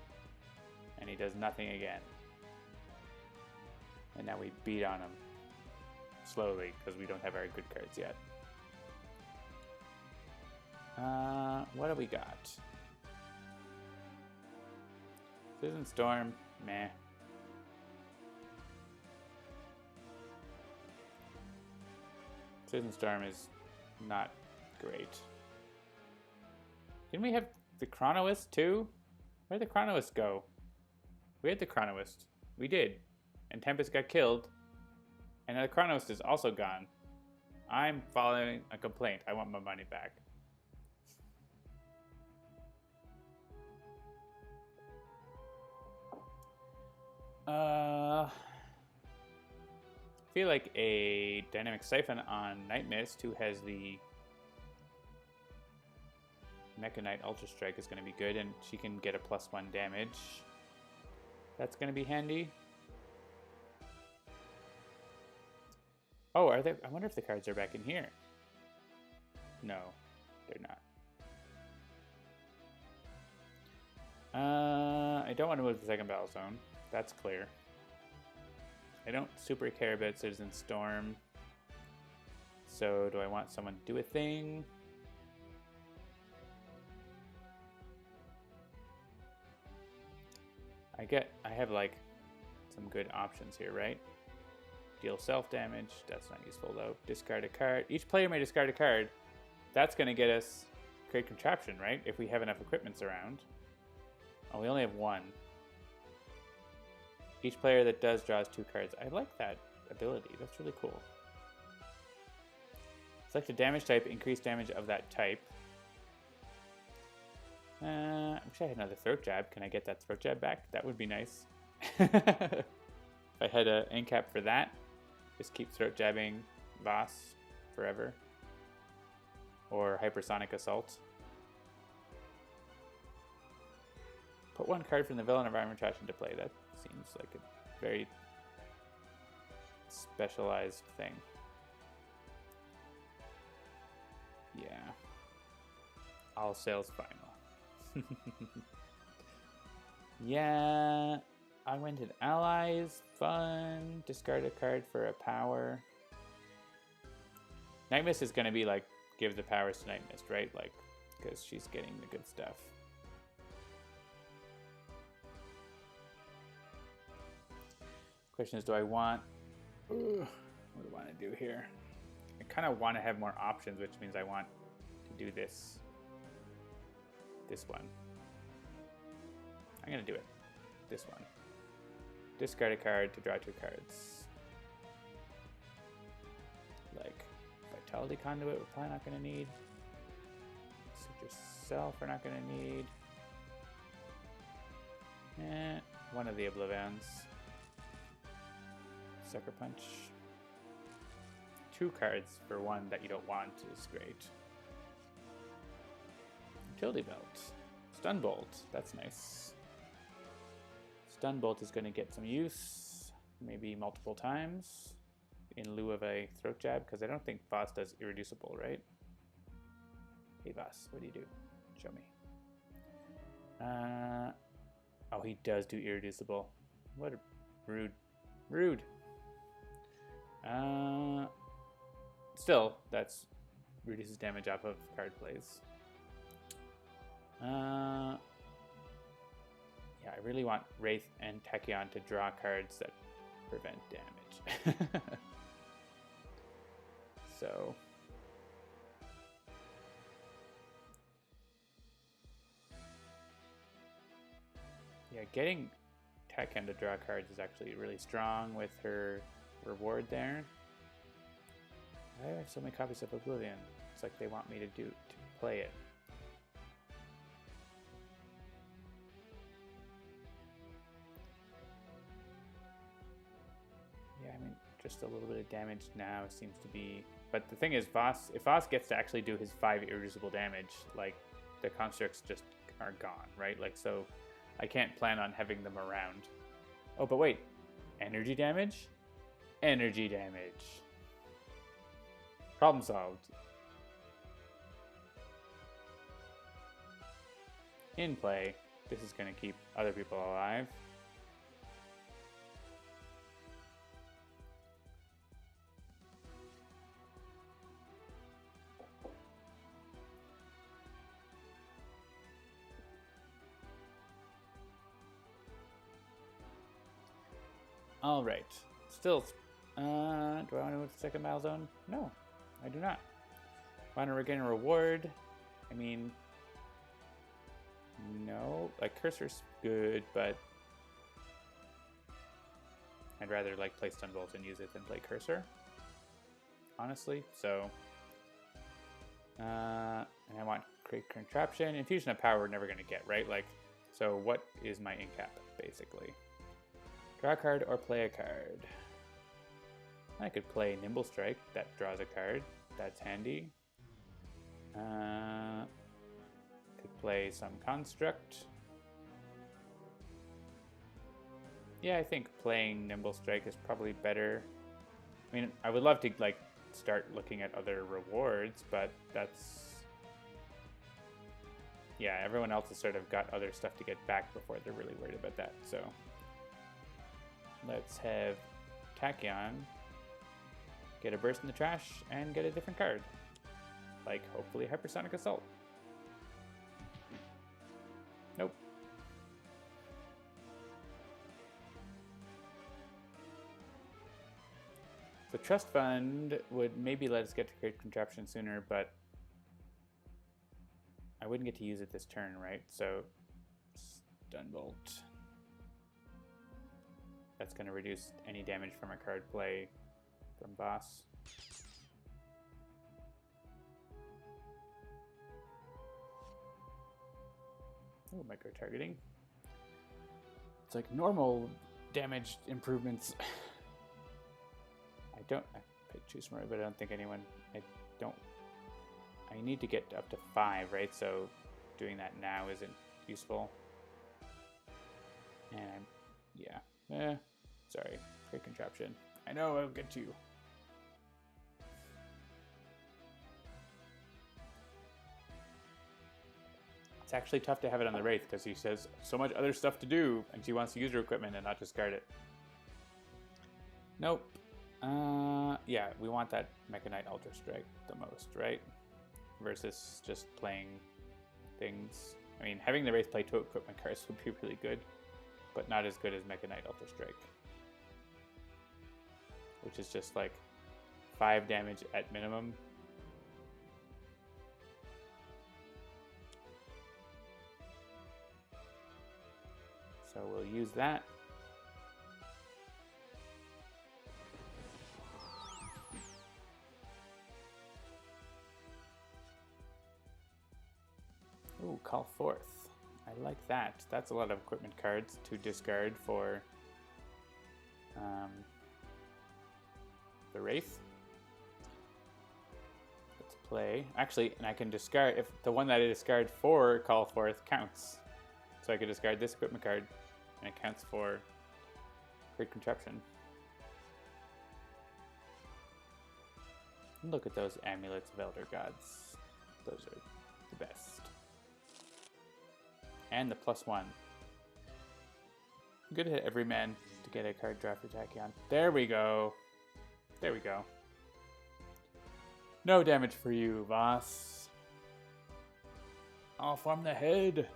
And he does nothing again. And now we beat on him. Slowly, because we don't have our good cards yet. What do we got? Citizen Storm. Meh. Citizen Storm is not great. Didn't we have the Chronoist too? Where'd the Chronoist go? We had the Chronoist. We did. And Tempest got killed. And the Chronoist is also gone. I'm filing a complaint. I want my money back. I feel like a Dynamic Siphon on Nightmist, who has the Mecha Knight Ultra Strike, is going to be good, and she can get a +1 damage. That's going to be handy. Oh, are they? I wonder if the cards are back in here. No, they're not. I don't want to move to the second battle zone. That's clear. I don't super care about Citizen Storm. So do I want someone to do a thing? I have like some good options here, right? Deal self-damage, that's not useful though. Discard a card. Each player may discard a card. That's gonna get us Create Contraption, right? If we have enough equipments around. Oh, we only have one. Each player that does draws 2 cards. I like that ability, that's really cool. Select a damage type, increase damage of that type. I wish I had another throat jab. Can I get that throat jab back? That would be nice. If I had an end cap for that, just keep throat jabbing Voss forever. Or Hypersonic Assault. Put 1 card from the villain environment trash into play. That seems like a very specialized thing. Yeah. All sales final. Yeah. Augmented allies. Fun. Discard a card for a power. Nightmist is going to be like, give the powers to Nightmist, right? Like, because she's getting the good stuff. Question is, do I want... what do I want to do here? I kind of want to have more options, which means I want to do this. This one. I'm going to do it. This one. Discard a card to draw 2 cards. Like, Vitality Conduit we're probably not going to need. Suit Yourself we're not going to need. One of the OblivAeons. Sucker Punch. 2 cards for one that you don't want is great. Utility Belt. Stun Bolt. That's nice. Stun Bolt is going to get some use. Maybe multiple times. In lieu of a throat jab. Because I don't think Voss does Irreducible, right? Hey Voss, what do you do? Show me. Oh, he does do Irreducible. What a rude. Rude. Still, that's reduces damage off of card plays. Yeah, I really want Wraith and Tachyon to draw cards that prevent damage. So... yeah, getting Tachyon to draw cards is actually really strong with her reward there. I have so many copies of OblivAeon. It's like they want me to play it. Yeah, I mean, just a little bit of damage now seems to be... But the thing is, Voss, if Voss gets to actually do his 5 irreducible damage, like, the constructs just are gone, right? Like, so I can't plan on having them around. Oh, but wait. Energy damage? Energy damage. Problem solved. In play. This is going to keep other people alive. All right. Still, do I want to move to second battle zone? No, I do not. Want to regain a reward? I mean, no. Like, Cursor's good, but I'd rather, like, play Stun Bolt and use it than play Cursor, honestly. So, and I want Create Contraption. Infusion of Power we're never going to get, right? Like, so what is my in-cap, basically? Draw a card or play a card. I could play Nimble Strike. That draws a card. That's handy. Could play some Construct. Yeah, I think playing Nimble Strike is probably better. I mean, I would love to, like, start looking at other rewards, but that's... yeah, everyone else has sort of got other stuff to get back before they're really worried about that. So let's have Tachyon get a burst in the trash and get a different card. Like, hopefully, Hypersonic Assault. Nope. So Trust Fund would maybe let us get to Great Contraption sooner, but I wouldn't get to use it this turn, right? So Stunbolt. That's going to reduce any damage from a card play from boss. Oh, micro targeting. It's like normal damage improvements. I choose more, but I don't think anyone. I need to get up to 5, right? So doing that now isn't useful. And sorry, Great Contraption. I know I'll get you. It's actually tough to have it on the Wraith because he says so much other stuff to do, and she wants to use her equipment and not discard it. Nope. Yeah, we want that Mechanite Ultra Strike the most, right? Versus just playing things. I mean, having the Wraith play 2 equipment cards would be really good, but not as good as Mechanite Ultra Strike, which is just like 5 damage at minimum. So we'll use that. Ooh, Call Forth. I like that. That's a lot of equipment cards to discard for the Wraith. Let's play. Actually, and I can discard, if the one that I discard for Call Forth counts. So I could discard this equipment card, and it counts for Great Contraption. Look at those Amulets of Elder Gods. Those are the best. And the +1. I'm gonna hit every man to get a card draw for Tachyon. There we go. There we go. No damage for you, Voss. I'll farm the head.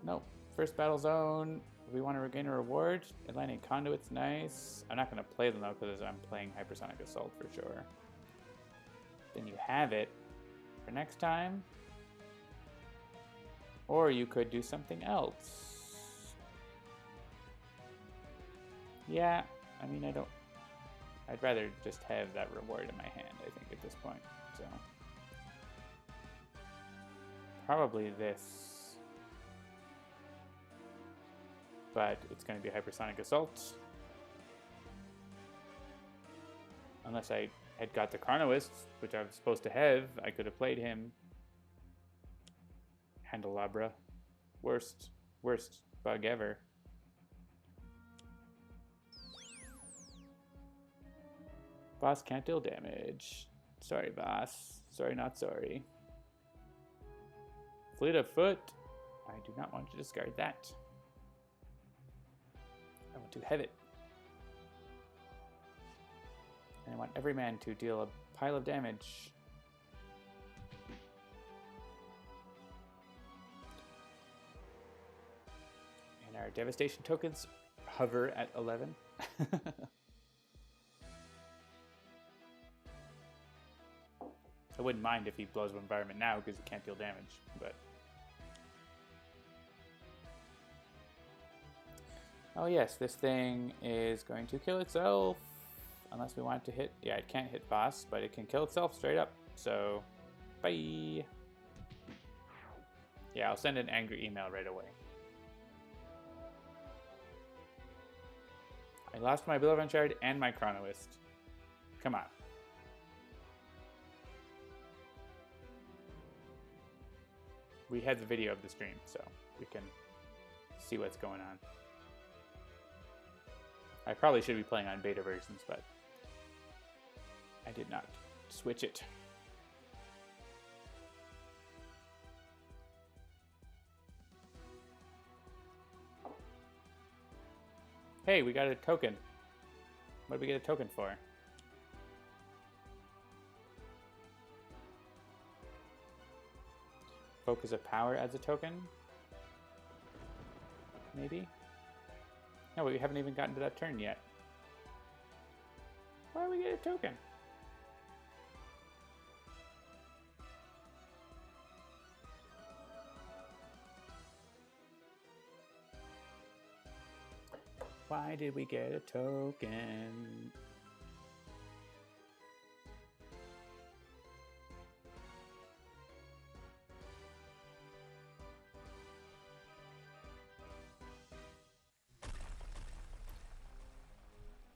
Nope. First battle zone. We want to regain a reward. Atlantic Conduit's nice. I'm not going to play them though because I'm playing Hypersonic Assault for sure. Then you have it for next time. Or you could do something else. Yeah, I mean, I'd rather just have that reward in my hand, I think, at this point. So probably this. But it's going to be Hypersonic Assault. Unless I had got the Chronoist, which I was supposed to have, I could have played him. Handelabra. Worst bug ever. Boss can't deal damage. Sorry, boss. Sorry, not sorry. Fleet of Foot. I do not want to discard that. I want to have it. And I want every man to deal a pile of damage. And our devastation tokens hover at 11. I wouldn't mind if he blows up environment now because he can't deal damage, but oh yes, this thing is going to kill itself unless we want it to hit. Yeah, it can't hit boss, but it can kill itself straight up. So, bye. Yeah, I'll send an angry email right away. I lost my OblivAeon shard and my Chronoist. Come on. We had the video of the stream, so we can see what's going on. I probably should be playing on beta versions, but I did not switch it. Hey, we got a token. What did we get a token for? Focus of Power adds a token? Maybe? No, we haven't even gotten to that turn yet. Why do we get a token? Why did we get a token?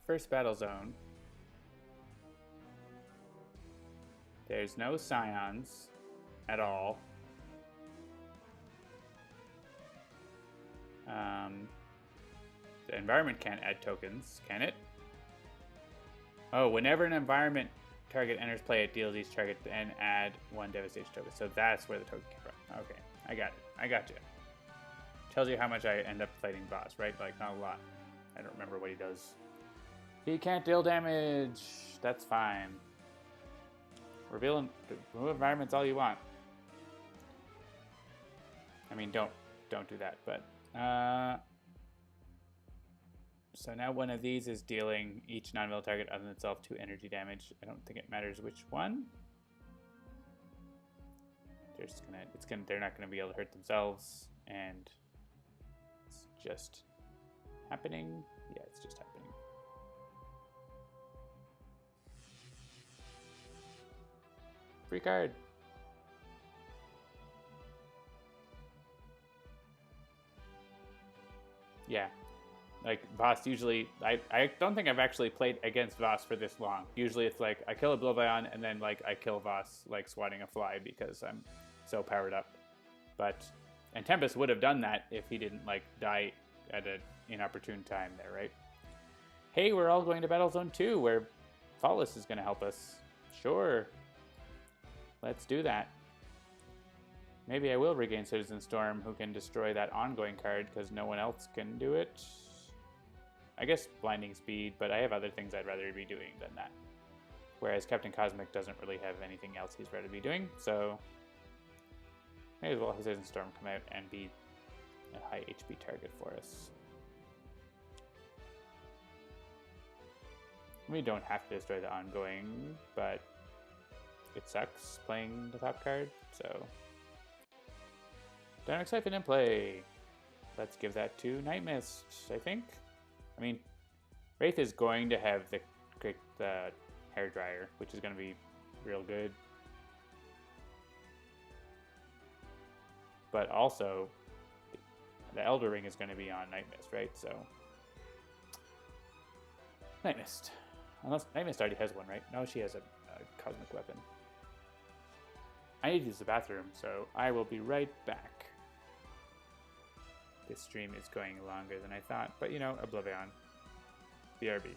First battle zone. There's no scions at all. The environment can't add tokens, can it? Oh, whenever an environment target enters play, it deals each target and add 1 devastation token. So that's where the token came from. Okay, I got it. I got you. Tells you how much I end up fighting boss, right? Like, not a lot. I don't remember what he does. He can't deal damage. That's fine. Remove environments all you want. I mean, don't do that, but so now one of these is dealing each non-melee target other than itself 2 energy damage. I don't think it matters which one. They're not gonna be able to hurt themselves, and it's just happening. Yeah, it's just happening. Free card. Yeah. Like, Voss usually... I don't think I've actually played against Voss for this long. Usually it's like, I kill OblivAeon, and then, like, I kill Voss, like, swatting a fly because I'm so powered up. But... And Tempest would have done that if he didn't, like, die at an inopportune time there, right? Hey, we're all going to Battle Zone 2, where Flawless is going to help us. Sure. Let's do that. Maybe I will regain Citizen Storm, who can destroy that ongoing card, because no one else can do it. I guess Blinding Speed, but I have other things I'd rather be doing than that. Whereas Captain Cosmic doesn't really have anything else he's rather be doing, so... May as well have Citizen Storm come out and be a high HP target for us. We don't have to destroy the ongoing, but it sucks playing the top card, so... Dynamic Siphon in play. Let's give that to Nightmist, I think. I mean, Wraith is going to have the hairdryer, which is going to be real good. But also, the Elder Ring is going to be on Nightmist, right? So, Nightmist. Unless Nightmist already has one, right? No, she has a cosmic weapon. I need to use the bathroom, so I will be right back. This stream is going longer than I thought, but you know, OblivAeon. BRB.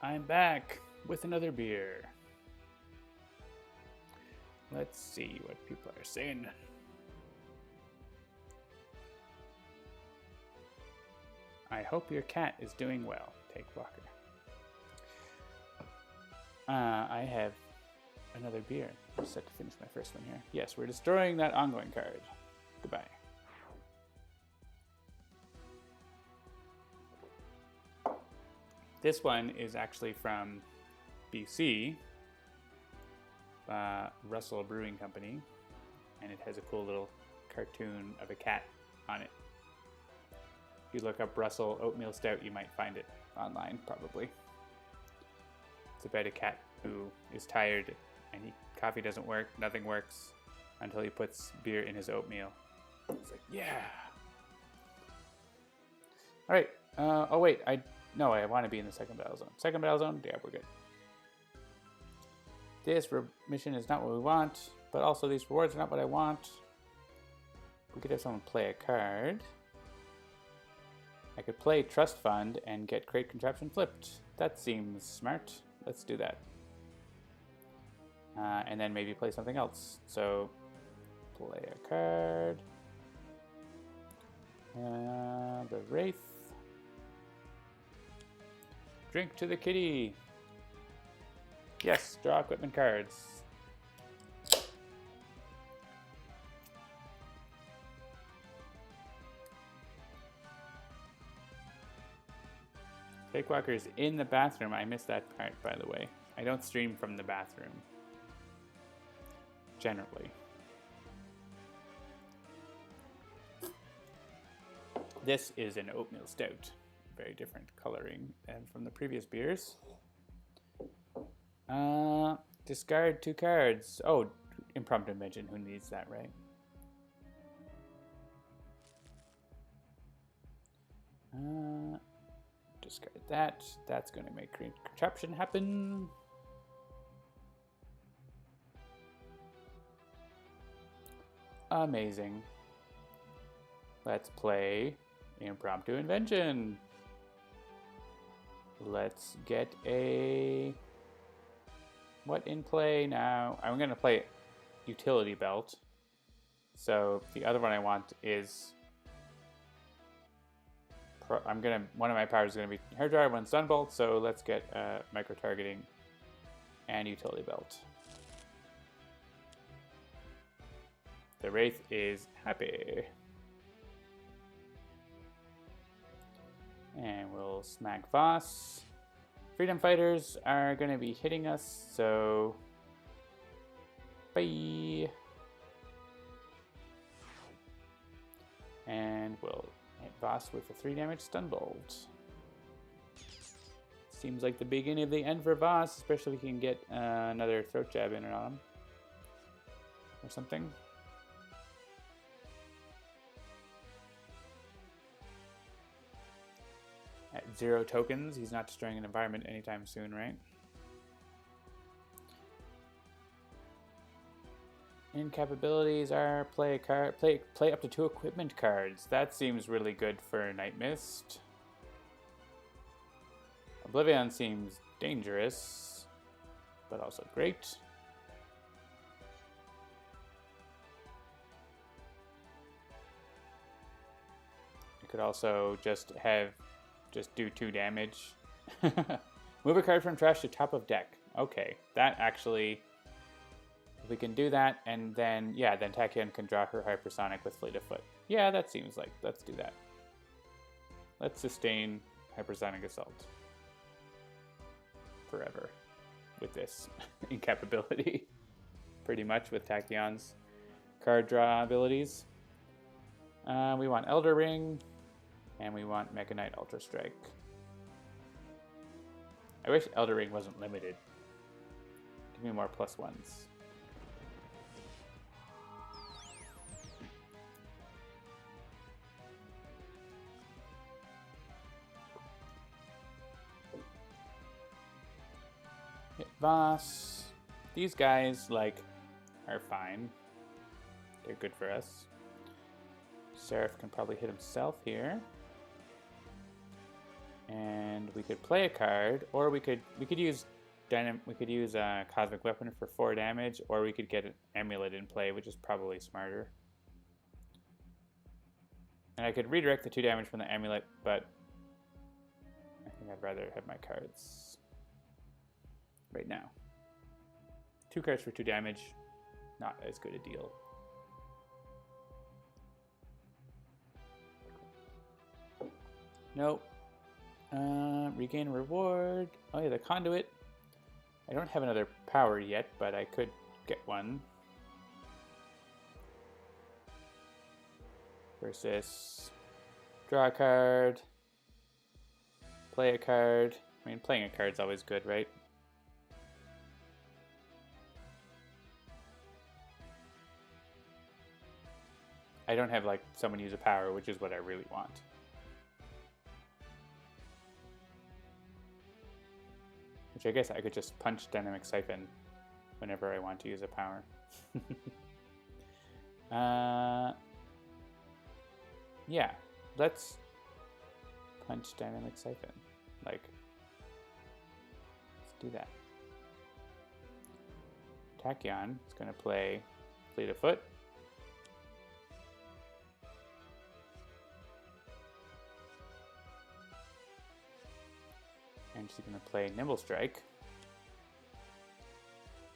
I'm back with another beer. Let's see what people are saying. I hope your cat is doing well. Take Walker. I have another beer. I'm set to finish my first one here. Yes, we're destroying that ongoing card. Goodbye. This one is actually from BC, Russell Brewing Company, and it has a cool little cartoon of a cat on it. If you look up Russell Oatmeal Stout, you might find it online, probably. It's about a cat who is tired and coffee doesn't work, nothing works until he puts beer in his oatmeal. He's like, yeah. All right. Oh wait, I want to be in the second battle zone. Second battle zone, yeah, we're good. This mission is not what we want, but also these rewards are not what I want. We could have someone play a card. I could play Trust Fund and get Great Contraption flipped. That seems smart. Let's do that. And then maybe play something else. So, play a card. The Wraith. Drink to the kitty. Yes, draw equipment cards. Cakewalker's in the bathroom. I missed that part, by the way. I don't stream from the bathroom. Generally. This is an oatmeal stout. Very different coloring than from the previous beers. Discard 2 cards. Oh, impromptu mention. Who needs that, right? Discard that. That's going to make Great Contraption happen. Amazing. Let's play Impromptu Invention. Let's get a... What in play now? I'm going to play Utility Belt. So the other one I want is... One of my powers is going to be Hairdryer, one Sunbolt, so let's get micro-targeting and Utility Belt. The Wraith is happy. And we'll smack Voss. Freedom Fighters are going to be hitting us, so bye. And we'll hit Voss with a 3 damage stun bolt. Seems like the beginning of the end for Voss, especially if we can get another throat jab in on him or something. At 0 tokens, he's not destroying an environment anytime soon, right? Incapabilities are play a card, play up to 2 equipment cards. That seems really good for Nightmist. OblivAeon seems dangerous, but also great. You could also just do 2 damage. Move a card from trash to top of deck. Okay, that actually, if we can do that, and then, yeah, then Tachyon can draw her Hypersonic with Fleet of Foot. Yeah, that seems like, let's do that. Let's sustain Hypersonic Assault forever with this incapability, pretty much, with Tachyon's card draw abilities. We want Elder Ring. And we want Mega Knight Ultra Strike. I wish Elder Ring wasn't limited. Give me more +1s. Hit Voss. These guys, like, are fine. They're good for us. Seraph can probably hit himself here. And we could play a card, or we could use Cosmic Weapon for 4 damage, or we could get an Amulet in play, which is probably smarter. And I could redirect the 2 damage from the Amulet, but I think I'd rather have my cards right now. 2 cards for 2 damage, not as good a deal. Nope. Regain reward. Oh yeah, the conduit. I don't have another power yet, but I could get one. Versus draw a card, play a card. I mean, playing a card's always good, right? I don't have like someone use a power, which is what I really want. Which I guess I could just punch Dynamic Siphon whenever I want to use a power. Yeah, let's punch Dynamic Siphon. Like, let's do that. Tachyon is going to play Fleet of Foot. And she's going to play Nimble Strike.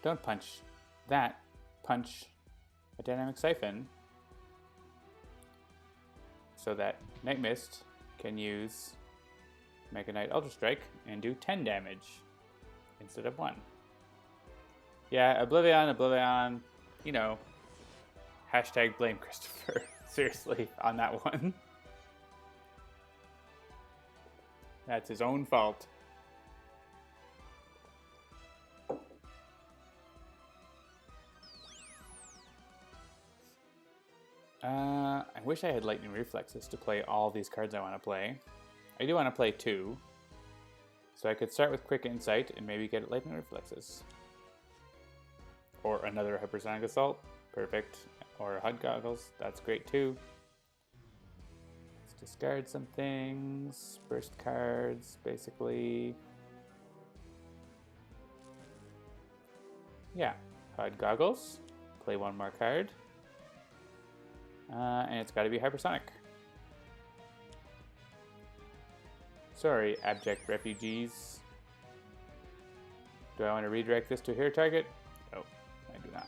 Don't punch that. Punch a Dynamic Siphon so that Nightmist can use Mega Knight Ultra Strike and do 10 damage instead of 1. Yeah, OblivAeon, you know, hashtag blame Christopher. Seriously, on that one. That's his own fault. I wish I had Lightning Reflexes to play all these cards I want to play. I do want to play 2. So I could start with Quick Insight and maybe get Lightning Reflexes. Or another Hypersonic Assault. Perfect. Or HUD Goggles. That's great too. Let's discard some things. Burst cards, basically. Yeah. HUD Goggles. Play 1 more card. And it's got to be hypersonic. Sorry, abject refugees. Do I want to redirect this to a hero target? No, I do not.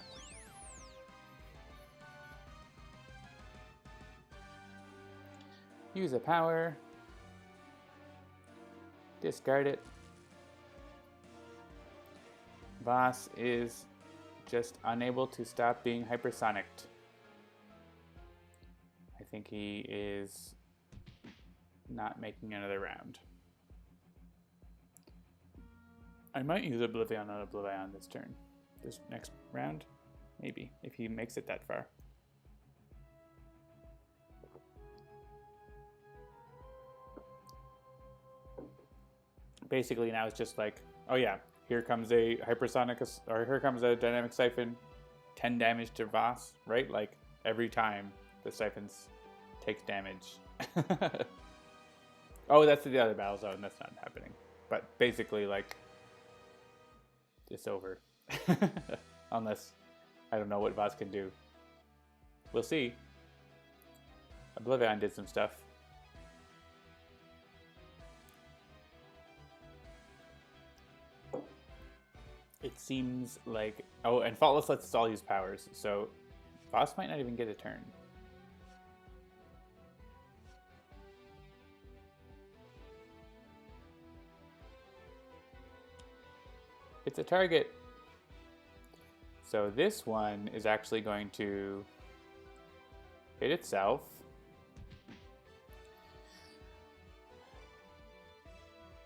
Use a power. Discard it. Boss is just unable to stop being hypersonicked. I think he is not making another round. I might use OblivAeon on OblivAeon this turn. This next round? Maybe, if he makes it that far. Basically now it's just like, oh yeah, here comes a hypersonic, or here comes a dynamic siphon, 10 damage to Voss, right? Like every time the siphons takes damage. Oh, that's the other battle zone. That's not happening. But basically, like, it's over. Unless I don't know what Voss can do. We'll see. OblivAeon did some stuff. It seems like... Oh, and Faultless lets us all use powers, so Voss might not even get a turn. It's a target. So this one is actually going to hit itself.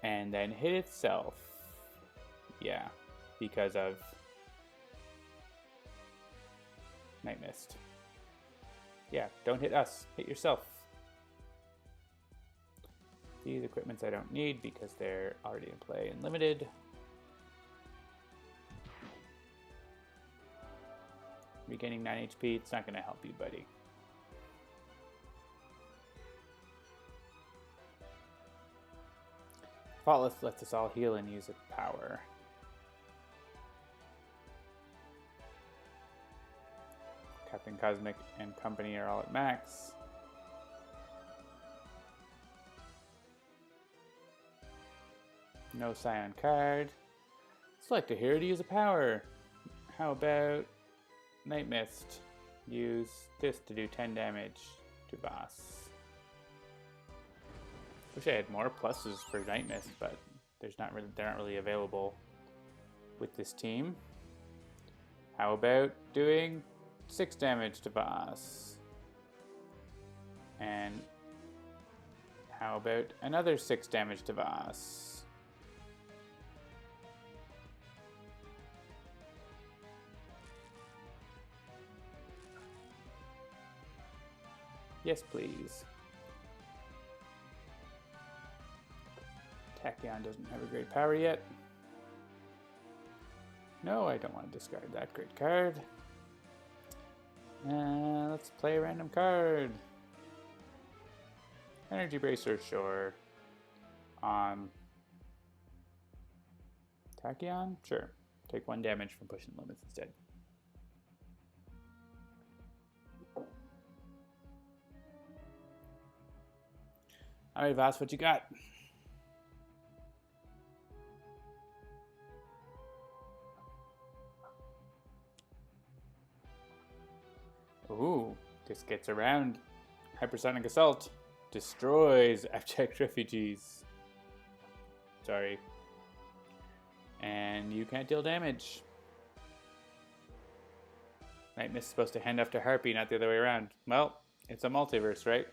And then hit itself. Yeah, because of Nightmist. Yeah, don't hit us. Hit yourself. These equipments I don't need because they're already in play and limited. Regaining 9 HP, it's not going to help you, buddy. Faultless lets us all heal and use a power. Captain Cosmic and company are all at max. No Scion card. Select a hero to use a power. How about Nightmist? Use this to do 10 damage to boss. Wish I had more pluses for Nightmist, but they're not really available with this team. How about doing 6 damage to boss? And how about another 6 damage to boss? Yes, please. Tachyon doesn't have a great power yet. No, I don't want to discard that great card. Let's play a random card. Energy Bracer, sure. Tachyon? Sure. Take 1 damage from pushing limits instead. Alright, Voss, what you got? Ooh, this gets around. Hypersonic Assault destroys abject refugees. Sorry. And you can't deal damage. Nightmist is supposed to hand off to Harpy, not the other way around. Well, it's a multiverse, right?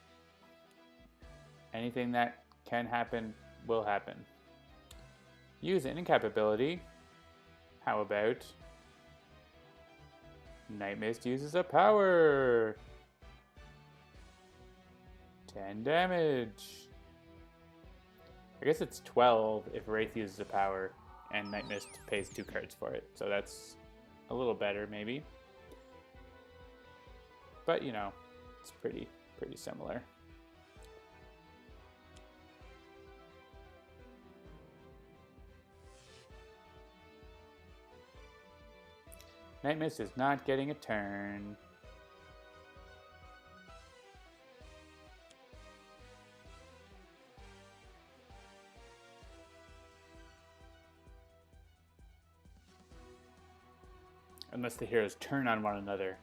Anything that can happen will happen. Use an incapability. How about Nightmist uses a power? 10 damage. I guess it's 12 if Wraith uses a power and Nightmist pays 2 cards for it. So that's a little better maybe. But you know, it's pretty similar. Nightmist is not getting a turn. Unless the heroes turn on one another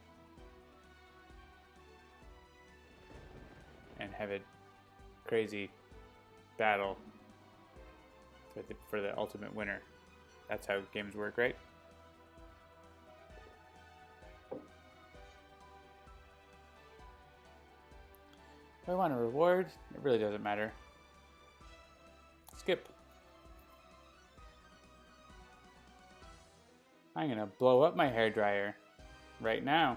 and have a crazy battle for the ultimate winner. That's how games work, right? Do I want a reward? It really doesn't matter. Skip. I'm gonna blow up my hairdryer right now.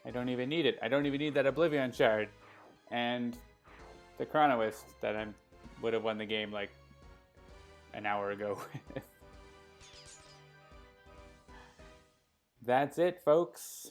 I don't even need it. I don't even need that OblivAeon shard. And the Chronoist that I would have won the game like an hour ago. That's it, folks.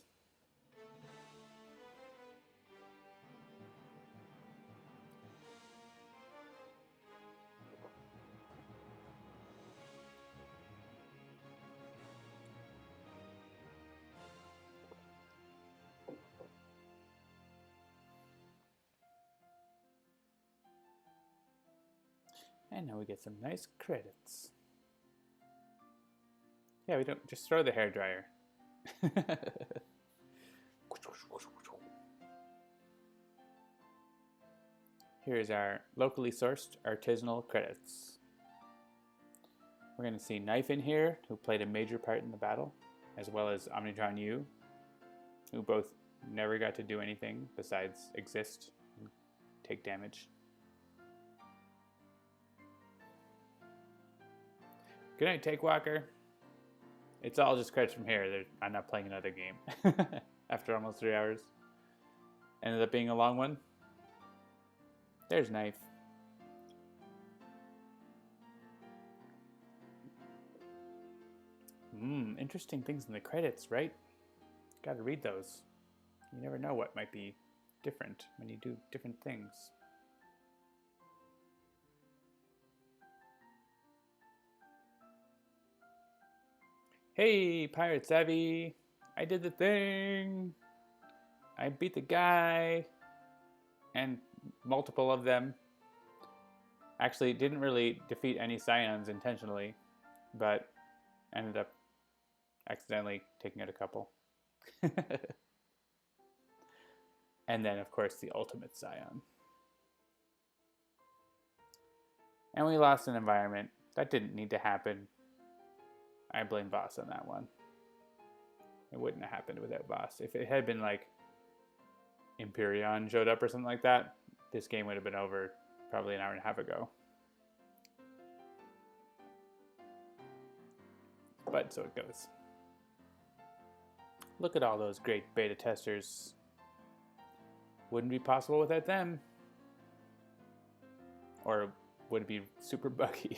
And now we get some nice credits. Yeah, we don't just throw the hairdryer. Here's our locally sourced artisanal credits. We're going to see Knife in here, who played a major part in the battle, as well as Omnitron U, who both never got to do anything besides exist and take damage. Good night, Takewalker. It's all just credits from here. I'm not playing another game after almost 3 hours. Ended up being a long one. There's Knife. Interesting things in the credits, right? Gotta read those. You never know what might be different when you do different things. Hey, Pirate Savvy, I did the thing. I beat the guy. And multiple of them. Actually, didn't really defeat any Scions intentionally, but ended up accidentally taking out a couple. And then, of course, the ultimate Scion. And we lost an environment. That didn't need to happen. I blame Voss on that one. It wouldn't have happened without Voss. If it had been like Empyreon showed up or something like that, this game would have been over probably an hour and a half ago. But so it goes. Look at all those great beta testers. Wouldn't be possible without them. Or would it be super buggy?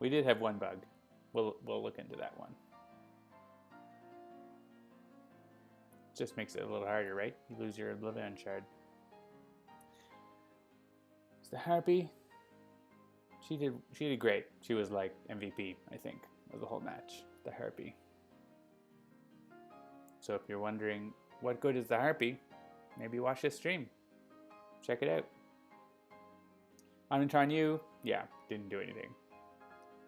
We did have one bug. We'll look into that one. Just makes it a little harder, right? You lose your OblivAeon shard. It's the Harpy. She did great. She was like MVP, I think, of the whole match. The Harpy. So if you're wondering what good is the Harpy, maybe watch this stream. Check it out. Omnitron U, yeah, didn't do anything.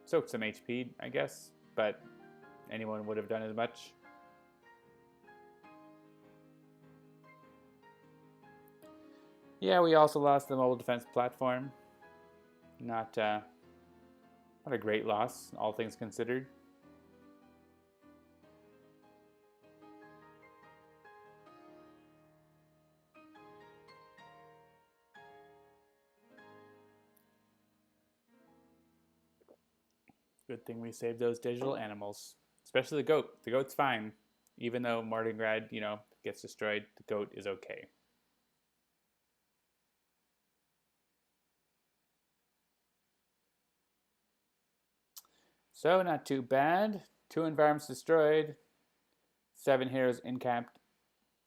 Soaked some HP, I guess, but anyone would have done as much. Yeah, we also lost the mobile defense platform. Not a great loss, all things considered. Good thing we saved those digital animals, especially the goat. The goat's fine, even though Martingrad, gets destroyed. The goat is okay. So not too bad. 2 environments destroyed, 7 heroes encamped,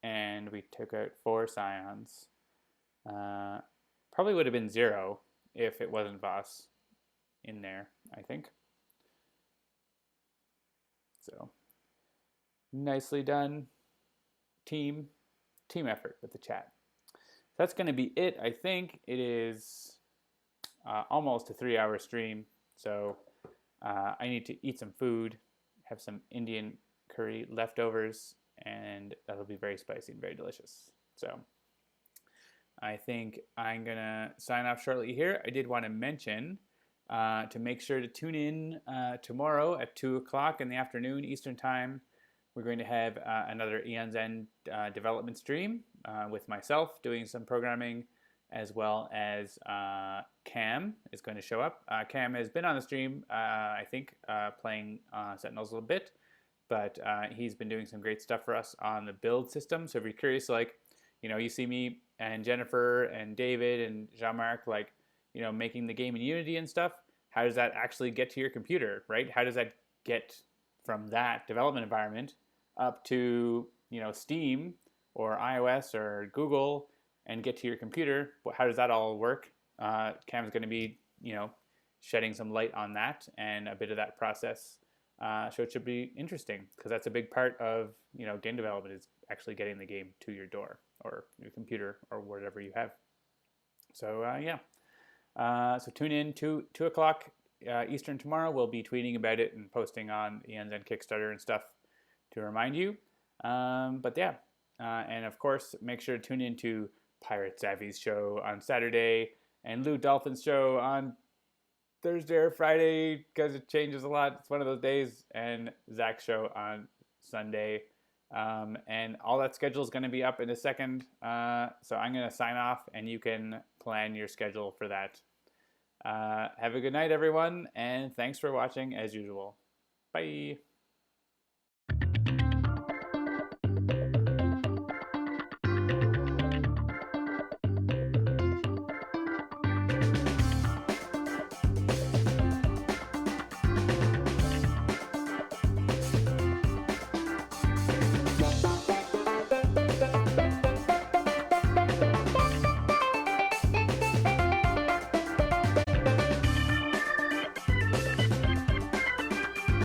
and we took out 4 Scions. Probably would have been 0 if it wasn't Voss in there, I think. So, nicely done, team effort with the chat. So that's going to be it, I think. It is almost a 3-hour stream, so I need to eat some food, have some Indian curry leftovers, and that'll be very spicy and very delicious. So I think I'm going to sign off shortly here. I did want to mention to make sure to tune in tomorrow at 2 o'clock in the afternoon Eastern Time. We're going to have another Aeon's End development stream with myself doing some programming, as well as Cam is going to show up. Cam has been on the stream, I think, playing Sentinels a little bit, but he's been doing some great stuff for us on the build system. So if you're curious, you see me and Jennifer and David and Jean-Marc, making the game in Unity and stuff. How does that actually get to your computer, right? How does that get from that development environment up to, Steam or iOS or Google and get to your computer? How does that all work? Cam's going to be, shedding some light on that and a bit of that process. So it should be interesting, because that's a big part of, game development, is actually getting the game to your door or your computer or whatever you have. So, yeah. So tune in 2 o'clock Eastern tomorrow. We'll be tweeting about it and posting on the Aeon's End Kickstarter and stuff to remind you. But yeah, and of course, make sure to tune in to Pirate Savvy's show on Saturday and Lou Dolphin's show on Thursday or Friday, because it changes a lot. It's one of those days. And Zach's show on Sunday. And all that schedule is going to be up in a second. So I'm going to sign off, and you can plan your schedule for that. Have a good night, everyone, and thanks for watching as usual. Bye.